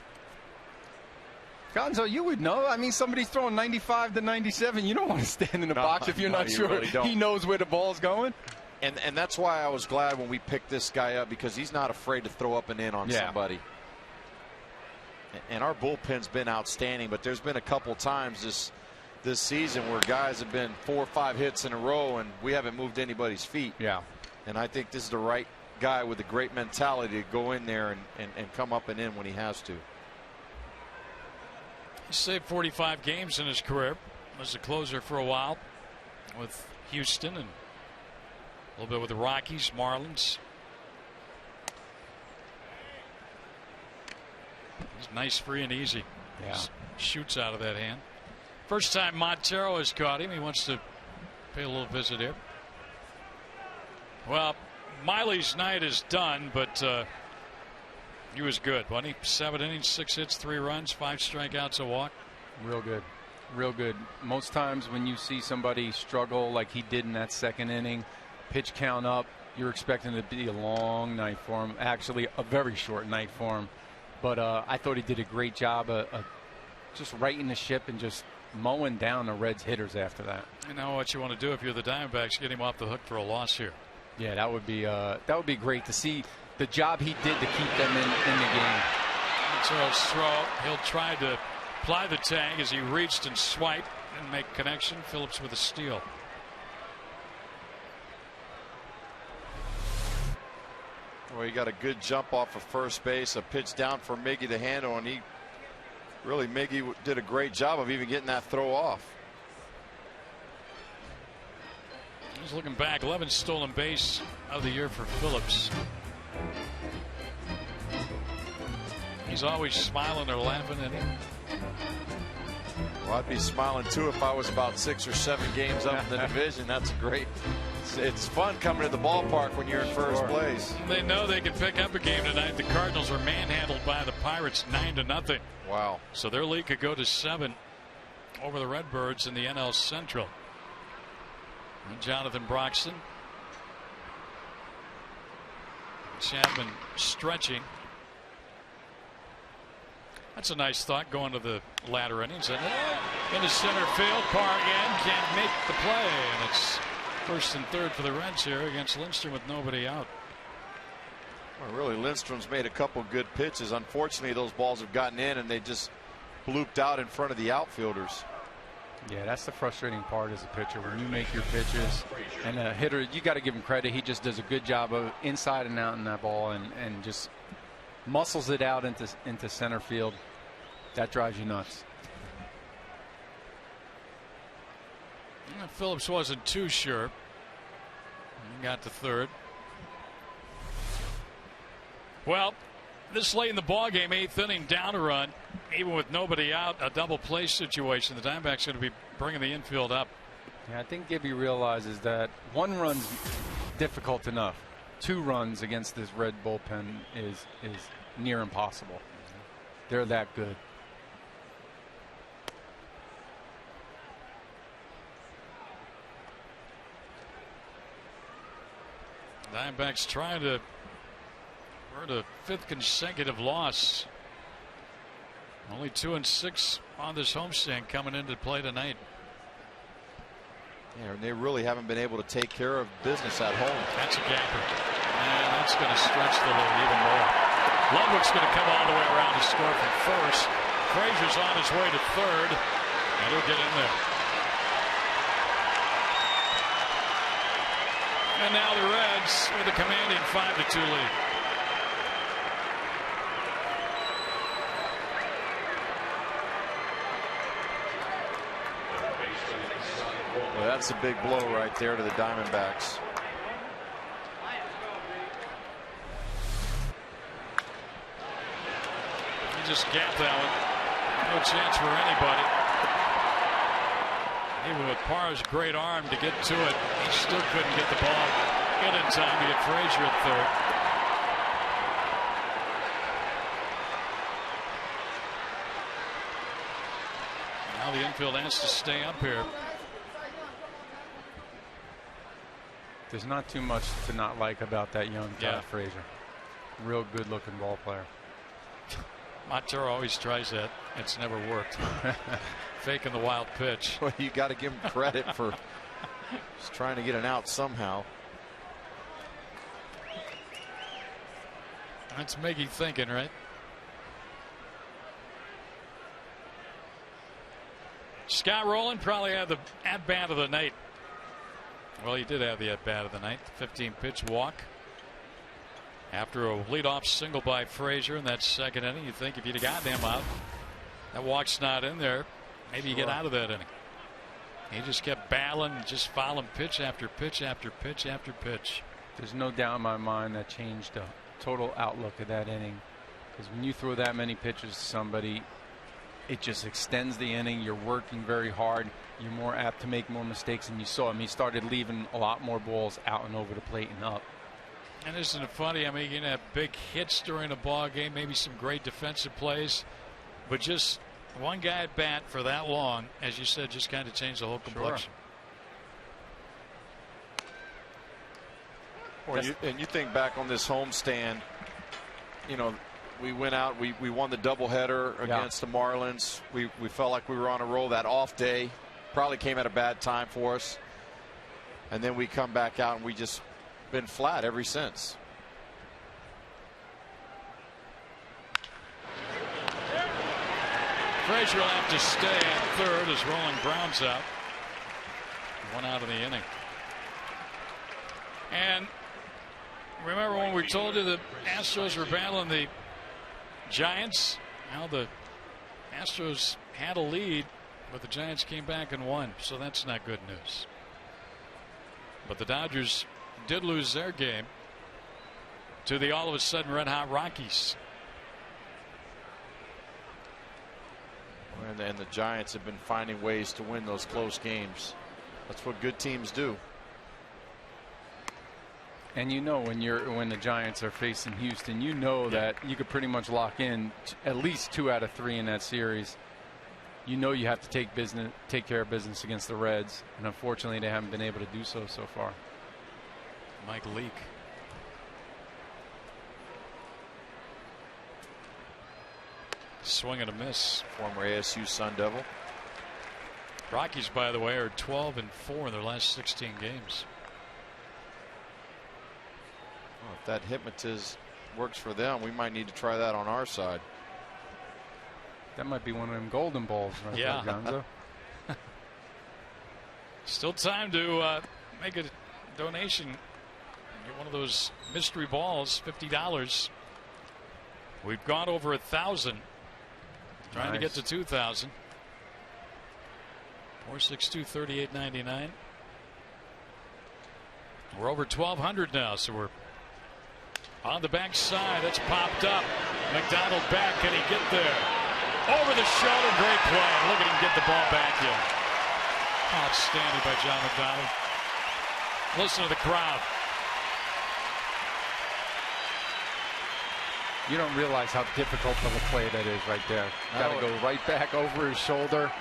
Speaker 12: Gonzo, you would know. I mean, somebody's throwing 95 to 97. You don't want to stand in the box if you're not sure really he knows where the ball's going.
Speaker 10: And that's why I was glad when we picked this guy up, because he's not afraid to throw up and in on somebody. And our bullpen's been outstanding, but there's been a couple times this season where guys have been 4 or 5 hits in a row and we haven't moved anybody's feet.
Speaker 12: Yeah.
Speaker 10: And I think this is the right guy with a great mentality to go in there and come up and in when he has to.
Speaker 1: He saved 45 games in his career. Was a closer for a while with Houston and a little bit with the Rockies, Marlins. He's nice, free, and easy.
Speaker 12: Yeah.
Speaker 1: Just shoots out of that hand. First time Montero has caught him. He wants to pay a little visit here. Well, Miley's night is done, but he was good, wasn't he? 7 innings, 6 hits, 3 runs, 5 strikeouts, a walk.
Speaker 12: Real good. Real good. Most times when you see somebody struggle like he did in that 2nd inning, pitch count up, you're expecting it to be a long night for him. Actually, a very short night for him. But I thought he did a great job of just righting the ship and just mowing down the Reds hitters after that.
Speaker 1: You know what you want to do if you're the Diamondbacks, get him off the hook for a loss here.
Speaker 12: Yeah, that would be great to see the job he did to keep them in the game.
Speaker 1: Montero's throw, he'll try to ply the tag as he reached and swiped and make connection. Phillips with a steal.
Speaker 10: Well, he got a good jump off of first base, a pitch down for Miggy to handle, and Miggy did a great job of even getting that throw off.
Speaker 1: He's looking back, 11th stolen base of the year for Phillips. He's always smiling or laughing at him.
Speaker 10: Well, I'd be smiling too if I was about 6 or 7 games up in the division. That's great. It's fun coming to the ballpark when you're in first place.
Speaker 1: They know they can pick up a game tonight. The Cardinals are manhandled by the Pirates 9-0.
Speaker 10: Wow.
Speaker 1: So their lead could go to 7 over the Redbirds in the NL Central. And Jonathan Broxton. Chapman stretching. That's a nice thought going to the latter innings. And into center field, Parr again can't make the play. And it's 1st and 3rd for the Reds here against Lindstrom with nobody out.
Speaker 10: Well, really, Lindstrom's made a couple good pitches. Unfortunately, those balls have gotten in and they just blooped out in front of the outfielders.
Speaker 12: Yeah, that's the frustrating part as a pitcher. When you make your pitches and a hitter, you got to give him credit. He just does a good job of inside and out in that ball and just muscles it out into center field. That drives you nuts.
Speaker 1: Phillips wasn't too sure. He got to 3rd. Well, this late in the ball game, 8th inning, down a run, even with nobody out, a double play situation. The Diamondbacks going to be bringing the infield up.
Speaker 12: Yeah, I think Gibby realizes that 1 run's difficult enough. 2 runs against this Red bullpen is near impossible. They're that good.
Speaker 1: Diamondbacks trying to earn a 5th consecutive loss. Only 2-6 on this homestand coming into play tonight.
Speaker 10: Yeah, and they really haven't been able to take care of business at home.
Speaker 1: That's a gapper. And that's going to stretch the lead even more. Ludwig's going to come all the way around to score from first. Frazier's on his way to 3rd, and he'll get in there. And now the Reds with a commanding 5-2 lead.
Speaker 10: Well, that's a big blow right there to the Diamondbacks.
Speaker 1: He just gapped that one. No chance for anybody. Even with Parra's great arm to get to it, he still couldn't get the ball in time to get Frazier at third. Now the infield has to stay up here.
Speaker 12: There's not too much to not like about that young Todd Frazier. Real good looking ball player.
Speaker 1: Montero always tries that. It's never worked. Faking the wild pitch.
Speaker 10: Well, you got to give him credit for just trying to get an out somehow.
Speaker 1: That's Miggy thinking, right? Scott Rowland probably had the at-bat of the night. Well, he did have the at-bat of the night. 15-pitch walk. After a leadoff single by Frazier in that second inning, you'd think if you'd have gotten him out, that walk's not in there, maybe you get out of that inning. He just kept battling, just fouling pitch after pitch after pitch after pitch.
Speaker 12: There's no doubt in my mind that changed the total outlook of that inning. Because when you throw that many pitches to somebody, it just extends the inning. You're working very hard. You're more apt to make more mistakes. And you saw him. He started leaving a lot more balls out and over the plate and up.
Speaker 1: And isn't it funny? I mean, you can have big hits during a ball game, maybe some great defensive plays, but just one guy at bat for that long, as you said, just kind of changed the whole complexion.
Speaker 10: Sure. Well, and you think back on this homestand, you know, we went out, we won the doubleheader against the Marlins. We felt like we were on a roll. That off day probably came at a bad time for us. And then we come back out and we just been flat ever since.
Speaker 1: Frazier will have to stay at third as Rowland grounds out. One out of the inning. And remember when we told you the Astros were battling the Giants? Now the Astros had a lead, but the Giants came back and won, so that's not good news. But the Dodgers did lose their game to the all of a sudden red hot Rockies.
Speaker 10: And the Giants have been finding ways to win those close games. That's what good teams do.
Speaker 12: And you know when the Giants are facing Houston, you know that you could pretty much lock in at least 2 out of 3 in that series. You know you have to take care of business against the Reds, and unfortunately they haven't been able to do so far.
Speaker 1: Mike Leake. Swing and a miss.
Speaker 10: Former ASU Sun Devil.
Speaker 1: Rockies, by the way, are 12-4 in their last 16 games.
Speaker 10: Well, if that hypnotism works for them, we might need to try that on our side.
Speaker 12: That might be one of them golden balls right there, Gonzo.
Speaker 1: Still time to make a donation. Get one of those mystery balls, $50. We've gone over 1,000. Trying to get to 2,000. 462-3899. We're over 1,200 now, so we're on the back side. That's popped up. McDonald back. Can he get there? Over the shoulder. Great play. Look at him get the ball back in. Outstanding by John McDonald. Listen to the crowd.
Speaker 12: You don't realize how difficult of a play that is right there. Got to go right back over his shoulder.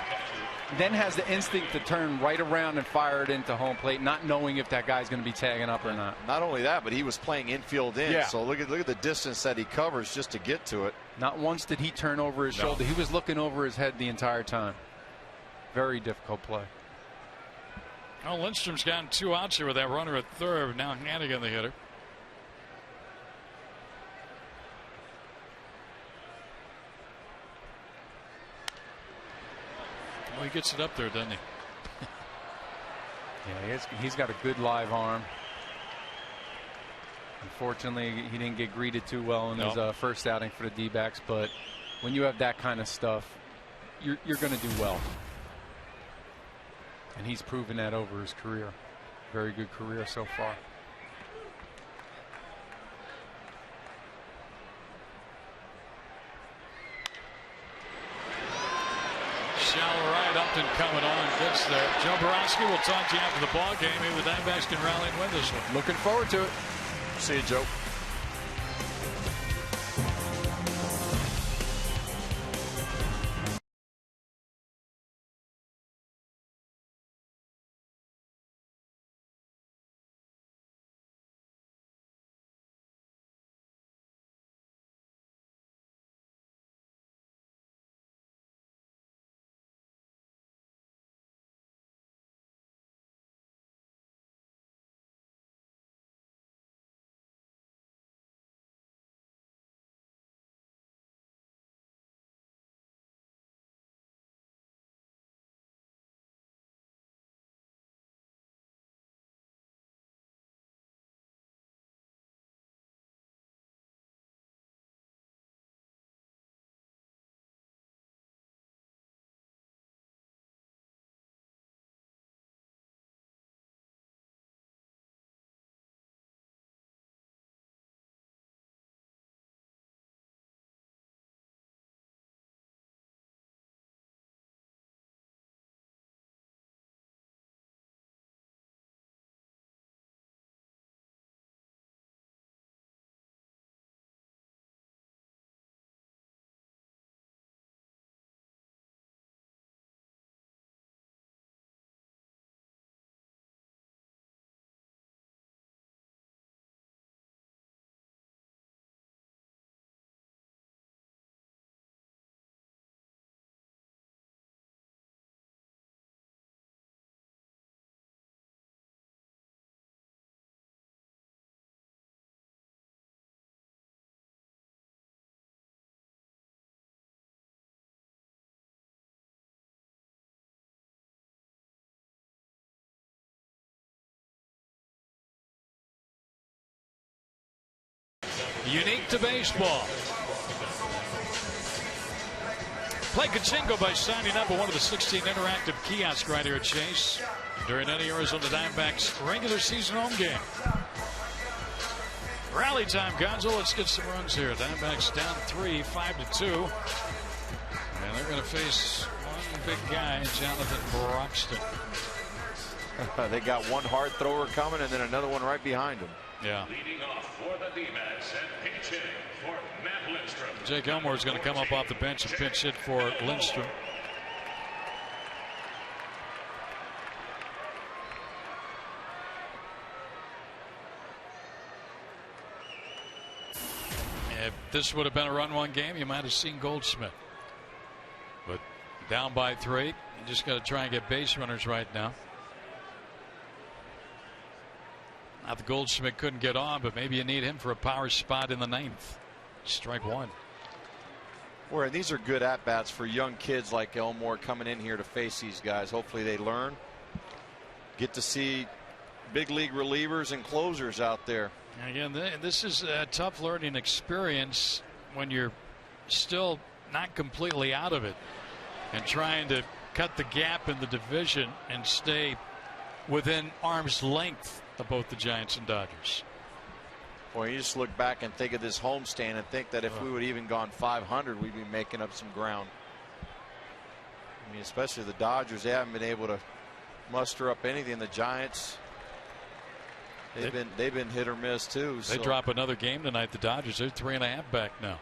Speaker 12: Then has the instinct to turn right around and fire it into home plate, not knowing if that guy's going to be tagging up or not.
Speaker 10: Not only that, but he was playing infield in.
Speaker 12: Yeah.
Speaker 10: So look at the distance that he covers just to get to it.
Speaker 12: Not once did he turn over his shoulder. He was looking over his head the entire time. Very difficult play.
Speaker 1: Well, Lindstrom's gotten 2 outs here with that runner at third. Now Hannigan, the hitter. Well, he gets it up there, doesn't he?
Speaker 12: Yeah, he's got a good live arm. Unfortunately, he didn't get greeted too well in his first outing for the D-backs, but when you have that kind of stuff, you're going to do well. And he's proven that over his career. Very good career so far.
Speaker 1: Shallow right, Upton coming on. Gets there. Joe Borowski will talk to you after the ball game. Maybe the Diamondbacks can rally and win this one.
Speaker 12: Looking forward to it.
Speaker 10: See you, Joe.
Speaker 1: Unique to baseball. Play Kachinko by signing up at one of the 16 interactive kiosks right here at Chase during any Arizona Diamondbacks regular season home game. Rally time, Gonzo. Let's get some runs here. Diamondbacks down 3, 5-2. And they're going to face one big guy, Jonathan Broxton.
Speaker 10: They got one hard thrower coming and then another one right behind him.
Speaker 1: Yeah.
Speaker 7: Leading off for the D-backs and pinch hitting for Matt Lindstrom.
Speaker 1: Jake Elmore is going to come up off the bench and pinch hit for Lindstrom. If this would have been a run-one game, you might have seen Goldschmidt. But down by 3, you just got to try and get base runners right now. Not that Goldschmidt couldn't get on, but maybe you need him for a power spot in the 9th. Strike 1.
Speaker 10: Where these are good at-bats for young kids like Elmore coming in here to face these guys. Hopefully they learn. Get to see big league relievers and closers out there.
Speaker 1: Again, this is a tough learning experience when you're still not completely out of it and trying to cut the gap in the division and stay within arm's length of both the Giants and Dodgers.
Speaker 10: Boy, you just look back and think of this homestand and think that if we would even gone 500, we'd be making up some ground. I mean, especially the Dodgers, they haven't been able to muster up anything. The Giants, they've been hit or miss too.
Speaker 1: They drop another game tonight. The Dodgers, they're 3.5 back now.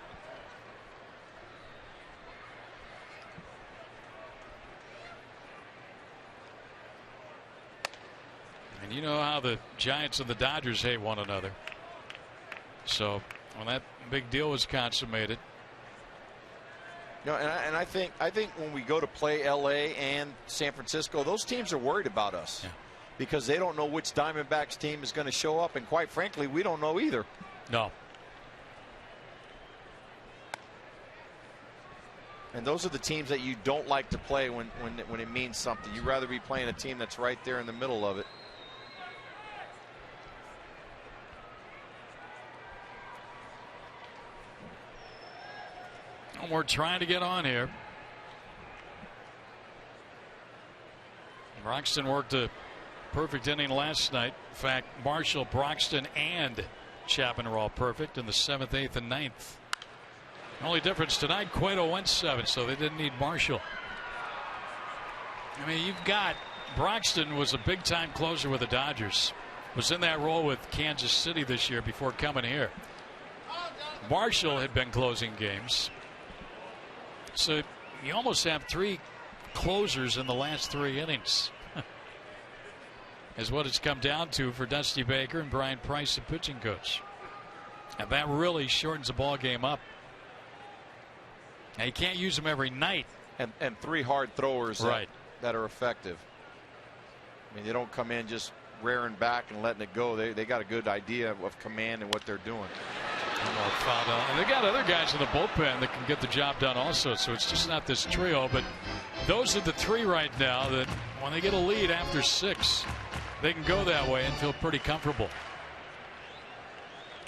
Speaker 1: And you know how the Giants and the Dodgers hate one another. So when that big deal was consummated.
Speaker 10: You know, and I think when we go to play LA and San Francisco, those teams are worried about us.
Speaker 1: Yeah.
Speaker 10: Because they don't know which Diamondbacks team is going to show up, and quite frankly, we don't know either.
Speaker 1: No.
Speaker 10: And those are the teams that you don't like to play when it means something. You'd rather be playing a team that's right there in the middle of it.
Speaker 1: And we're trying to get on here. Broxton worked a perfect inning last night. In fact, Marshall, Broxton, and Chapman are all perfect in the 7th, 8th, and 9th. Only difference tonight, Cueto went 7, so they didn't need Marshall. I mean, you've got Broxton was a big-time closer with the Dodgers. Was in that role with Kansas City this year before coming here. Marshall had been closing games. So you almost have 3 closers in the last 3 innings. Is what it's come down to for Dusty Baker and Brian Price, the pitching coach. And that really shortens the ball game up. Now, you can't use them every night.
Speaker 10: And 3 hard throwers
Speaker 1: right.
Speaker 10: that are effective. I mean, they don't come in just rearing back and letting it go. They got a good idea of command and what they're doing.
Speaker 1: And they got other guys in the bullpen that can get the job done also. So it's just not this trio. But those are the 3 right now that when they get a lead after 6, they can go that way and feel pretty comfortable.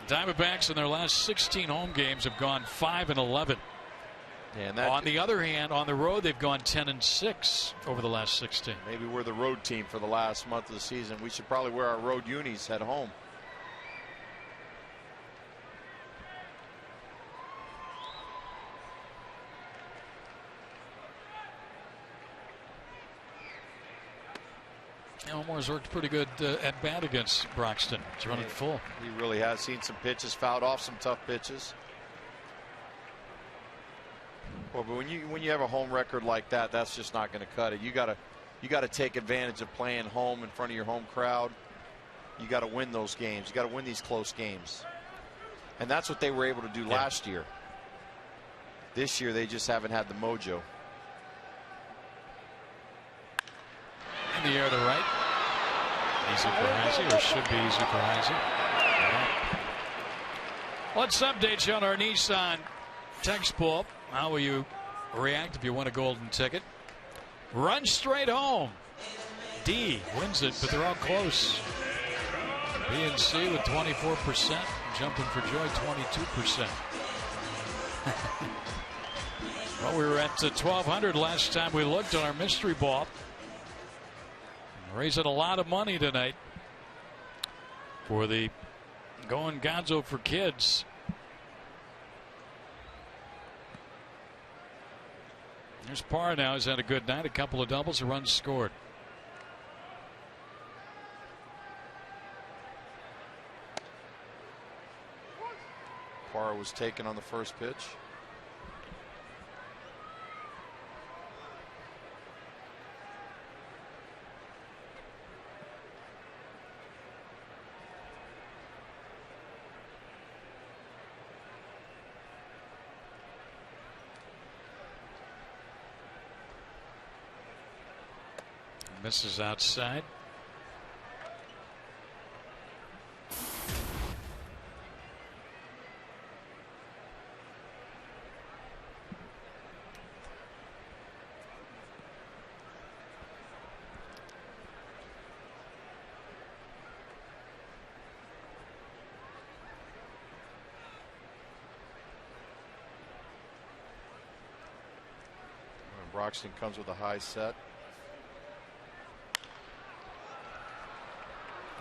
Speaker 1: Diamondbacks in their last 16 home games have gone 5-11.
Speaker 10: And
Speaker 1: on the other hand, on the road, they've gone 10-6 over the last 16.
Speaker 10: Maybe we're the road team for the last month of the season. We should probably wear our road unis at home.
Speaker 1: Elmore's worked pretty good at bat against Broxton. He's running full.
Speaker 10: He really has seen some pitches, fouled off some tough pitches. Well, but when you have a home record like that, that's just not going to cut it. You got to take advantage of playing home in front of your home crowd. You got to win those games. You got to win these close games, and that's what they were able to do last year. This year, they just haven't had the mojo.
Speaker 1: In the air to right. Easy for Heisey, or should be easy for Heisey. Let's update you on our Nissan text poll. How will you react if you win a golden ticket? Run straight home. D wins it, but they're all close. B and C with 24%. Jumping for joy, 22%. Well, we were at 1,200 last time we looked on our mystery ball. Raising a lot of money tonight for the Going Gonzo for Kids. There's Parr now. He's had a good night. A couple of doubles, a run scored.
Speaker 10: Parr was taken on the first pitch.
Speaker 1: Misses outside.
Speaker 10: Broxton comes with a high set.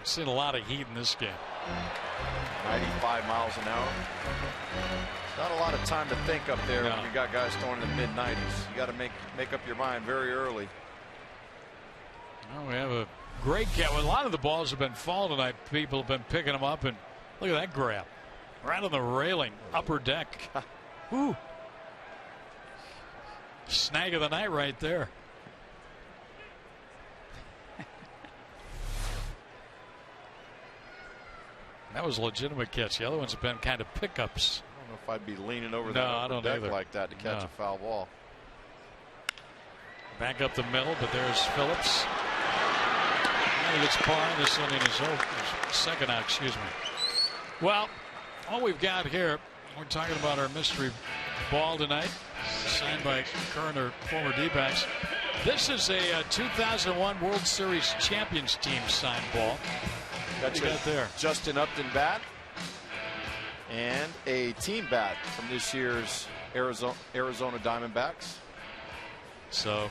Speaker 1: I've seen a lot of heat in this game.
Speaker 10: 95 miles an hour. Not a lot of time to think up there when you got guys throwing in the mid-90s. You got to make up your mind very early.
Speaker 1: Well, we have a great catch. Well, a lot of the balls have been falling tonight. People have been picking them up, and look at that grab. Right on the railing, upper deck. Ooh. Snag of the night right there. That was a legitimate catch. The other ones have been kind of pickups.
Speaker 10: I don't know if I'd be leaning over the deck like that to catch a foul ball.
Speaker 1: Back up the middle, but there's Phillips. And he gets Parr in this inning is over. Second out, excuse me. Well, all we've got here, we're talking about our mystery ball tonight, signed by current or former D-backs. This is a 2001 World Series champions team signed ball.
Speaker 10: That's
Speaker 1: got there.
Speaker 10: Justin Upton bat and a team bat from this year's Arizona Diamondbacks.
Speaker 2: So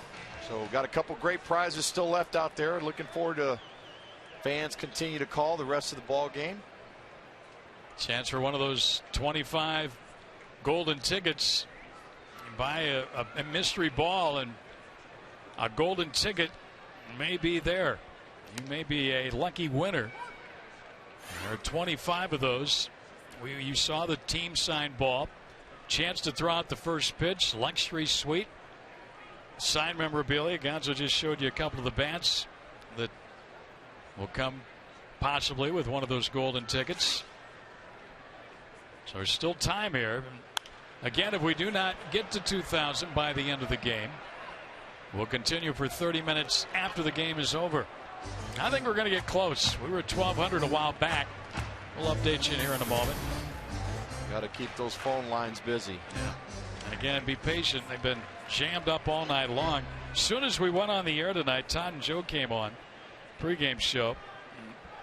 Speaker 10: got a couple great prizes still left out there. Looking forward to fans continue to call the rest of the ball game.
Speaker 1: Chance for one of those 25 golden tickets. Buy a mystery ball and a golden ticket may be there. You may be a lucky winner. There are 25 of those. You saw the team signed ball. Chance to throw out the first pitch. Luxury suite. Signed memorabilia. Gonzo just showed you a couple of the bats that will come possibly with one of those golden tickets. So there's still time here. Again, if we do not get to 2,000 by the end of the game, we'll continue for 30 minutes after the game is over. I think we're going to get close. We were at 1,200 a while back. We'll update you here in a moment.
Speaker 10: Got to keep those phone lines busy.
Speaker 1: Yeah. And again, be patient. They've been jammed up all night long. As soon as we went on the air tonight, Todd and Joe came on, pregame show,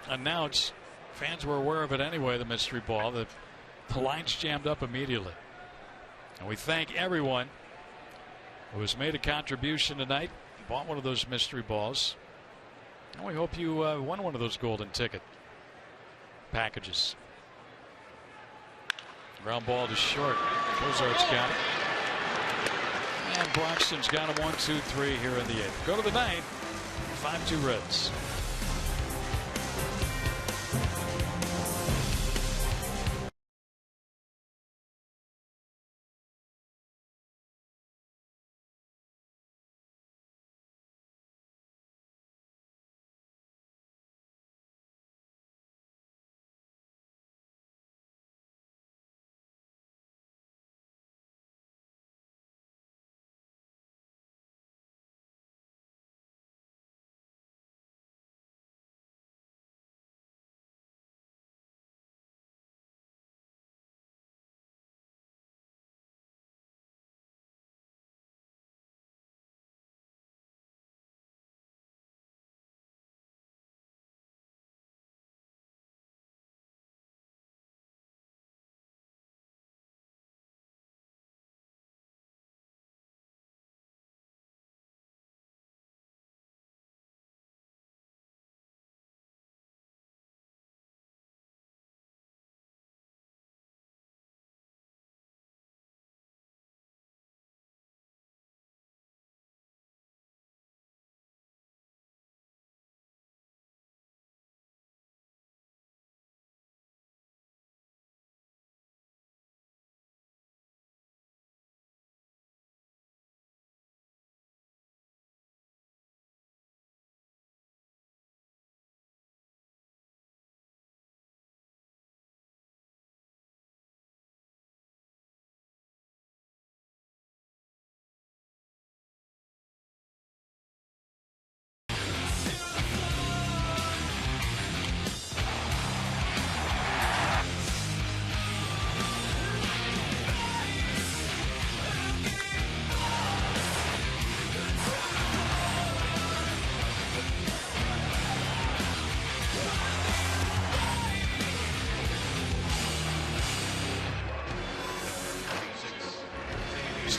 Speaker 1: announced. Fans were aware of it anyway, the mystery ball. The lines jammed up immediately. And we thank everyone who has made a contribution tonight, bought one of those mystery balls. And we hope you won one of those golden ticket packages. Ground ball to short. Cozart's got it. And Broxton's got him 1-2-3 here in the 8th. Go to the 9th. 5-2 Reds.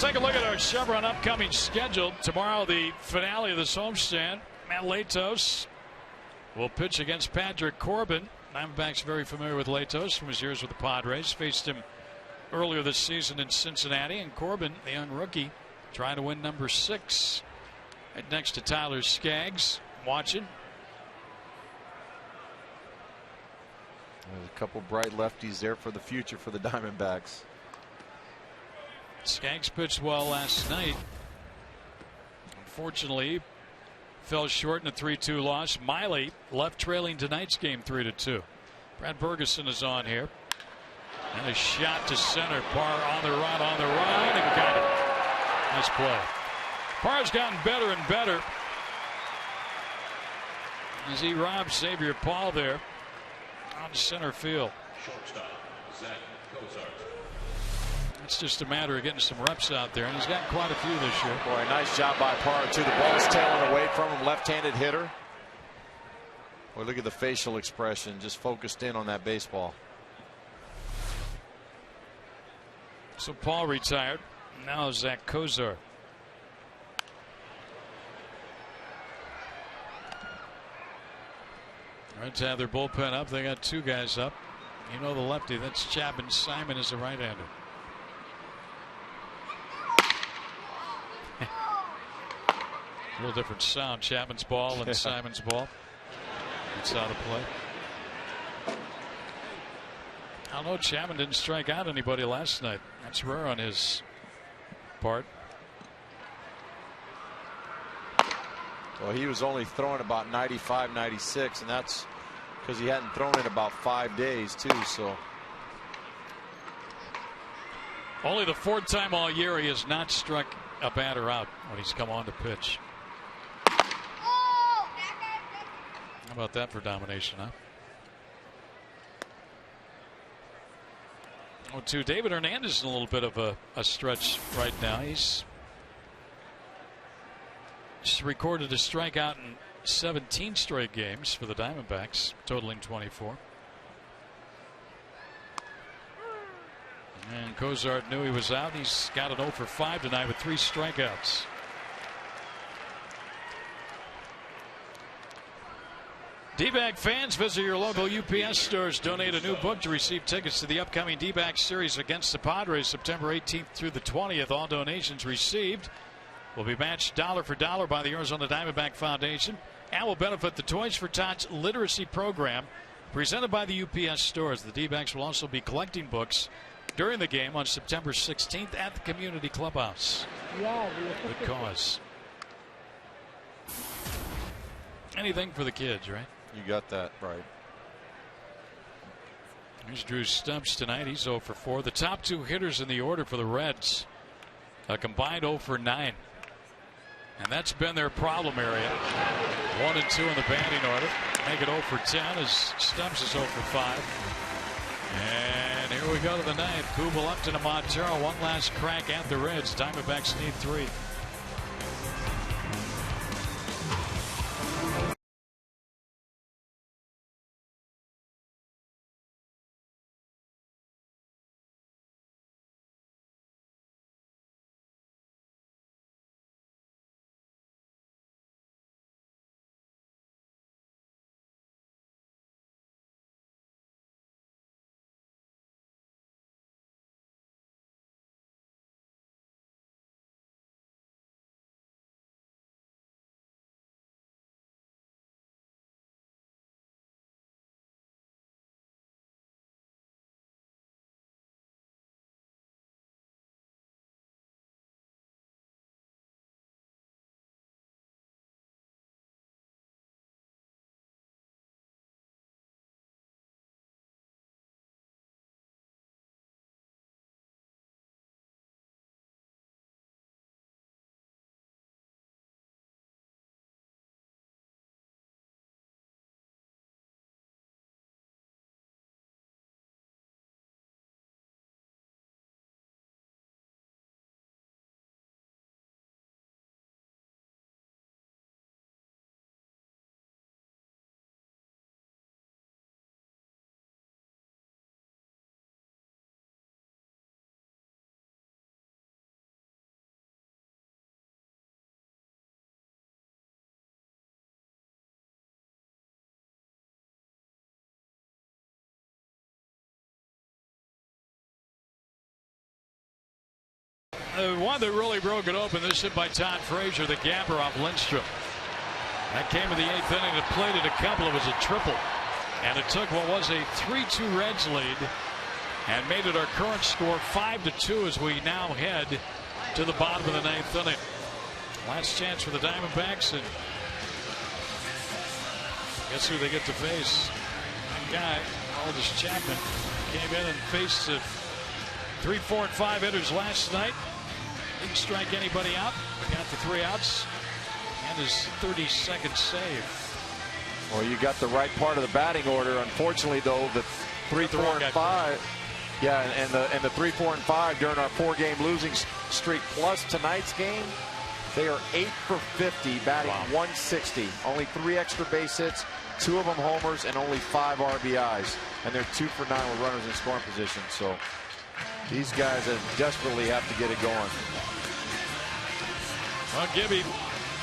Speaker 1: Let's take a look at our Chevron upcoming schedule. Tomorrow, the finale of this homestand. Matt Latos will pitch against Patrick Corbin. Diamondbacks very familiar with Latos from his years with the Padres. Faced him earlier this season in Cincinnati. And Corbin, the young rookie, trying to win number 6. Right next to Tyler Skaggs, watching.
Speaker 10: There's a couple bright lefties there for the future for the Diamondbacks.
Speaker 1: Skaggs pitched well last night. Unfortunately, fell short in a 3-2 loss. Miley left trailing tonight's game 3-2. Brad Bergeson is on here. And a shot to center. Parr on the run, and got it. Nice play. Parr's gotten better and better as he robs Xavier Paul there on center field.
Speaker 7: Shortstop, Zach Cozart.
Speaker 1: It's just a matter of getting some reps out there, and he's got quite a few this year.
Speaker 10: Boy, nice job by Parr, too. The ball's tailing away from him, left-handed hitter. Boy, look at the facial expression, just focused in on that baseball.
Speaker 1: So Paul retired. Now Zach Kozar. Reds have their bullpen up. They got two guys up. You know the lefty. That's Chapman. Simon is the right-hander. A little different sound. Chapman's ball and Simon's ball. It's out of play. I don't know. Chapman didn't strike out anybody last night. That's rare on his part.
Speaker 10: Well, he was only throwing about 95, 96, and that's because he hadn't thrown in about 5 days, too. So
Speaker 1: only the fourth time all year he has not struck a batter out when he's come on to pitch. How about that for domination, huh? 0-2. David Hernandez in a little bit of a stretch right now. He's just recorded a strikeout in 17 straight games for the Diamondbacks, totaling 24. And Kozart knew he was out. He's got an 0 for 5 tonight with 3 strikeouts. D-back fans, visit your local UPS stores. Donate a new book to receive tickets to the upcoming D-back series against the Padres September 18th through the 20th. All donations received will be matched dollar for dollar by the Arizona Diamondback Foundation and will benefit the Toys for Tots literacy program presented by the UPS stores. The D-backs will also be collecting books during the game on September 16th at the Community Clubhouse. Good cause. Anything for the kids, right?
Speaker 10: you got that right.
Speaker 1: Here's Drew Stubbs tonight. He's 0 for 4. The top 2 hitters in the order for the Reds, a combined 0 for 9. And that's been their problem area. 1 and 2 in the batting order. Make it 0 for 10 as Stubbs is 0 for 5. And here we go to the 9th. Kubel, Upton, and Montero. One last crack at the Reds. Diamondbacks need 3. The one that really broke it open, this hit by Todd Frazier, the gapper off Lindstrom. That came in the 8th inning. It plated a couple. It was a triple. And it took what was a 3-2 Reds lead and made it our current score 5-2 as we now head to the bottom of the 9th inning. Last chance for the Diamondbacks, and guess who they get to face? That guy, Aldis Chapman, came in and faced 3, 4, and 5 hitters last night. Didn't strike anybody out. Got the 3 outs and his 32nd save.
Speaker 10: Well, you got the right part of the batting order. Unfortunately, though, the 3, 4, and 5. Yeah, and the 3, 4, and 5 during our 4-game losing streak plus tonight's game, they are 8 for 50, batting 160. Only 3 extra base hits, 2 of them homers, and only 5 RBIs. And they're 2 for 9 with runners in scoring position. So These guys desperately have to get it going.
Speaker 1: Well, Gibby,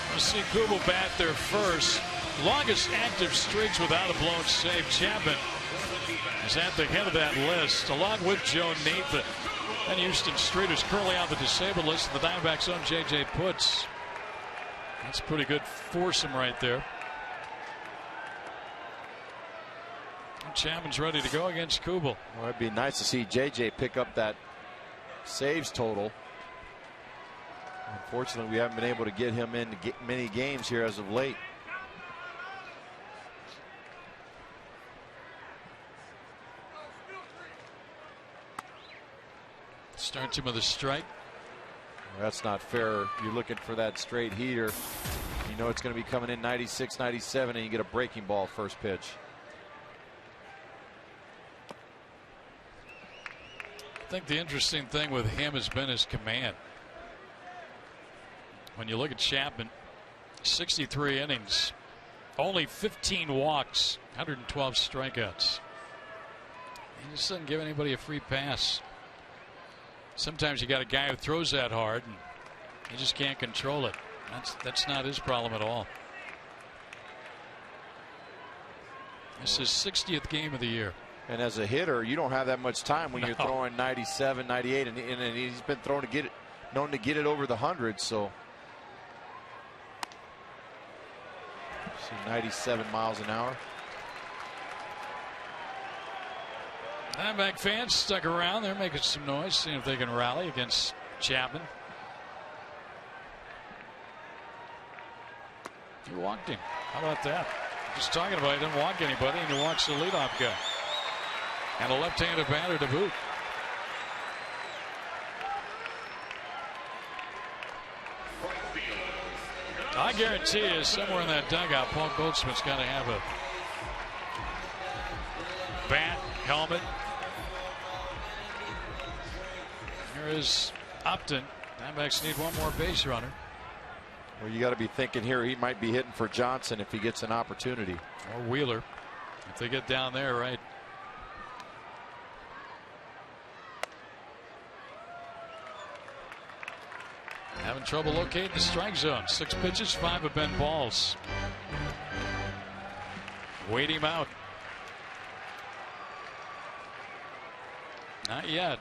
Speaker 1: we'll see Kubel bat there first. Longest active streaks without a blown save. Chapman is at the head of that list, along with Joe Nathan. And Houston Streeter's currently on the disabled list. The Diamondbacks own J.J. Putz. That's pretty good foursome right there. And Chapman's ready to go against Kubel.
Speaker 10: Well, it'd be nice to see J.J. pick up that saves total. Unfortunately, we haven't been able to get him in many games here as of late.
Speaker 1: Starts him with a strike.
Speaker 10: Well, that's not fair. You're looking for that straight heater. You know it's going to be coming in 96, 97, and you get a breaking ball first pitch.
Speaker 1: I think the interesting thing with him has been his command. When you look at Chapman, 63 innings, only 15 walks, 112 strikeouts. He just doesn't give anybody a free pass. Sometimes you got a guy who throws that hard and you just can't control it. That's not his problem at all. This is his 60th game of the year.
Speaker 10: And as a hitter, you don't have that much time when you're throwing 97, 98, and he's been known to get it over the 100. So, see 97 miles an hour.
Speaker 1: Diamondback fans stuck around. They're making some noise, seeing if they can rally against Chapman. He walked him. How about that? Just talking about he didn't walk anybody, and he walks the leadoff guy. And a left-handed batter to boot. I guarantee you, somewhere in that dugout, Paul Goldschmidt's got to have a bat, helmet. Here is Upton. Diamondbacks need one more base runner.
Speaker 10: Well, you got to be thinking here he might be hitting for Johnson if he gets an opportunity.
Speaker 1: Or Wheeler, if they get down there, right? Having trouble locating the strike zone. 6 pitches, 5 have been balls. Wait him out. Not yet.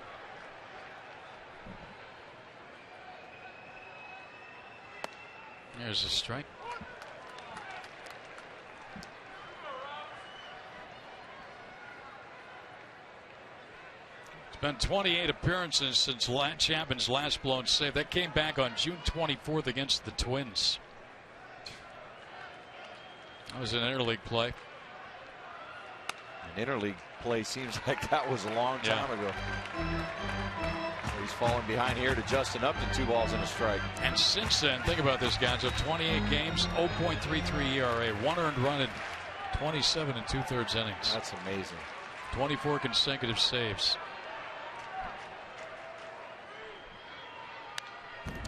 Speaker 1: There's a strike. It's been 28 appearances since Chapman's last blown save. That came back on June 24th against the Twins. That was an interleague play.
Speaker 10: An interleague play seems like that was a long time ago. So he's falling behind here to Justin Upton, 2 balls and a strike.
Speaker 1: And since then, think about this, guys. 28 games, 0.33 ERA, 1 earned run in 27 2/3 innings.
Speaker 10: That's amazing.
Speaker 1: 24 consecutive saves.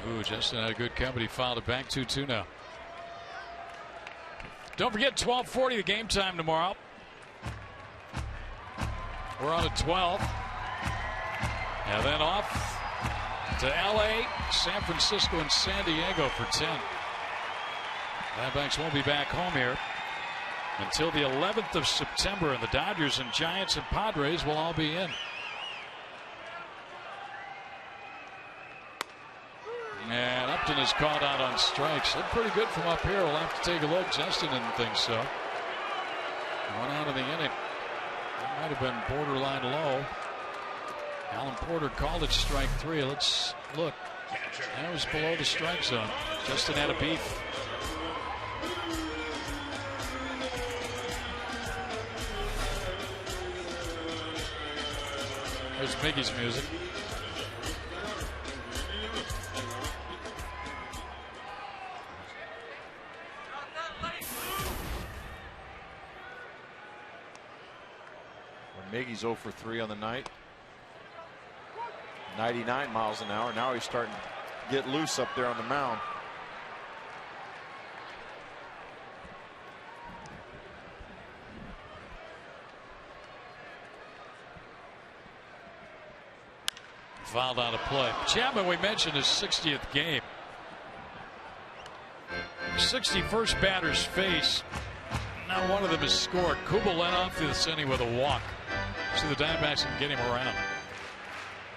Speaker 1: Ooh, Justin had a good company. Fouled it back 2-2 now. Don't forget 12:40 the game time tomorrow. We're on at 12. And then off to LA, San Francisco, and San Diego for 10. Diamondbacks won't be back home here until the 11th of September, and the Dodgers and Giants and Padres will all be in. And Upton is caught out on strikes. Looked pretty good from up here. We'll have to take a look. Justin didn't think so. 1 out of the inning. That might have been borderline low. Alan Porter called it strike 3. Let's look. That was below the strike zone. Justin had a beat. There's Mickey's music.
Speaker 10: Miggy's 0 for 3 on the night. 99 miles an hour. Now he's starting to get loose up there on the mound.
Speaker 1: fouled out of play. Chapman, we mentioned, his 60th game. 61st batter's face. Now one of them is scored. Kubel led off this inning with a walk. See the Diamondbacks can get him around.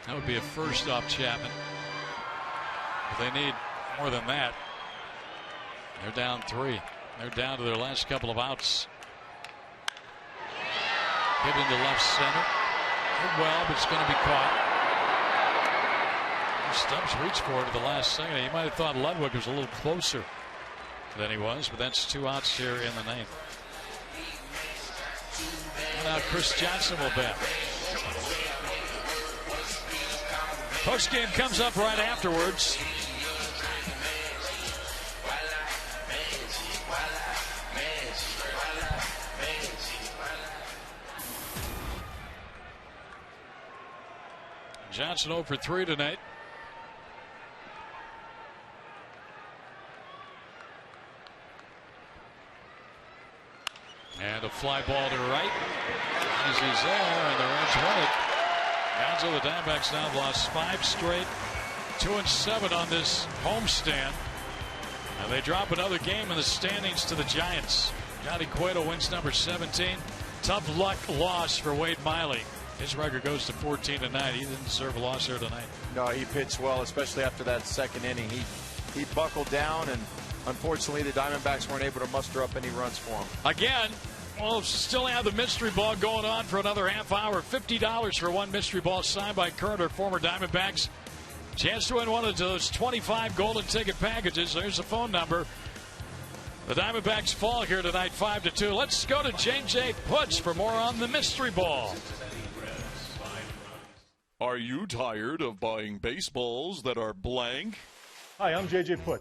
Speaker 1: That would be a first off Chapman. But they need more than that. They're down 3. They're down to their last couple of outs. Hit into left center. Did well, but it's going to be caught. Stubbs reached for it at the last second. You might have thought Ludwig was a little closer than he was, but that's 2 outs here in the 9th. Now Chris Johnson will bat. Post game comes up right afterwards. Johnson 0 for 3 tonight. And a fly ball to right. As he's there, and the Reds win it. Gonzo, the Diamondbacks now have lost 5 straight, 2-7 on this homestand. And they drop another game in the standings to the Giants. Johnny Cueto wins number 17. Tough luck loss for Wade Miley. His record goes to 14-9. He didn't deserve a loss here tonight.
Speaker 10: No, he pitched well, especially after that second inning. He buckled down, and unfortunately the Diamondbacks weren't able to muster up any runs for him.
Speaker 1: Again, we'll still have the mystery ball going on for another half hour. $50 for one mystery ball signed by current or former Diamondbacks. Chance to win one of those 25 golden ticket packages. There's the phone number. The Diamondbacks fall here tonight 5-2. Let's go to J.J. Putz for more on the mystery ball.
Speaker 3: Are you tired of buying baseballs that are blank?
Speaker 4: Hi, I'm J.J. Putz.